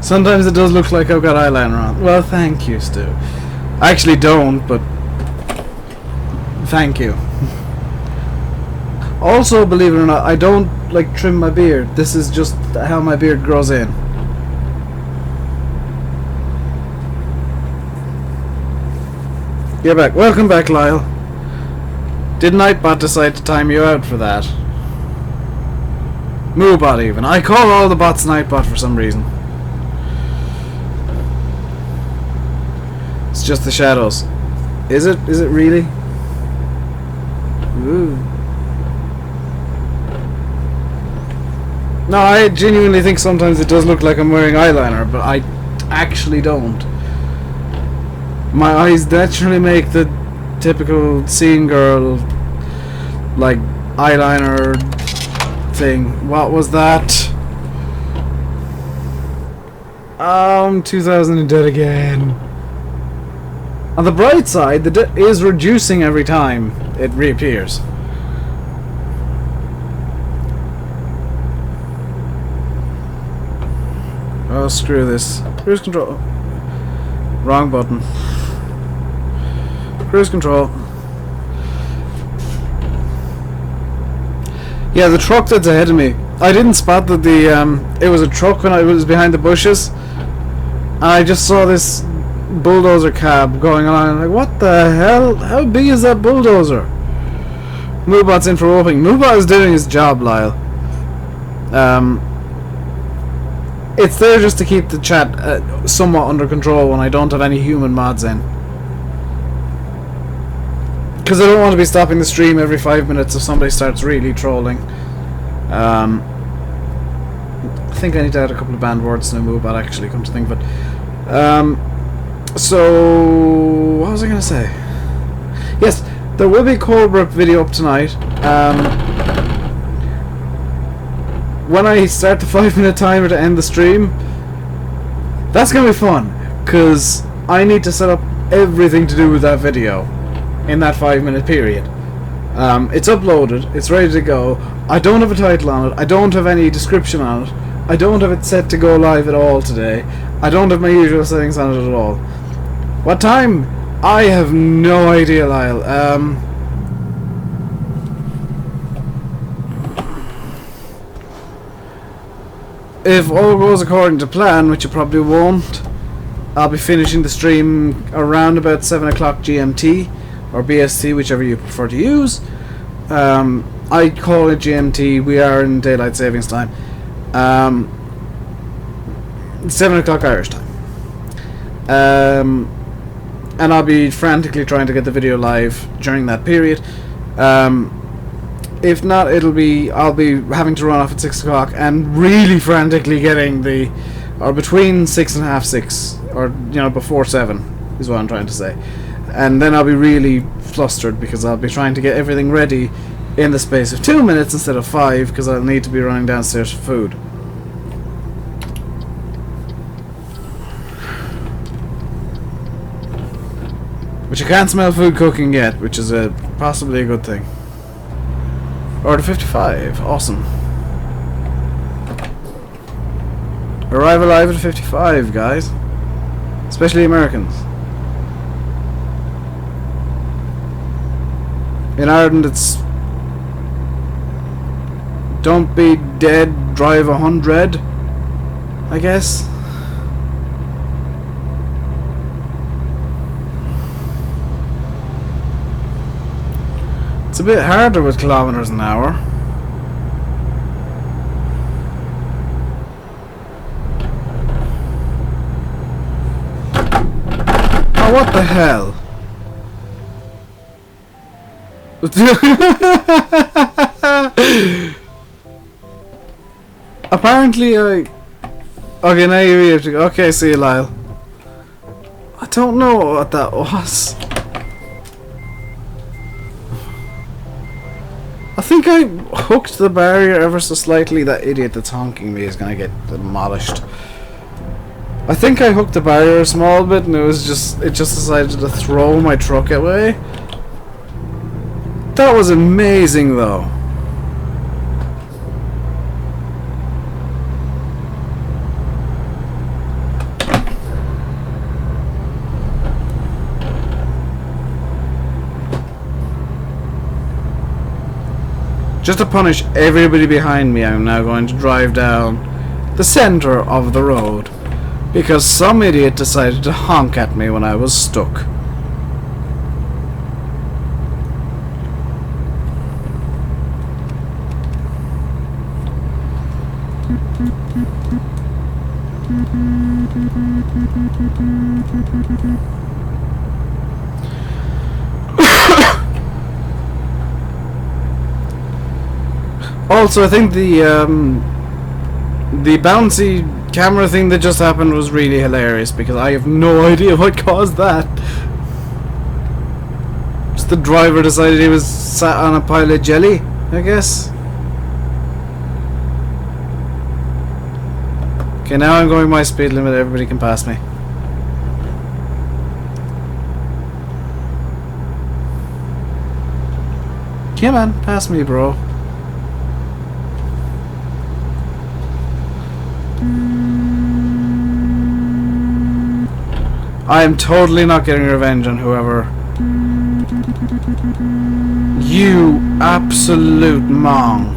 Sometimes it does look like I've got eyeliner on. Well, thank you, Stu. I actually don't, but thank you. Also, believe it or not, I don't like trim my beard. This is just how my beard grows in. You're back. Welcome back, Lyle. Did Nightbot decide to time you out for that? Moobot even. I call all the bots Nightbot for some reason. It's just the shadows. Is it? Is it really? Ooh. No, I genuinely think sometimes it does look like I'm wearing eyeliner, but I actually don't. My eyes naturally make the typical scene girl, like, eyeliner thing. What was that? 2000 dead again. On the bright side, the debt is reducing every time it reappears. Oh, screw this. Cruise control. Wrong button. Cruise control. Yeah, the truck that's ahead of me. I didn't spot that it was a truck when I was behind the bushes. And I just saw this bulldozer cab going on. I'm like, what the hell? How big is that bulldozer? Moobot's in for roping. Moobot is doing his job, Lyle. It's there just to keep the chat somewhat under control when I don't have any human mods in. Because I don't want to be stopping the stream every 5 minutes if somebody starts really trolling. I think I need to add a couple of banned words to Moobot, actually, come to think of it. So, what was I going to say? Yes, there will be a Coldbrook video up tonight. When I start the 5-minute timer to end the stream, that's going to be fun, because I need to set up everything to do with that video in that 5-minute period. It's uploaded, it's ready to go. I don't have a title on it, I don't have any description on it, I don't have it set to go live at all today, I don't have my usual settings on it at all. What time? I have no idea, Lyle. If all goes according to plan, which it probably won't, I'll be finishing the stream around about 7 o'clock GMT, or BST, whichever you prefer to use. I call it GMT, we are in Daylight Savings Time. 7 o'clock Irish time. And I'll be frantically trying to get the video live during that period. If not, I'll be having to run off at 6 o'clock and really frantically getting or between 6 and half 6, or before 7 is what I'm trying to say. And then I'll be really flustered because I'll be trying to get everything ready in the space of 2 minutes instead of 5, because I'll need to be running downstairs for food. Which I can't smell food cooking yet, which is possibly a good thing. Order 55, awesome. Arrive alive at 55, guys. Especially Americans. In Ireland it's don't be dead, drive 100, I guess. It's a bit harder with kilometers an hour. Oh, what the hell? Apparently okay, now you have to go. Okay, see you, Lyle. I don't know what that was. I think I hooked the barrier ever so slightly. That idiot that's honking me is gonna get demolished. I think I hooked the barrier a small bit, and it just decided to throw my truck away. That was amazing, though. Just to punish everybody behind me, I'm now going to drive down the center of the road because some idiot decided to honk at me when I was stuck. Also, I think the bouncy camera thing that just happened was really hilarious because I have no idea what caused that. Just the driver decided he was sat on a pile of jelly, I guess. Okay, now I'm going my speed limit, everybody can pass me. Come on, pass me, bro. I am totally not getting revenge on whoever. You absolute mong.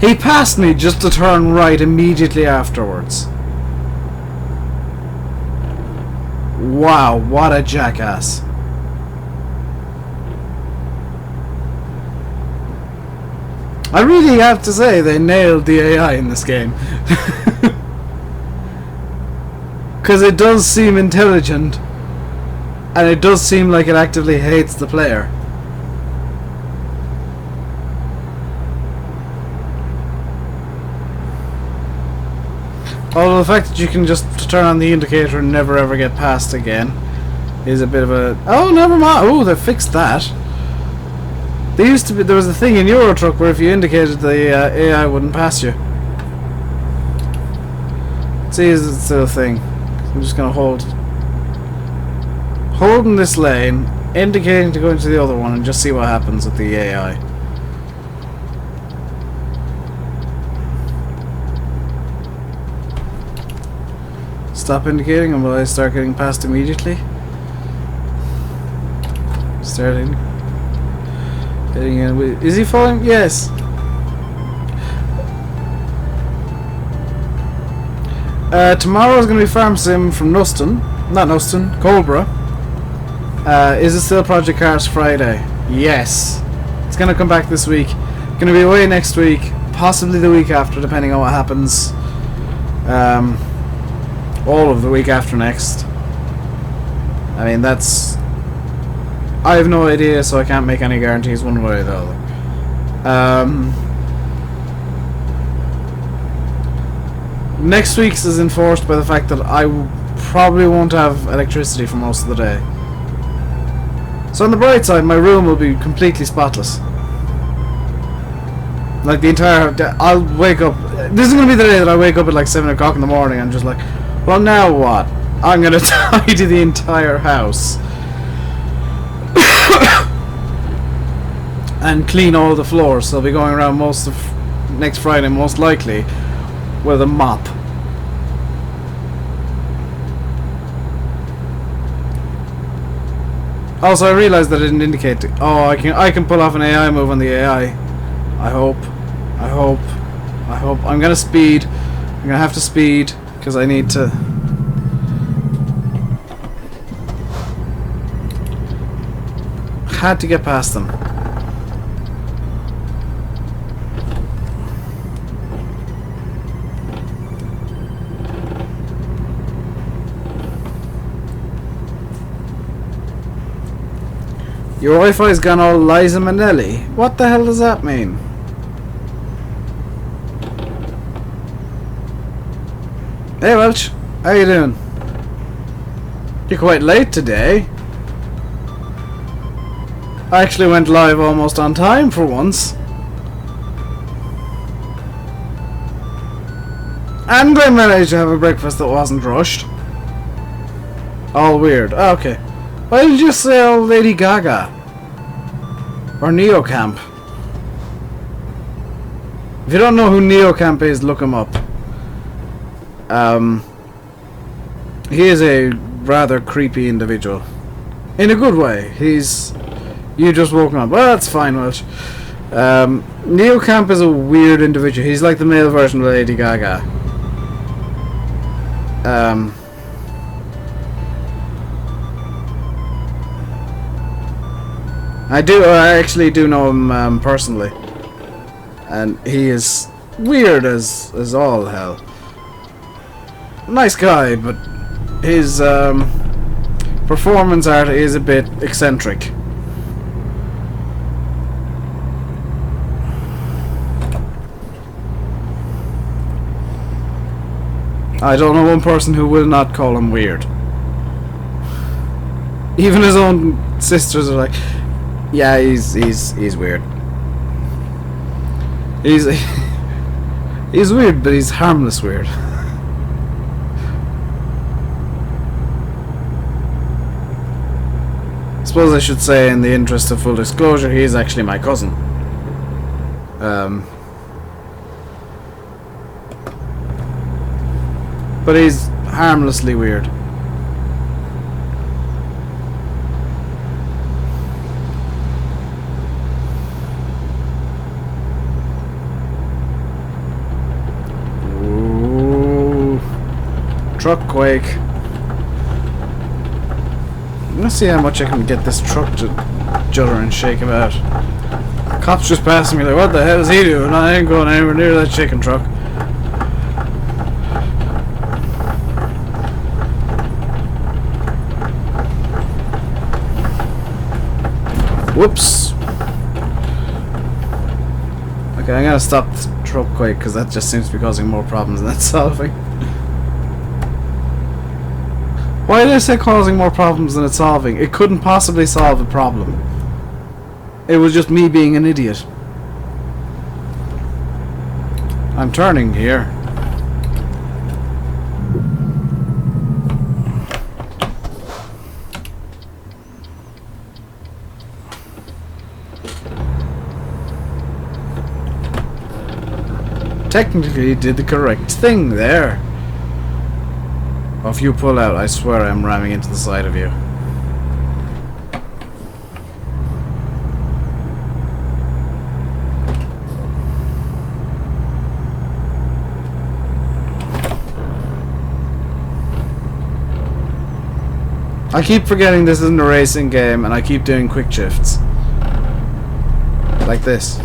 He passed me just to turn right immediately afterwards. Wow, what a jackass. I really have to say they nailed the AI in this game. Because it does seem intelligent, and it does seem like it actively hates the player. Although the fact that you can just turn on the indicator and never ever get passed again is a bit of a... Oh, never mind. Oh, they fixed that. There was a thing in Euro Truck where if you indicated, the AI wouldn't pass you. See, it's still a thing. I'm just gonna holding this lane, indicating to go into the other one, and just see what happens with the AI. Stop indicating, and will I start getting passed immediately? Starting. Getting in. Is he falling? Yes. Tomorrow is going to be Farm Sim from Nuston. Not Nuston, Colborough. Is it still Project Cars Friday? Yes. It's going to come back this week. Going to be away next week. Possibly the week after, depending on what happens. All of the week after next. I mean, that's... I have no idea, so I can't make any guarantees one way or the other. Next week's is enforced by the fact that I probably won't have electricity for most of the day. So on the bright side, my room will be completely spotless. Like the entire day, I'll wake up... This is going to be the day that I wake up at like 7 o'clock in the morning and just like, well, now what? I'm going to tidy the entire house. And clean all the floors, so I'll be going around most of next Friday, most likely, with a mop. Also, I realised that I didn't indicate. Oh, I can pull off an AI move on the AI. I hope. I'm gonna speed. I'm gonna have to speed because I need to. Had to get past them. Your Wi-Fi's gone all Liza Minnelli. What the hell does that mean? Hey Welch, how you doing? You're quite late today. I actually went live almost on time for once. And I managed to have a breakfast that wasn't rushed. All weird. Oh, okay. Why did you say old Lady Gaga? Or Neocamp? If you don't know who Neocamp is, look him up. He is a rather creepy individual. In a good way. He's... You just woken up. Well, that's fine, Welch. Neocamp is a weird individual. He's like the male version of Lady Gaga. I actually do know him personally. and he is weird as all hell. Nice guy, but his performance art is a bit eccentric. I don't know one person who will not call him weird. Even his own sisters are like, yeah, he's weird. He's he's weird, but he's harmless weird. I suppose I should say, in the interest of full disclosure, he is actually my cousin. But he's harmlessly weird. Ooh. Truck quake. Let's see how much I can get this truck to judder and shake about. Cops just passing me like, what the hell is he doing? I ain't going anywhere near that chicken truck. Whoops. Okay, I'm gonna stop the truck quake because that just seems to be causing more problems than it's solving. Why did I say causing more problems than it's solving? It couldn't possibly solve a problem. It was just me being an idiot. I'm turning here. Technically did the correct thing there. Oh, if you pull out, I swear I'm ramming into the side of you. I keep forgetting this isn't a racing game, and I keep doing quick shifts. Like this.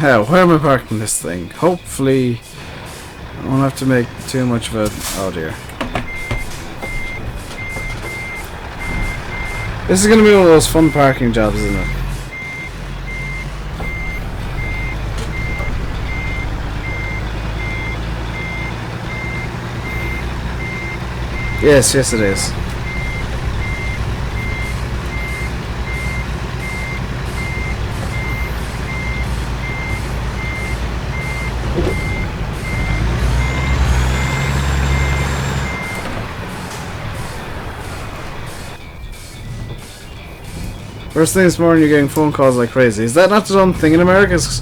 Hell, where am I parking this thing? Hopefully I won't have to make too much of a... oh dear. This is going to be one of those fun parking jobs, isn't it? Yes, yes it is. First thing this morning, you're getting phone calls like crazy. Is that not the dumb thing in America? It's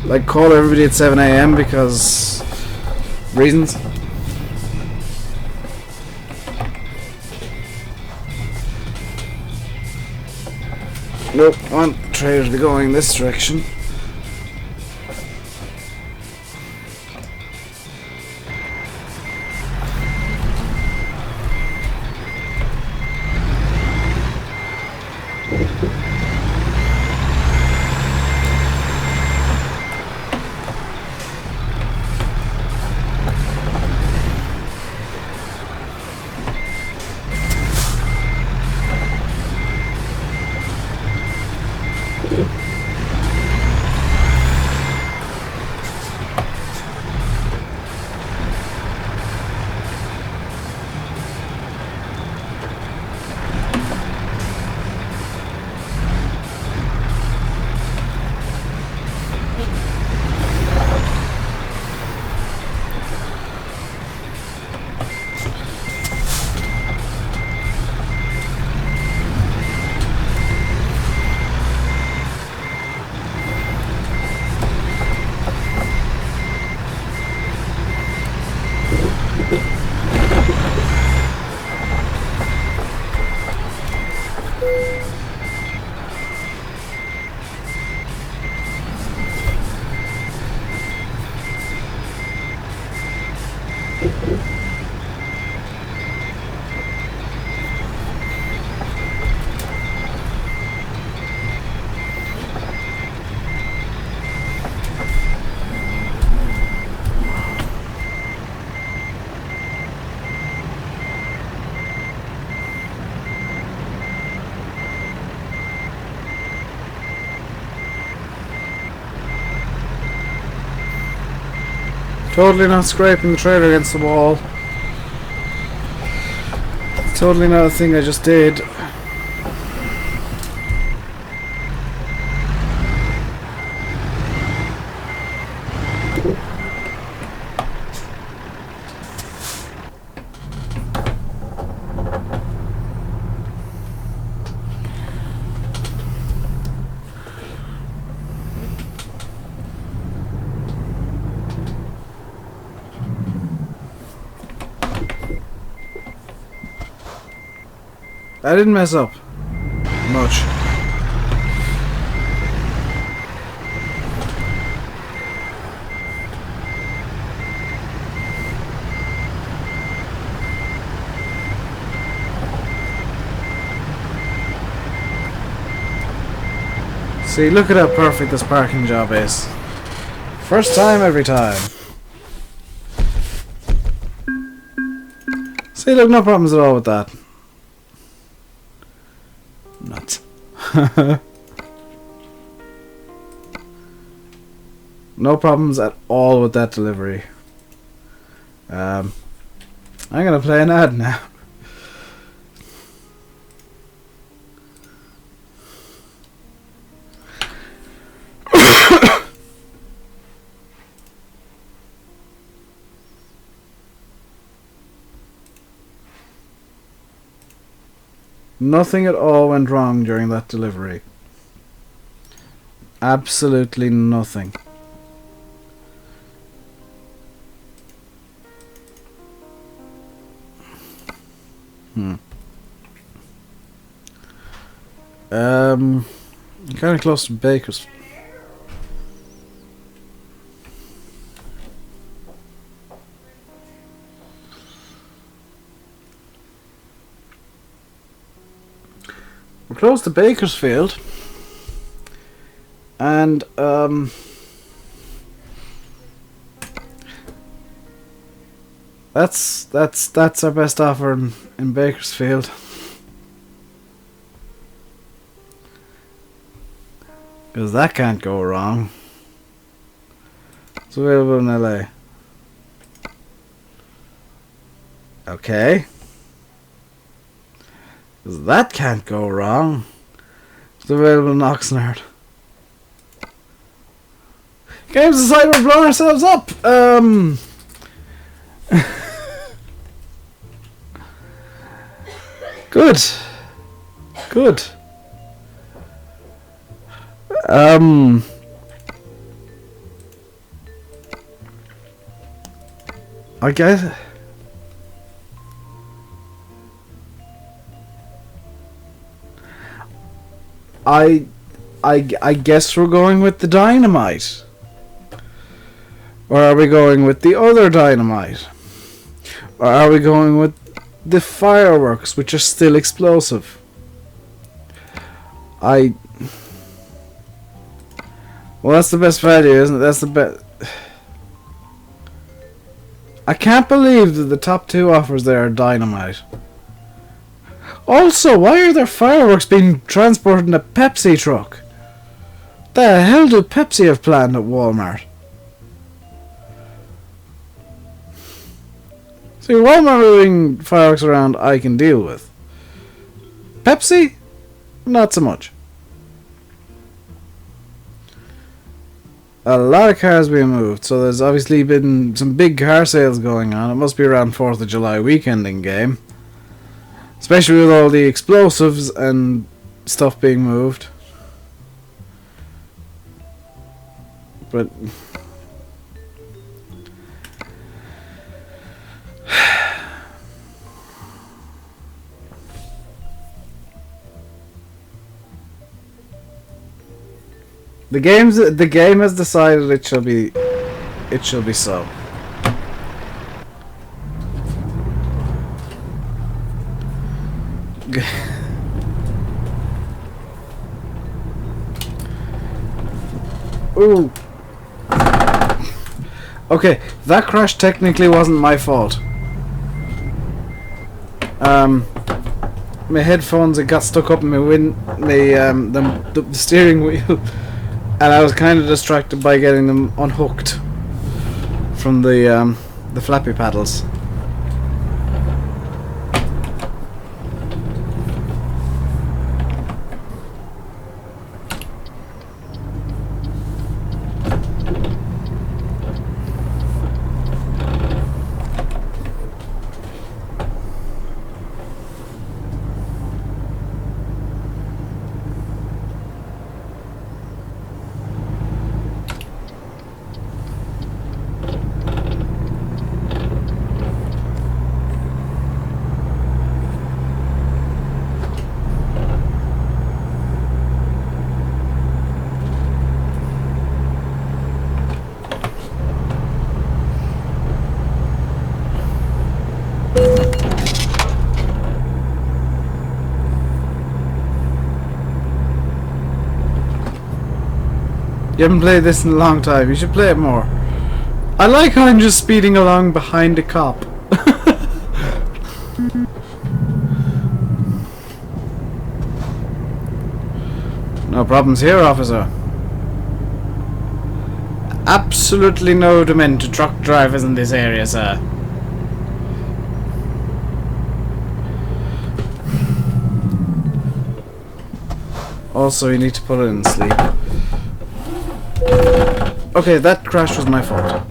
like call everybody at 7 AM because reasons. Nope, I want the trailer to be going this direction. Totally not scraping the trailer against the wall. Totally not a thing I just did. I didn't mess up much. See, look at how perfect this parking job is. First time, every time. See, look, no problems at all with that. Nuts. No problems at all with that delivery. I'm gonna play an ad now. Nothing at all went wrong during that delivery. Absolutely nothing. Kind of close to Baker's. We're close to Bakersfield, and that's our best offer in Bakersfield. Because that can't go wrong. It's available in LA. Okay. Because that can't go wrong. It's available in Oxnard. Games aside, we're blowing ourselves up. Good. Good. I guess. I guess we're going with the dynamite. Or are we going with the other dynamite? Or are we going with the fireworks, which are still explosive? Well, that's the best value, isn't it? That's the best. I can't believe that the top two offers there are dynamite. Also, why are there fireworks being transported in a Pepsi truck? The hell do Pepsi have planned at Walmart? See, Walmart moving fireworks around I can deal with. Pepsi? Not so much. A lot of cars being moved, so there's obviously been some big car sales going on. It must be around 4th of July weekend in game. Especially with all the explosives and stuff being moved. But the game has decided it shall be so. Ooh. Okay, that crash technically wasn't my fault. My headphones, it got stuck up in the steering wheel, and I was kind of distracted by getting them unhooked. from the flappy paddles. You haven't played this in a long time. You should play it more. I like how I'm just speeding along behind a cop. No problems here, officer. Absolutely no demand to truck drivers in this area, sir. Also, you need to put it in sleep. Okay, that crash was my fault.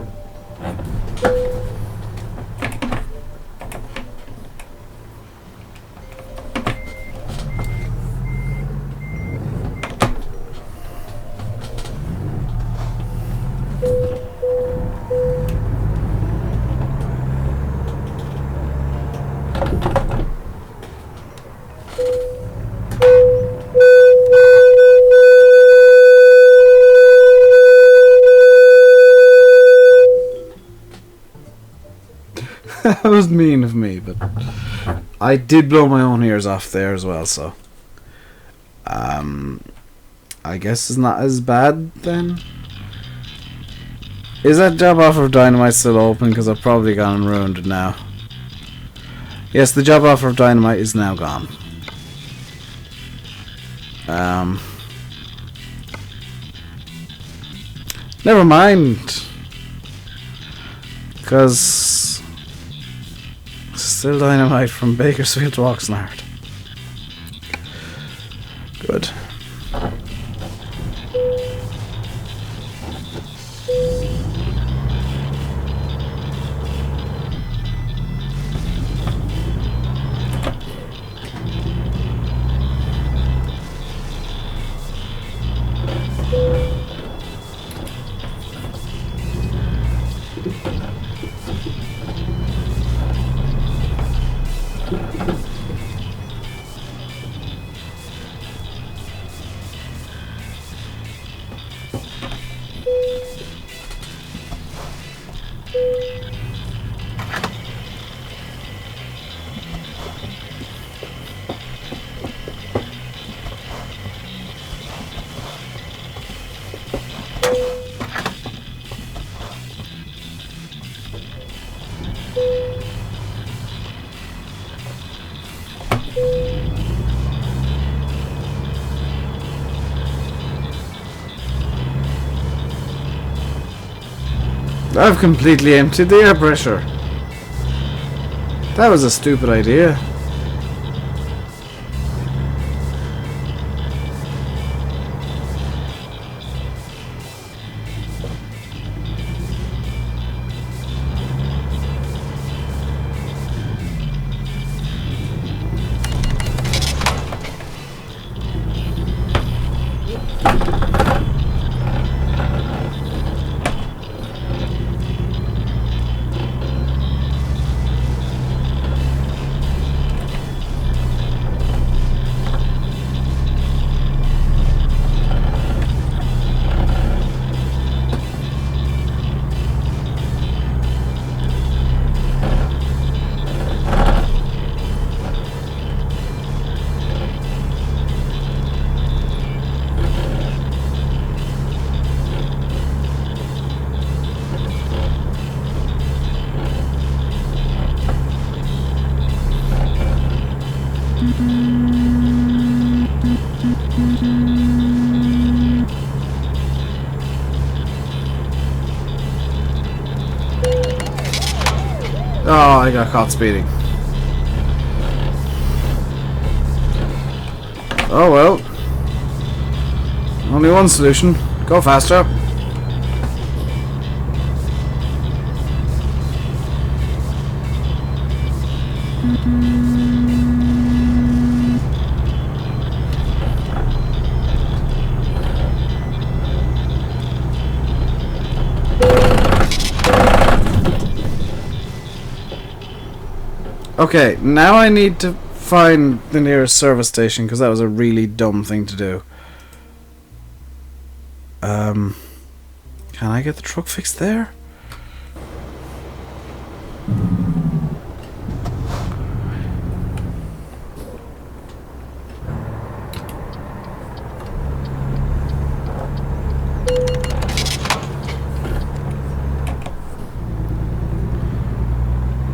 That was mean of me, but I did blow my own ears off there as well, so I guess it's not as bad then. Is that job offer of dynamite still open? Because I've probably gone and ruined it now. Yes, the job offer of dynamite is now gone. Never mind, because still dynamite from Bakersfield to Oxnard. Good. I've completely emptied the air pressure. That was a stupid idea. I got caught speeding. Oh well. Only one solution. Go faster. Okay, now I need to find the nearest service station because that was a really dumb thing to do. Can I get the truck fixed there?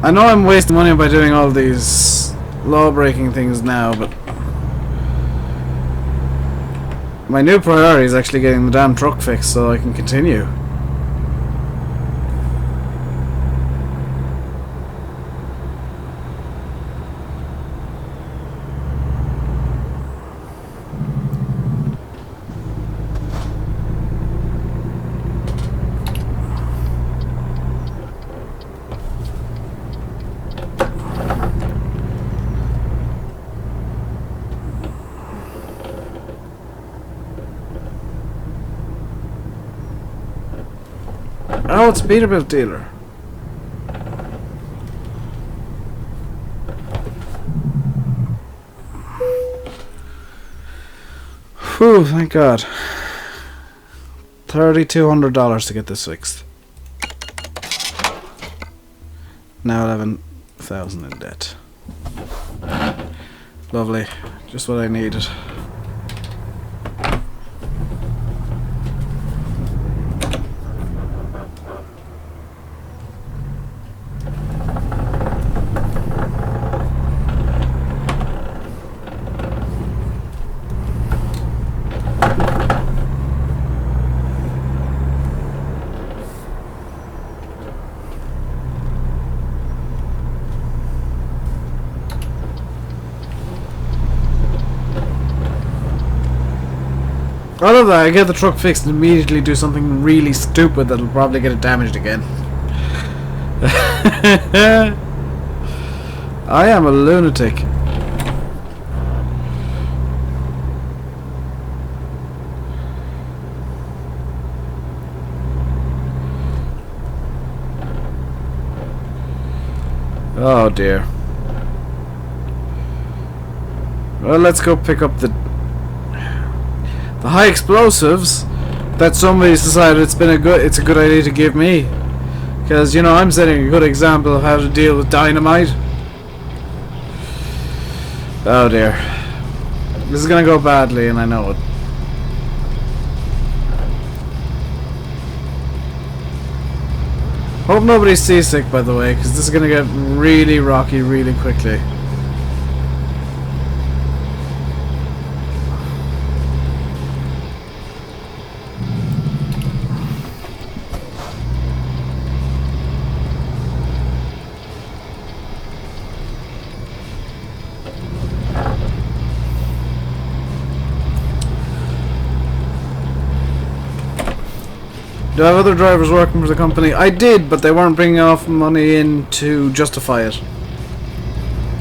I know I'm wasting money by doing all these law-breaking things now, but my new priority is actually getting the damn truck fixed so I can continue. Oh, it's a Peterbilt dealer. Whew, thank God. $3,200 to get this fixed. Now 11,000 in debt. Lovely. Just what I needed. I love that. I get the truck fixed and immediately do something really stupid that'll probably get it damaged again. I am a lunatic. Oh dear. Well, let's go pick up the high explosives that somebody's decided it's a good idea to give me, because you know I'm setting a good example of how to deal with dynamite. Oh dear, this is gonna go badly, and I know it. Hope nobody's seasick, by the way, because this is gonna get really rocky really quickly. Do I have other drivers working for the company? I did, but they weren't bringing enough money in to justify it.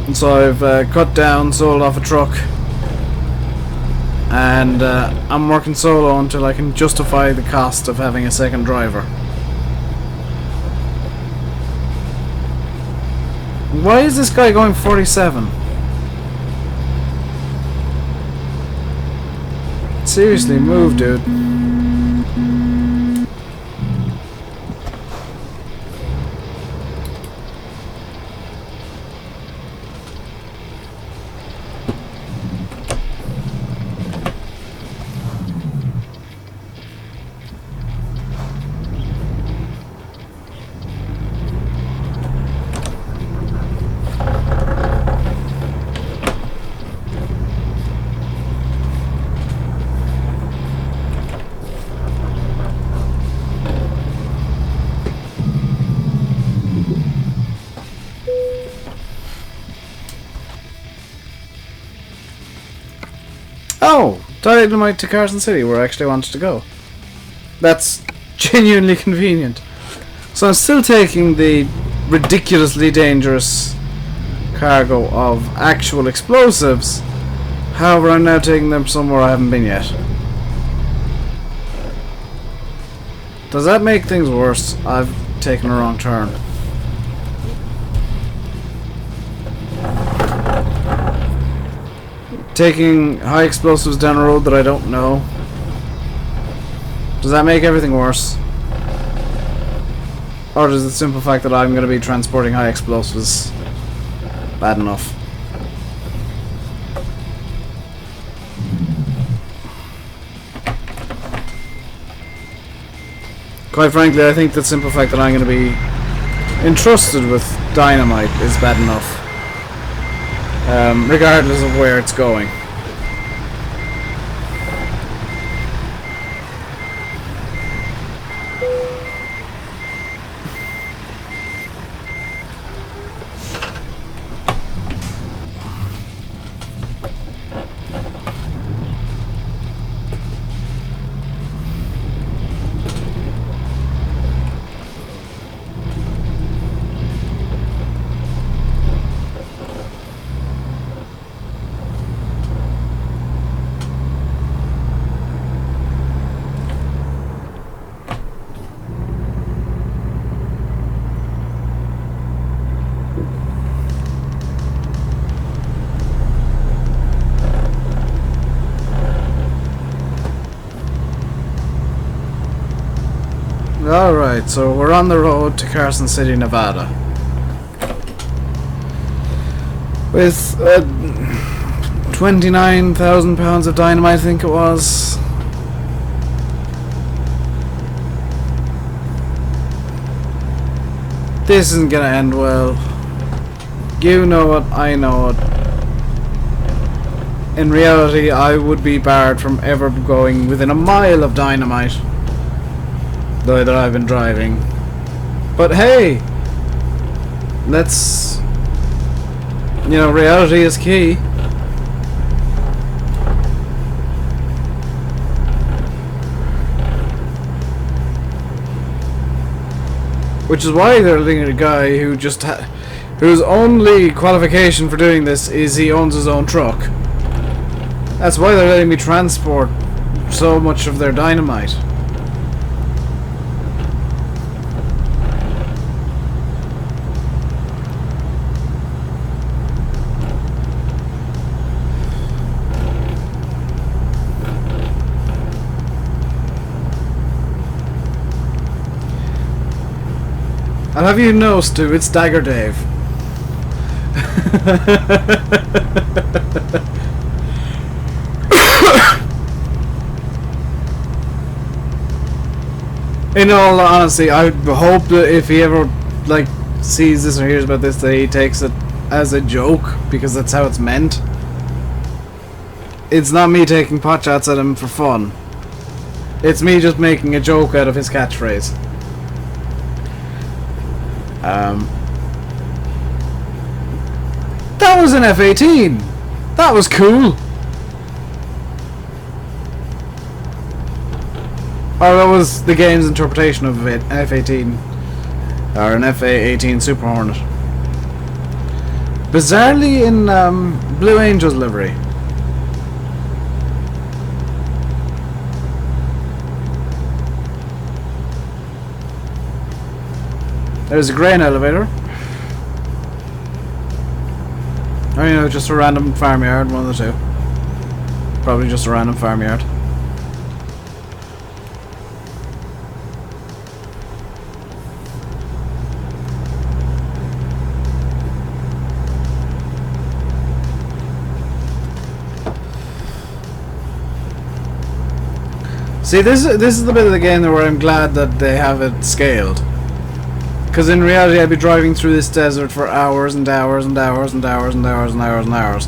And so I've cut down, sold off a truck, and I'm working solo until I can justify the cost of having a second driver. Why is this guy going 47? Seriously, move, dude. Oh! Dynamite to Carson City, where I actually wanted to go. That's genuinely convenient. So I'm still taking the ridiculously dangerous cargo of actual explosives. However, I'm now taking them somewhere I haven't been yet. Does that make things worse? I've taken a wrong turn. Taking high explosives down a road that I don't know. Does that make everything worse? Or does the simple fact that I'm going to be transporting high explosives bad enough? Quite frankly, I think the simple fact that I'm going to be entrusted with dynamite is bad enough. Regardless of where it's going. Alright, so we're on the road to Carson City, Nevada. With 29,000 pounds of dynamite, I think it was. This isn't gonna end well. You know it, I know it. In reality, I would be barred from ever going within a mile of dynamite. The way that I've been driving. But hey! Let's... You know, reality is key. Which is why they're looking at a guy who just whose only qualification for doing this is he owns his own truck. That's why they're letting me transport so much of their dynamite. I'll have you know, Stu, it's Dagger Dave. In all honesty, I hope that if he ever like sees this or hears about this, that he takes it as a joke, because that's how it's meant. It's not me taking potshots at him for fun. It's me just making a joke out of his catchphrase. That was an F-18! That was cool! Or that was the game's interpretation of an F-18. Or an F-18 Super Hornet. Bizarrely in Blue Angels livery. There's a grain elevator. Or, you know, just a random farmyard, one of the two. Probably just a random farmyard. See, this is the bit of the game where I'm glad that they have it scaled. Because in reality, I'd be driving through this desert for hours and hours and hours and hours and hours and hours and hours.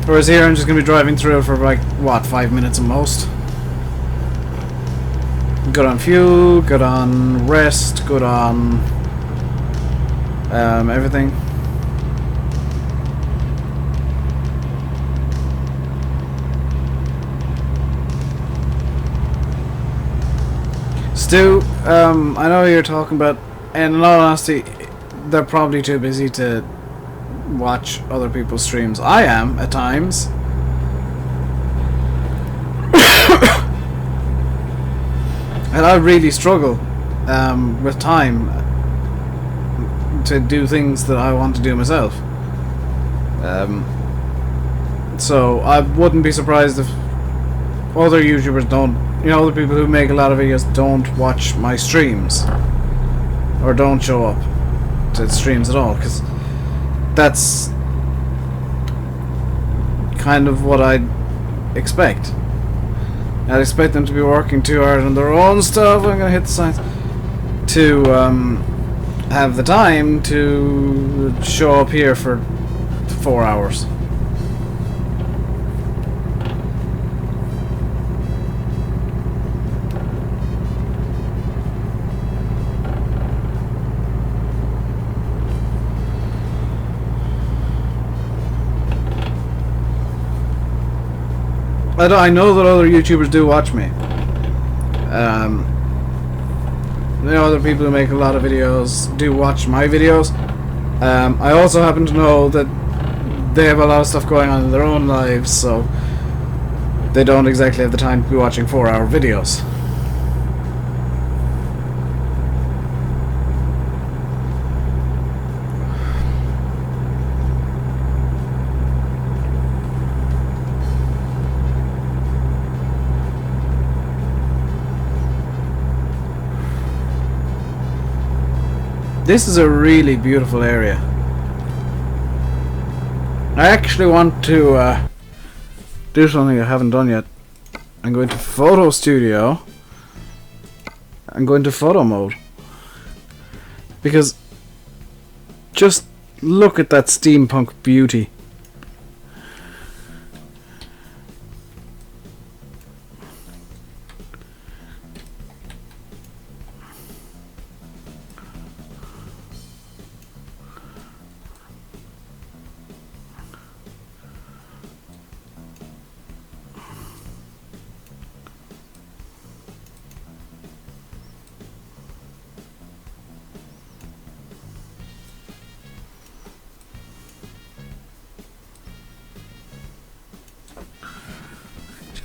Whereas here, I'm just going to be driving through it for like, what, 5 minutes at most? Good on fuel, good on rest, good on everything. do. I know you're talking about, and in all honesty, they're probably too busy to watch other people's streams. I am at times. And I really struggle with time to do things that I want to do myself. So I wouldn't be surprised if other YouTubers don't, other people who make a lot of videos don't watch my streams or don't show up to streams at all, because that's kind of what I'd expect. I'd expect them to be working too hard on their own stuff. I'm gonna hit the signs to have the time to show up here for 4 hours. I know that other YouTubers do watch me. Other people who make a lot of videos do watch my videos. I also happen to know that they have a lot of stuff going on in their own lives, so they don't exactly have the time to be watching 4-hour videos. This is a really beautiful area. I actually want to do something I haven't done yet. I'm going to photo studio. I'm going to photo mode. Because just look at that steampunk beauty.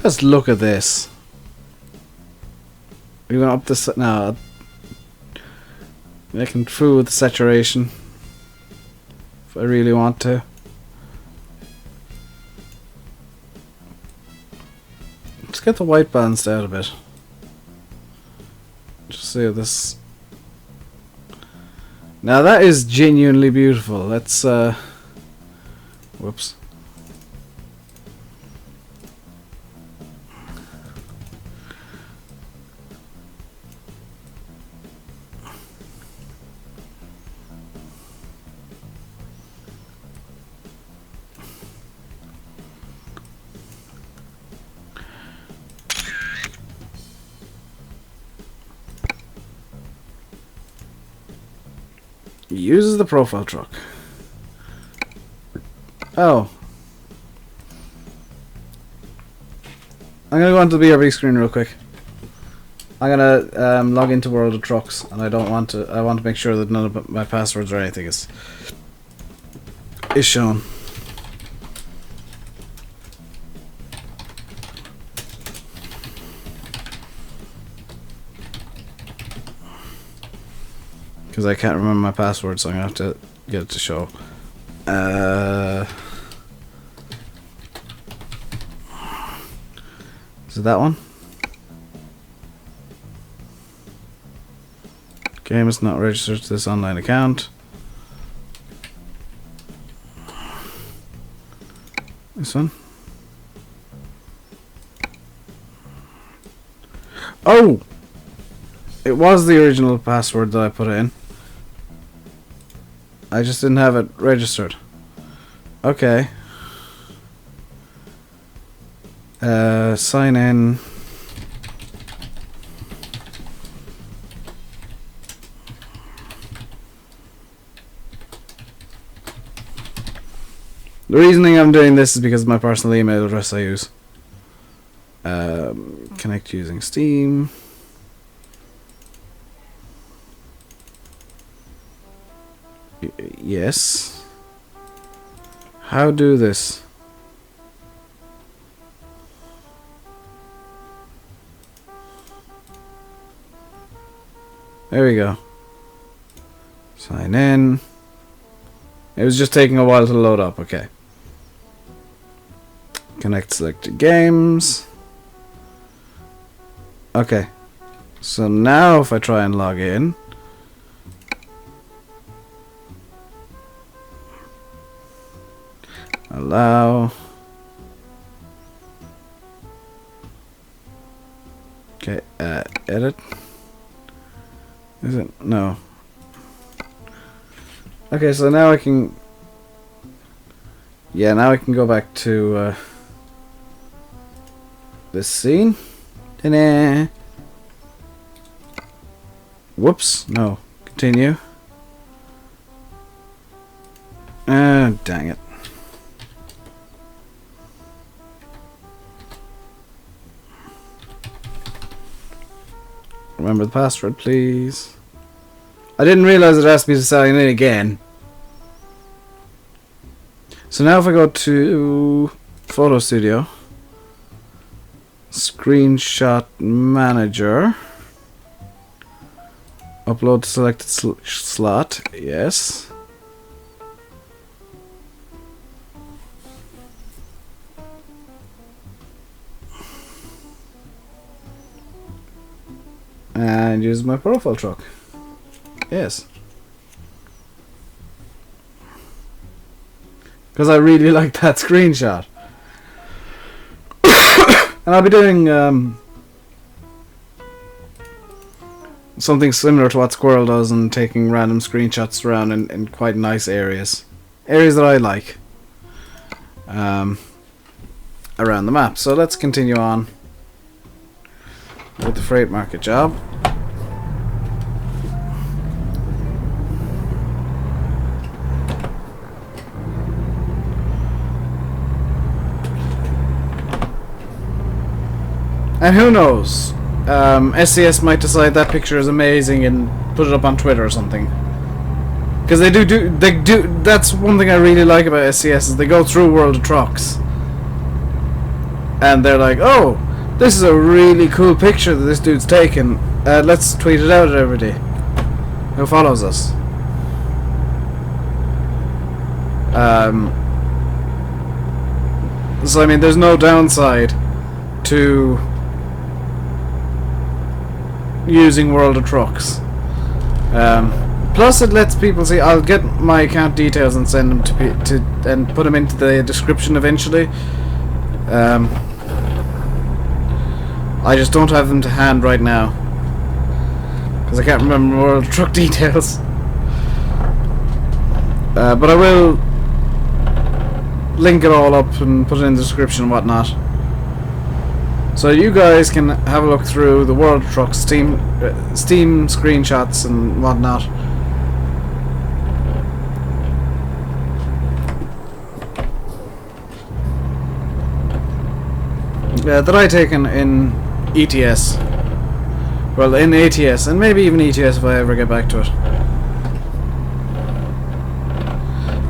Just look at this. Are you going up this now? Making food with the saturation. If I really want to. Let's get the white balanced out a bit. Just see how this. Now that is genuinely beautiful. Let's whoops. Uses the profile truck. Oh. I'm gonna go onto the BRB screen real quick. I'm gonna log into World of Trucks, and I don't want to. I want to make sure that none of my passwords or anything is shown. Because I can't remember my password, so I'm going to have to get it to show. Is it that one? Game is not registered to this online account. This one? Oh! It was the original password that I put in. I just didn't have it registered. Okay. Sign in. The reasoning I'm doing this is because of my personal email address I use. Connect using Steam. Yes. How do this? There we go. Sign in. It was just taking a while to load up. Okay. Connect selected games. Okay. So now if I try and log in. Allow. Okay, edit. Is it? No. Okay, so now I can... Yeah, now I can go back to this scene. Ta-da! Whoops, no. Continue. Dang it. Remember the password, please. I didn't realize it asked me to sign in again. So now if I go to Photo Studio, Screenshot Manager, upload to selected slot, yes. And use my profile truck. Yes. Because I really like that screenshot. And I'll be doing something similar to what Squirrel does and taking random screenshots around in quite nice areas. Areas that I like. Around the map. So let's continue on with the freight market job. And who knows? SCS might decide that picture is amazing and put it up on Twitter or something. Because they do. That's one thing I really like about SCS is they go through World of Trucks, and they're like, "Oh, this is a really cool picture that this dude's taken. Let's tweet it out at everybody who follows us." So I mean, there's no downside to using World of Trucks. Plus, it lets people see. I'll get my account details and send them to and put them into the description eventually. I just don't have them to hand right now because I can't remember World of Truck details. But I will link it all up and put it in the description and whatnot. So you guys can have a look through the World of Trucks Steam screenshots and whatnot. That I taken in ETS. Well, in ATS, and maybe even ETS if I ever get back to it.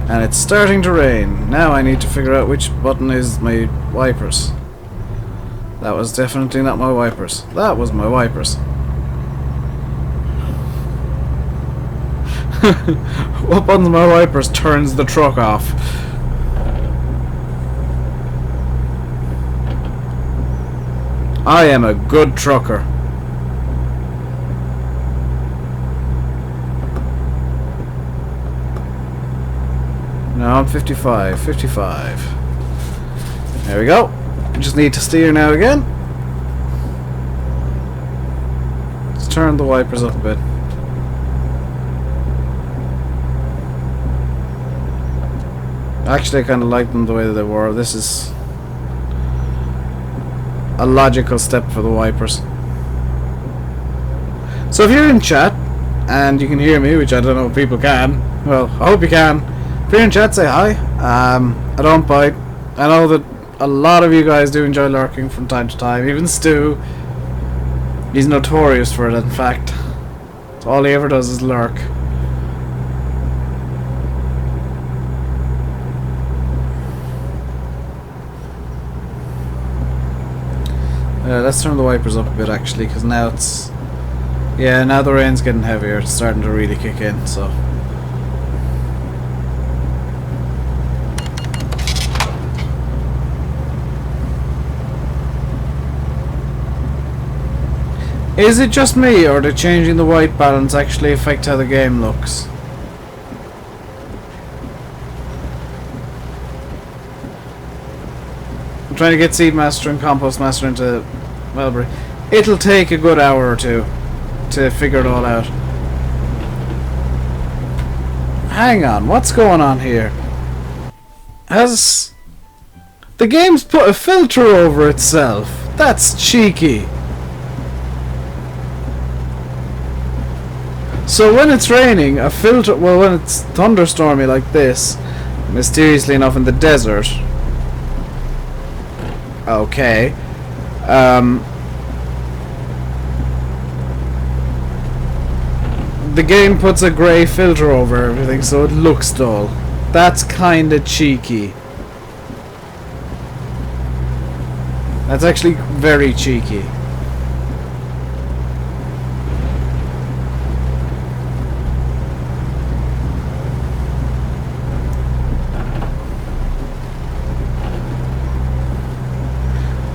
And it's starting to rain. Now I need to figure out which button is my wipers. That was definitely not my wipers. That was my wipers. What button of my wipers turns the truck off? I am a good trucker. No, I'm 55. 55. There we go. Just need to steer now again. Let's turn the wipers up a bit. Actually, I kind of like them the way that they were. This is a logical step for the wipers. So if you're in chat and you can hear me, which I don't know if people can, well, I hope you can. If you're in chat, say hi. I don't bite. I know that a lot of you guys do enjoy lurking from time to time. Even Stu, he's notorious for it. In fact, all he ever does is lurk. Let's turn the wipers up a bit actually, because now it's... Yeah, now the rain's getting heavier. It's starting to really kick in, so... Is it just me, or did changing the white balance actually affect how the game looks? I'm trying to get Seedmaster and Compostmaster into Melbury. It'll take a good hour or two to figure it all out. Hang on, what's going on here? Has the game's put a filter over itself? That's cheeky. So when it's raining, a filter... Well, when it's thunderstormy like this, mysteriously enough in the desert... Okay. The game puts a grey filter over everything, so it looks dull. That's kinda cheeky. That's actually very cheeky.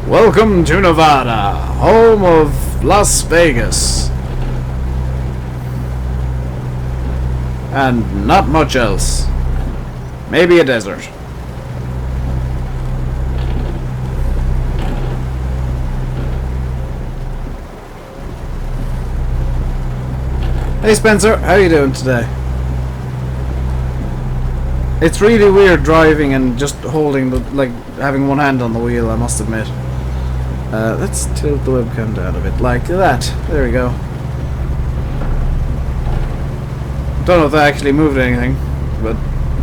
Welcome to Nevada, home of Las Vegas. And not much else. Maybe a desert. Hey Spencer, how you doing today? It's really weird driving and just holding the, like, having one hand on the wheel, I must admit. Let's tilt the webcam down a bit, like that. There we go. Don't know if that actually moved anything, but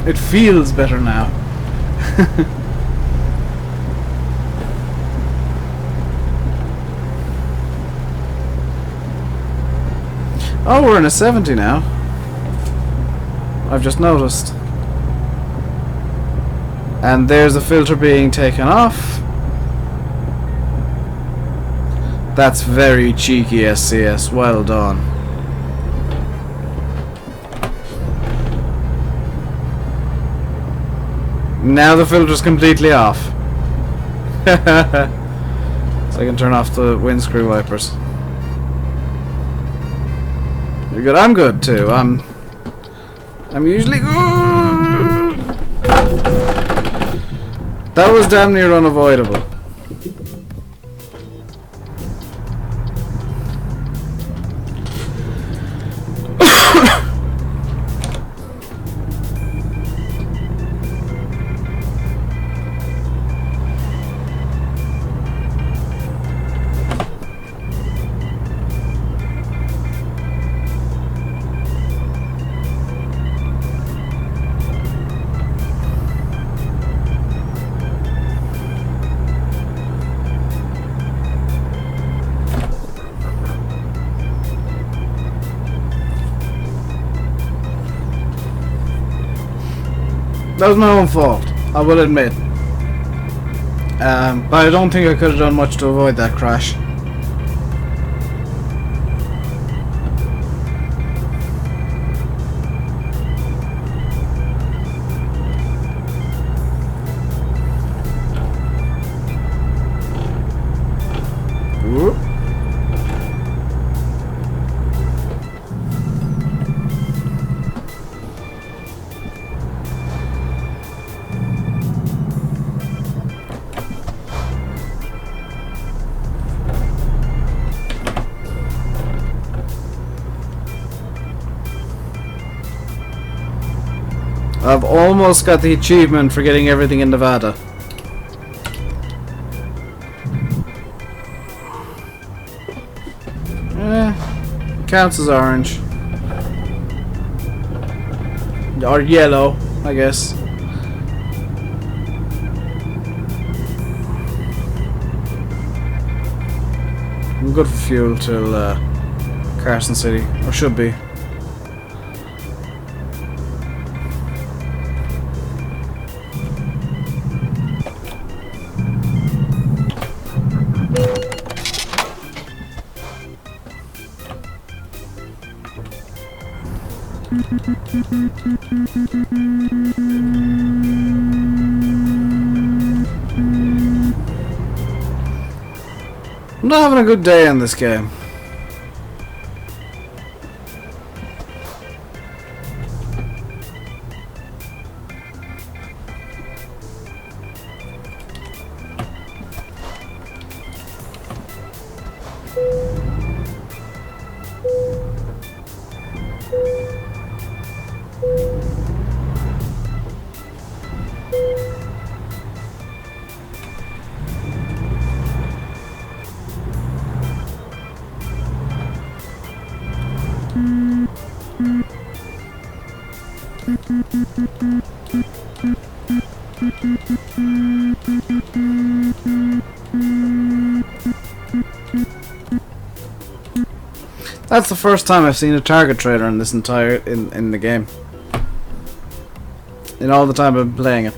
it feels better now. Oh, we're in a 70 now. I've just noticed. And there's a filter being taken off. That's very cheeky, SCS. Well done. Now the filter's completely off. So I can turn off the windscreen wipers. You're good. I'm good too. I'm usually good. That was damn near unavoidable. That was my own fault, I will admit. But I don't think I could have done much to avoid that crash. Whoop. I've almost got the achievement for getting everything in Nevada. Counts as orange. Or yellow, I guess. I'm good for fuel till Carson City, or should be. I'm not having a good day in this game. That's the first time I've seen a target trailer in this entire in the game. In all the time I've been playing it.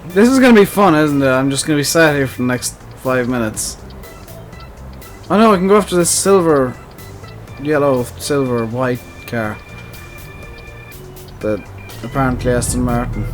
This is gonna be fun, isn't it? I'm just gonna be sat here for the next 5 minutes. Oh no, I can go after this silver, yellow, silver, white car. That apparently Aston Martin.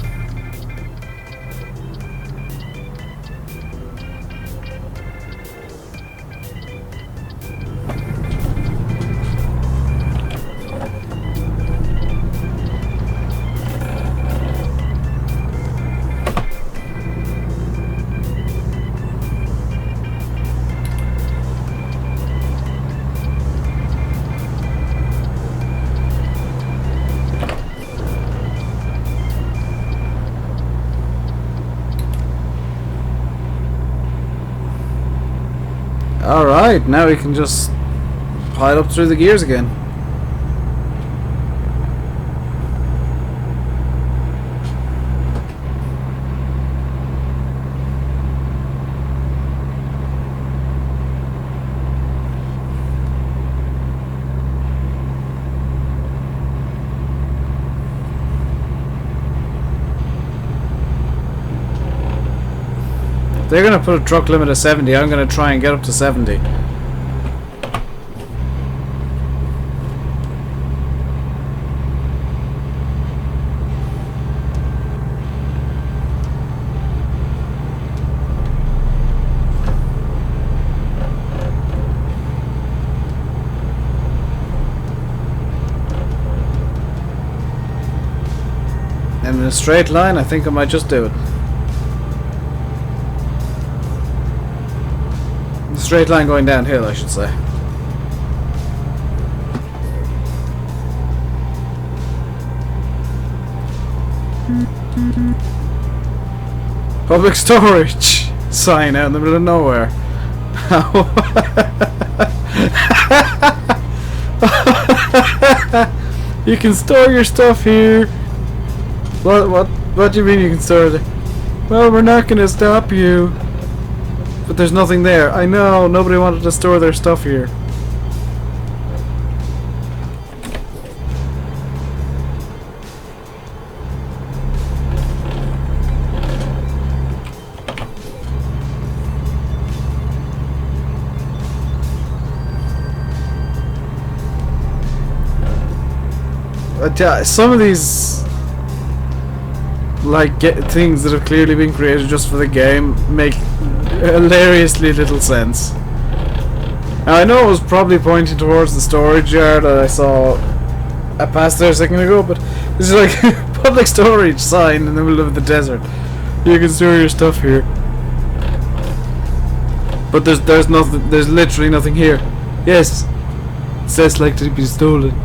Alright, now we can just pile up through the gears again. They're gonna put a truck limit of 70. I'm gonna try and get up to 70. And in a straight line, I think I might just do it. Straight line going downhill, I should say. Public storage sign out in the middle of nowhere. You can store your stuff here. What do you mean you can store it? Well, we're not gonna stop you. But there's nothing there. I know, nobody wanted to store their stuff here. Some of these things that have clearly been created just for the game make hilariously little sense. Now, I know it was probably pointing towards the storage yard that I saw I passed there a second ago, but this is like public storage sign in the middle of the desert. You can store your stuff here. But there's nothing. There's literally nothing here. Yes, it says like to be stolen.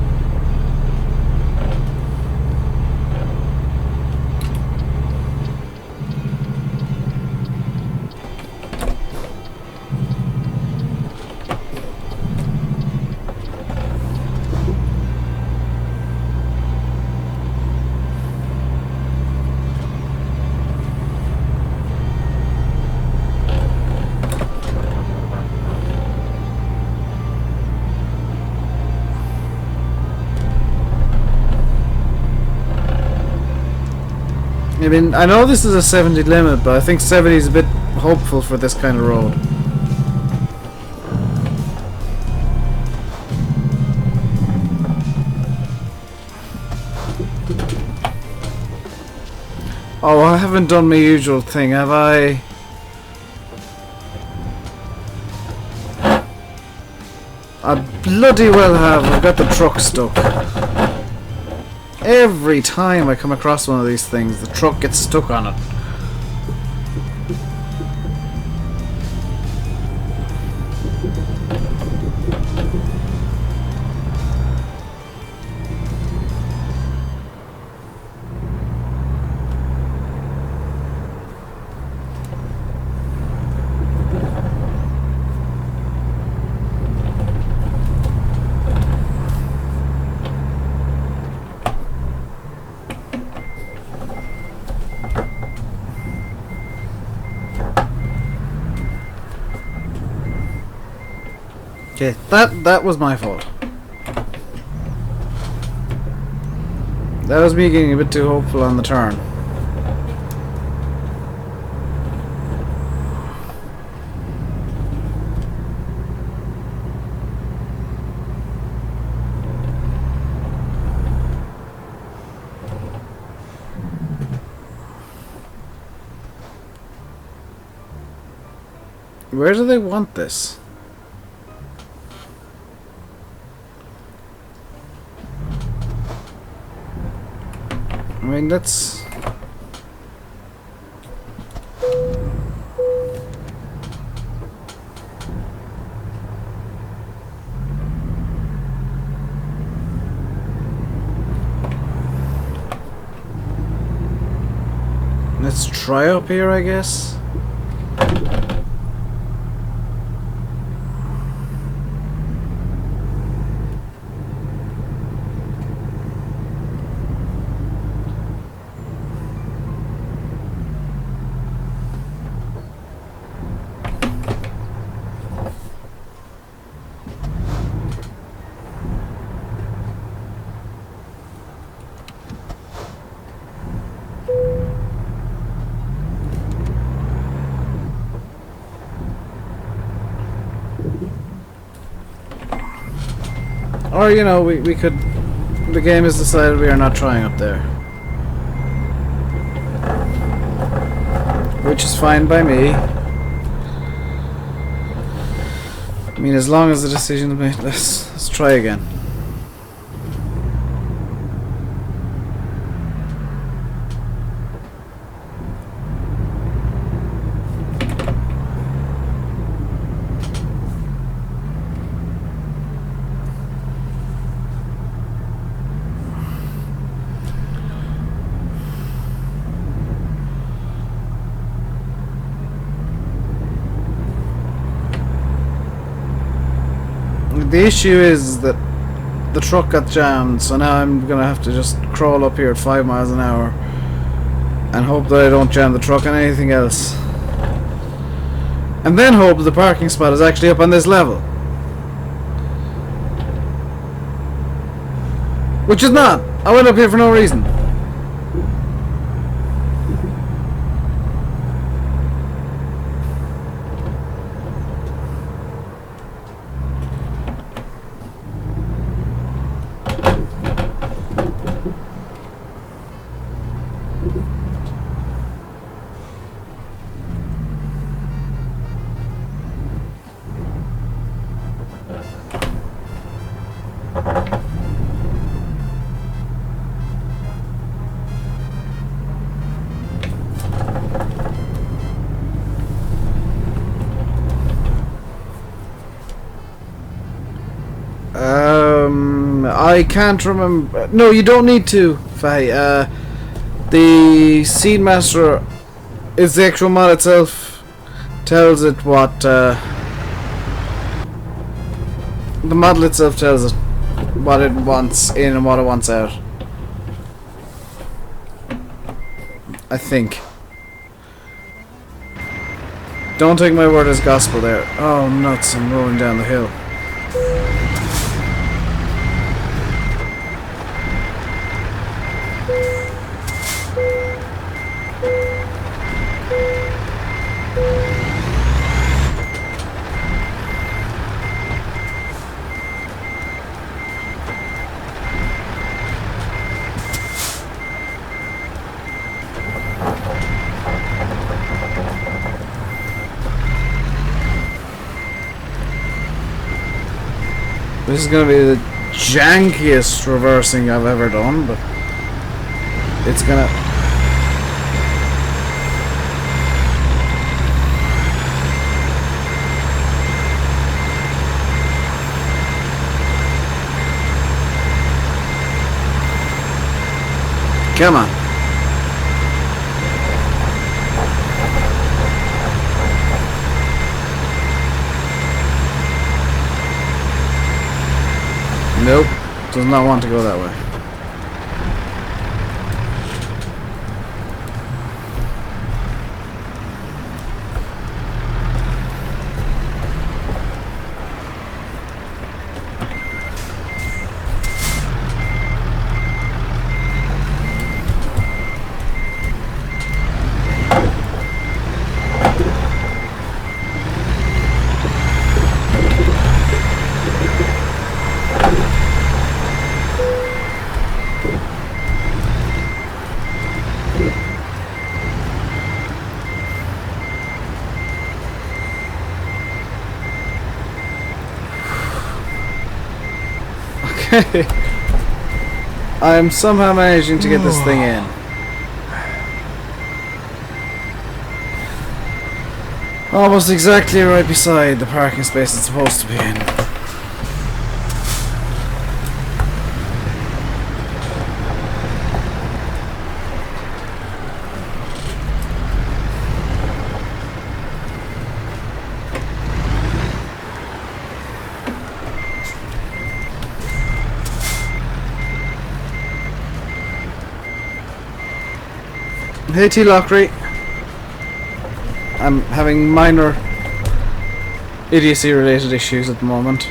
I mean, I know this is a 70 limit, but I think 70 is a bit hopeful for this kind of road. Oh, I haven't done my usual thing, have I? I bloody well have. I've got the truck stuck. Every time I come across one of these things, the truck gets stuck on it. Okay, that was my fault. That was me getting a bit too hopeful on the turn. Where do they want this? I mean, that's... Let's try up here, I guess. Or, you know, we could... The game has decided we are not trying up there. Which is fine by me. I mean, as long as the decision is made, let's try again. The issue is that the truck got jammed, so now I'm gonna have to just crawl up here at 5 miles an hour and hope that I don't jam the truck on anything else. And then hope the parking spot is actually up on this level. Which is not. I went up here for no reason. I can't remember. No, you don't need to, Fahy. The Seed Master is the actual mod itself. Tells it what. The model itself tells it what it wants in and what it wants out. I think. Don't take my word as gospel there. Oh, nuts, I'm rolling down the hill. This is gonna be the jankiest reversing I've ever done, but it's gonna. Come on. Nope, does not want to go that way. I'm somehow managing to get this thing in. Almost exactly right beside the parking space it's supposed to be in. Hey T. Lockery. I'm having minor idiocy related issues at the moment.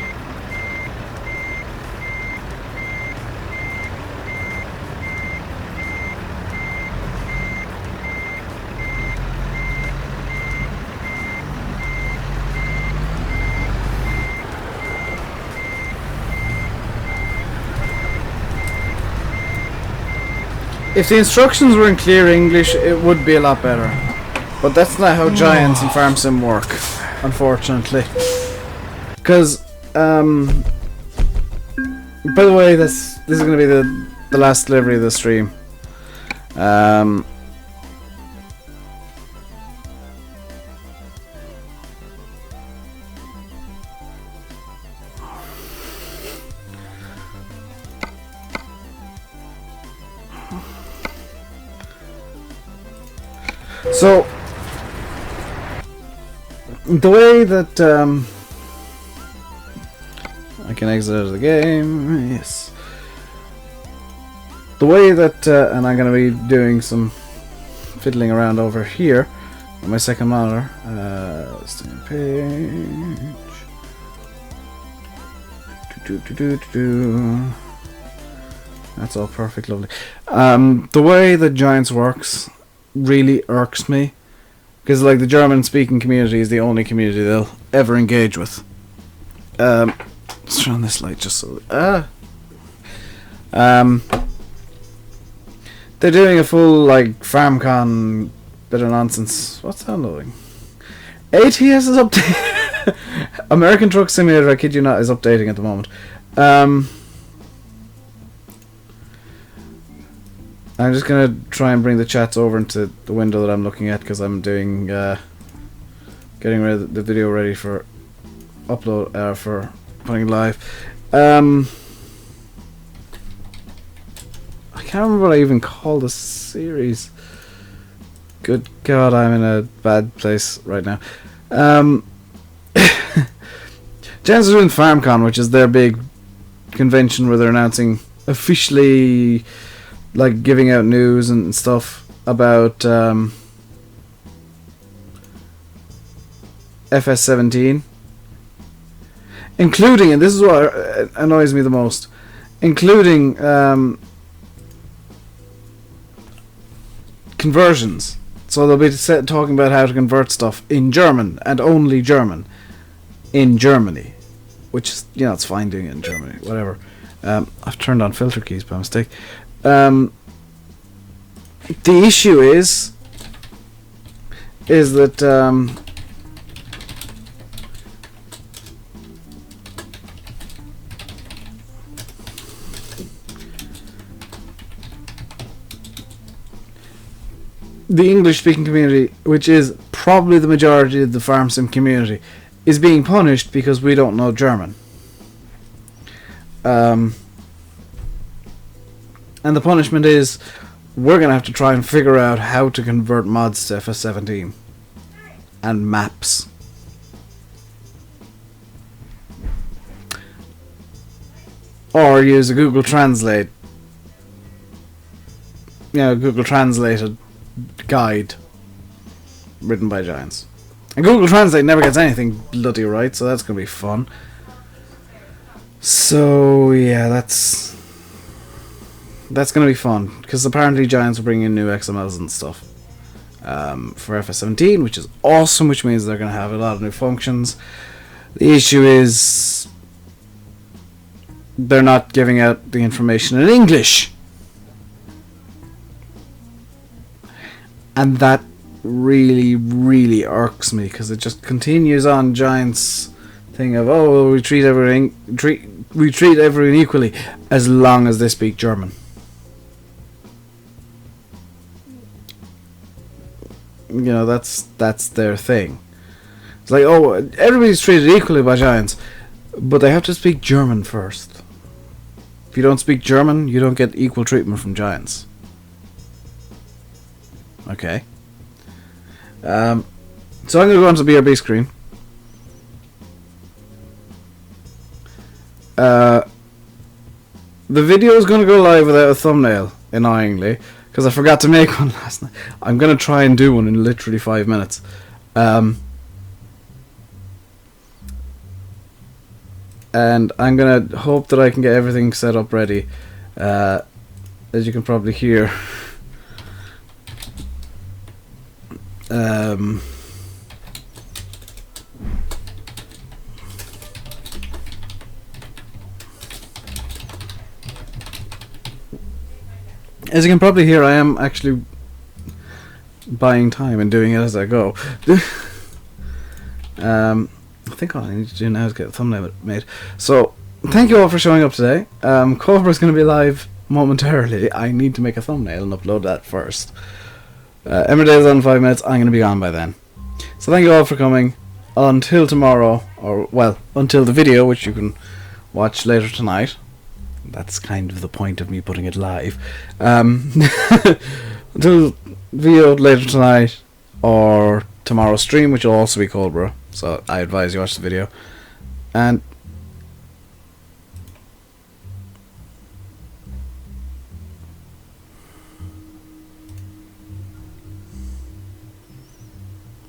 If the instructions were in clear English, it would be a lot better. But that's not how Giants and Farm Sim work, unfortunately. Because, by the way, this is going to be the last delivery of the stream. So, the way that I can exit out of the game, yes. The way that, and I'm going to be doing some fiddling around over here on my second monitor. Stay on page. That's all perfect, lovely. The way that Giants works really irks me, because like the German speaking community is the only community they'll ever engage with. Let's turn on this light just so they're doing a full like FarmCon bit of nonsense. What's that doing? ATS is updating. American Truck Simulator, I kid you not, is updating at the moment. I'm just gonna try and bring the chats over into the window that I'm looking at, because I'm doing getting the video ready for upload for putting live. I can't remember what I even called the series. Good God, I'm in a bad place right now. Giants are doing FarmCon, which is their big convention where they're announcing officially, like, giving out news and stuff about FS17, including, and this is what annoys me the most, including conversions. So they'll be talking about how to convert stuff in German and only German in Germany, which is, you know, it's fine doing it in Germany, whatever. I've turned on filter keys by mistake. The issue is that the English-speaking community, which is probably the majority of the farm sim community, is being punished because we don't know German. And the punishment is we're going to have to try and figure out how to convert mods to FS17 and maps. Or use a Google Translate, you know, Google Translated guide written by Giants. And Google Translate never gets anything bloody right, so that's going to be fun. So, yeah, that's going to be fun, because apparently Giants are bringing in new XMLs and stuff for FS17, which is awesome, which means they're going to have a lot of new functions. The issue is they're not giving out the information in English. And that really, really irks me, because it just continues on Giants' thing of, oh, well, we treat everyone equally as long as they speak German. You know, that's their thing. It's like, oh, everybody's treated equally by Giants, but they have to speak German first. If you don't speak German, you don't get equal treatment from Giants. Okay. So I'm going to go onto the BRB screen. The video is going to go live without a thumbnail, annoyingly, because I forgot to make one last night. I'm going to try and do one in literally 5 minutes. And I'm going to hope that I can get everything set up ready. As you can probably hear. As you can probably hear, I am actually buying time and doing it as I go. I think all I need to do now is get a thumbnail made. So, thank you all for showing up today. Cobra's going to be live momentarily. I need to make a thumbnail and upload that first. Emmerdale's on 5 minutes. I'm going to be gone by then. So thank you all for coming. Until tomorrow, or, well, until the video, which you can watch later tonight. That's kind of the point of me putting it live. Until video later tonight, or tomorrow's stream, which will also be Cobra. So I advise you watch the video. And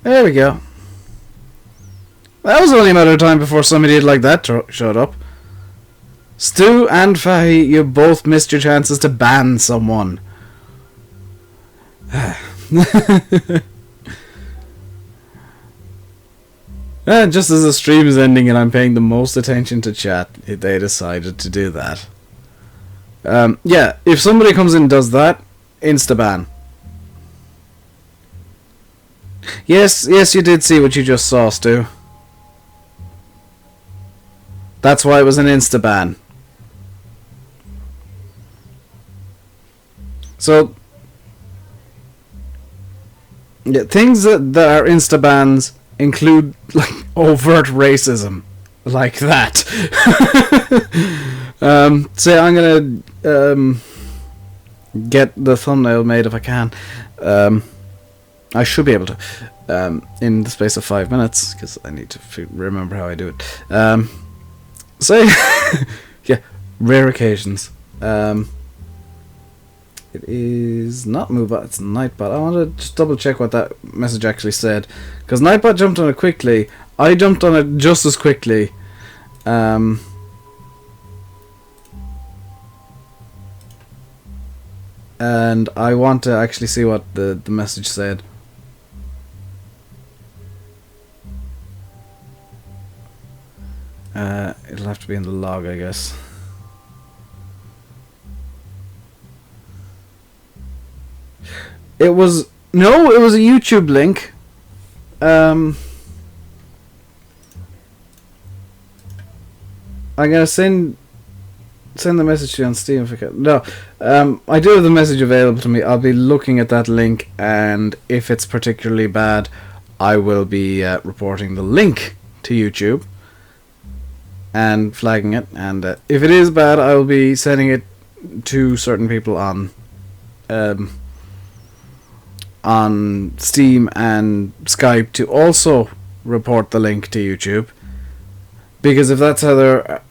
there we go. That was only a matter of time before somebody like that showed up. Stu and Fahy, you both missed your chances to ban someone. And just as the stream is ending and I'm paying the most attention to chat, they decided to do that. Yeah, if somebody comes in and does that, insta-ban. Yes, you did see what you just saw, Stu. That's why it was an insta-ban. So, yeah, things that are insta-bans include, like, overt racism. like that. So I'm gonna get the thumbnail made if I can. I should be able to in the space of 5 minutes, because I need to remember how I do it. So yeah, rare occasions. It is not Moobot, it's Nightbot. I want to just double check what that message actually said, because Nightbot jumped on it quickly. I jumped on it just as quickly. And I want to actually see what the message said. It'll have to be in the log, I guess. It was a YouTube link. I'm gonna send the message to you on Steam if I can. No, I do have the message available to me. I'll be looking at that link, and if it's particularly bad, I will be reporting the link to YouTube and flagging it. And if it is bad, I will be sending it to certain people on Steam and Skype to also report the link to YouTube, because if that's how they're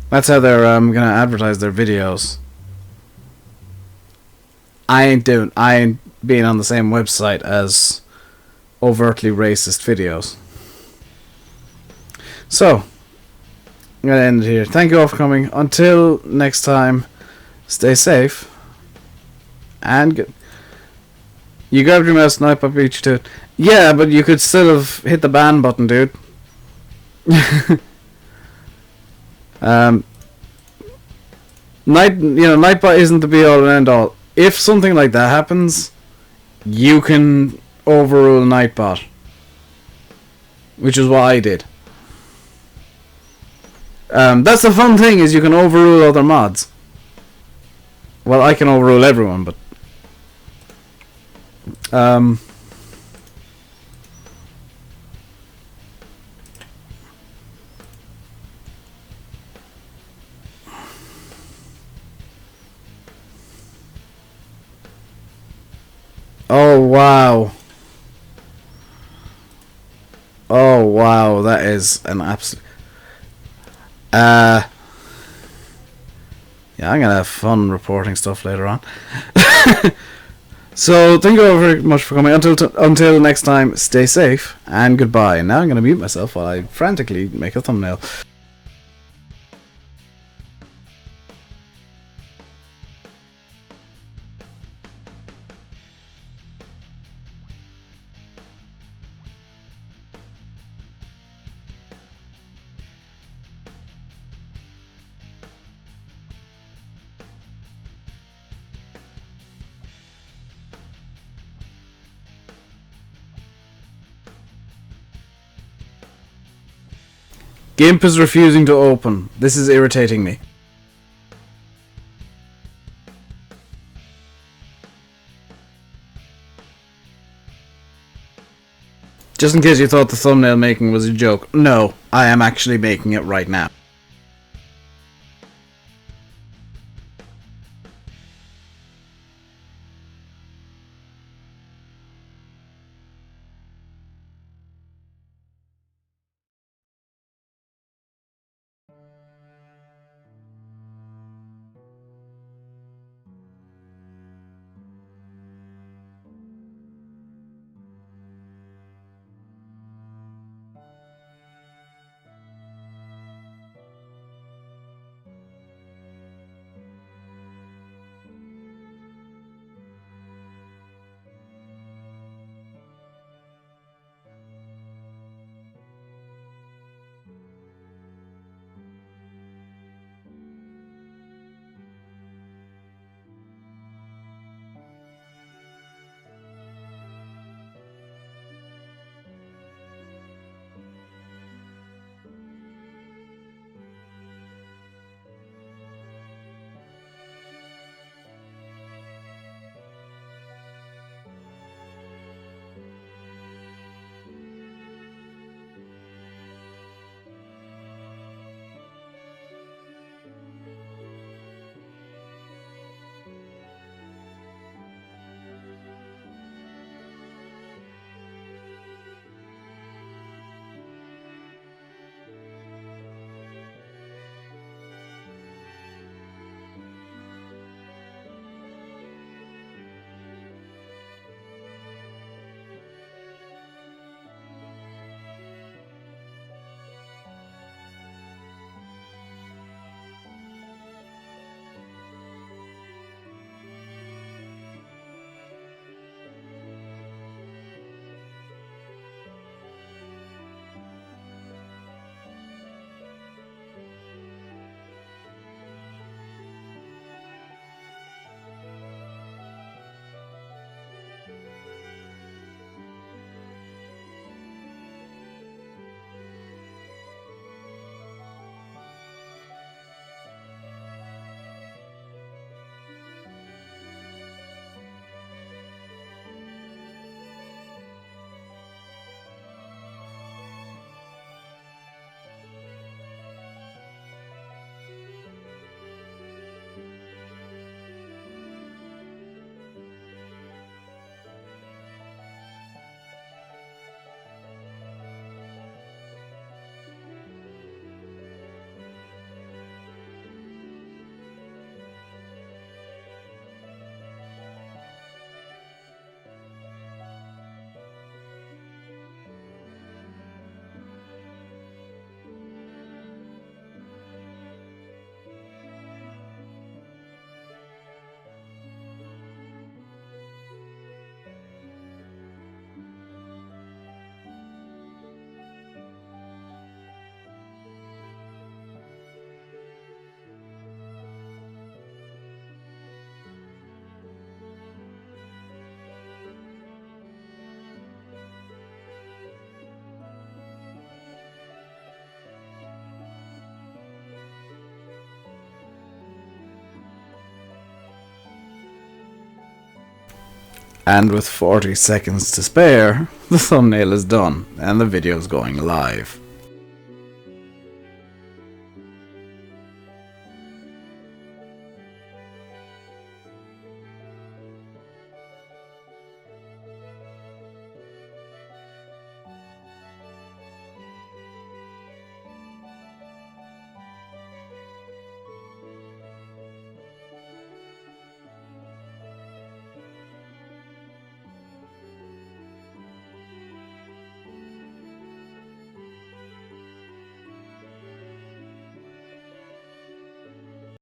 gonna advertise their videos, I ain't being on the same website as overtly racist videos. So I'm gonna end it here. Thank you all for coming. Until next time, stay safe. And you grabbed your mouse, Nightbot beat you to it. Yeah, but you could still have hit the ban button, dude. Nightbot isn't the be all and end all. If something like that happens, you can overrule Nightbot, which is what I did. That's the fun thing, is you can overrule other mods. Well, I can overrule everyone, but oh wow. Oh wow, that is an absolute yeah, I'm gonna have fun reporting stuff later on. So thank you all very much for coming. Until next time, stay safe and goodbye. And now I'm gonna mute myself while I frantically make a thumbnail. GIMP is refusing to open. This is irritating me. Just in case you thought the thumbnail making was a joke, no, I am actually making it right now. And with 40 seconds to spare, the thumbnail is done and the video is going live.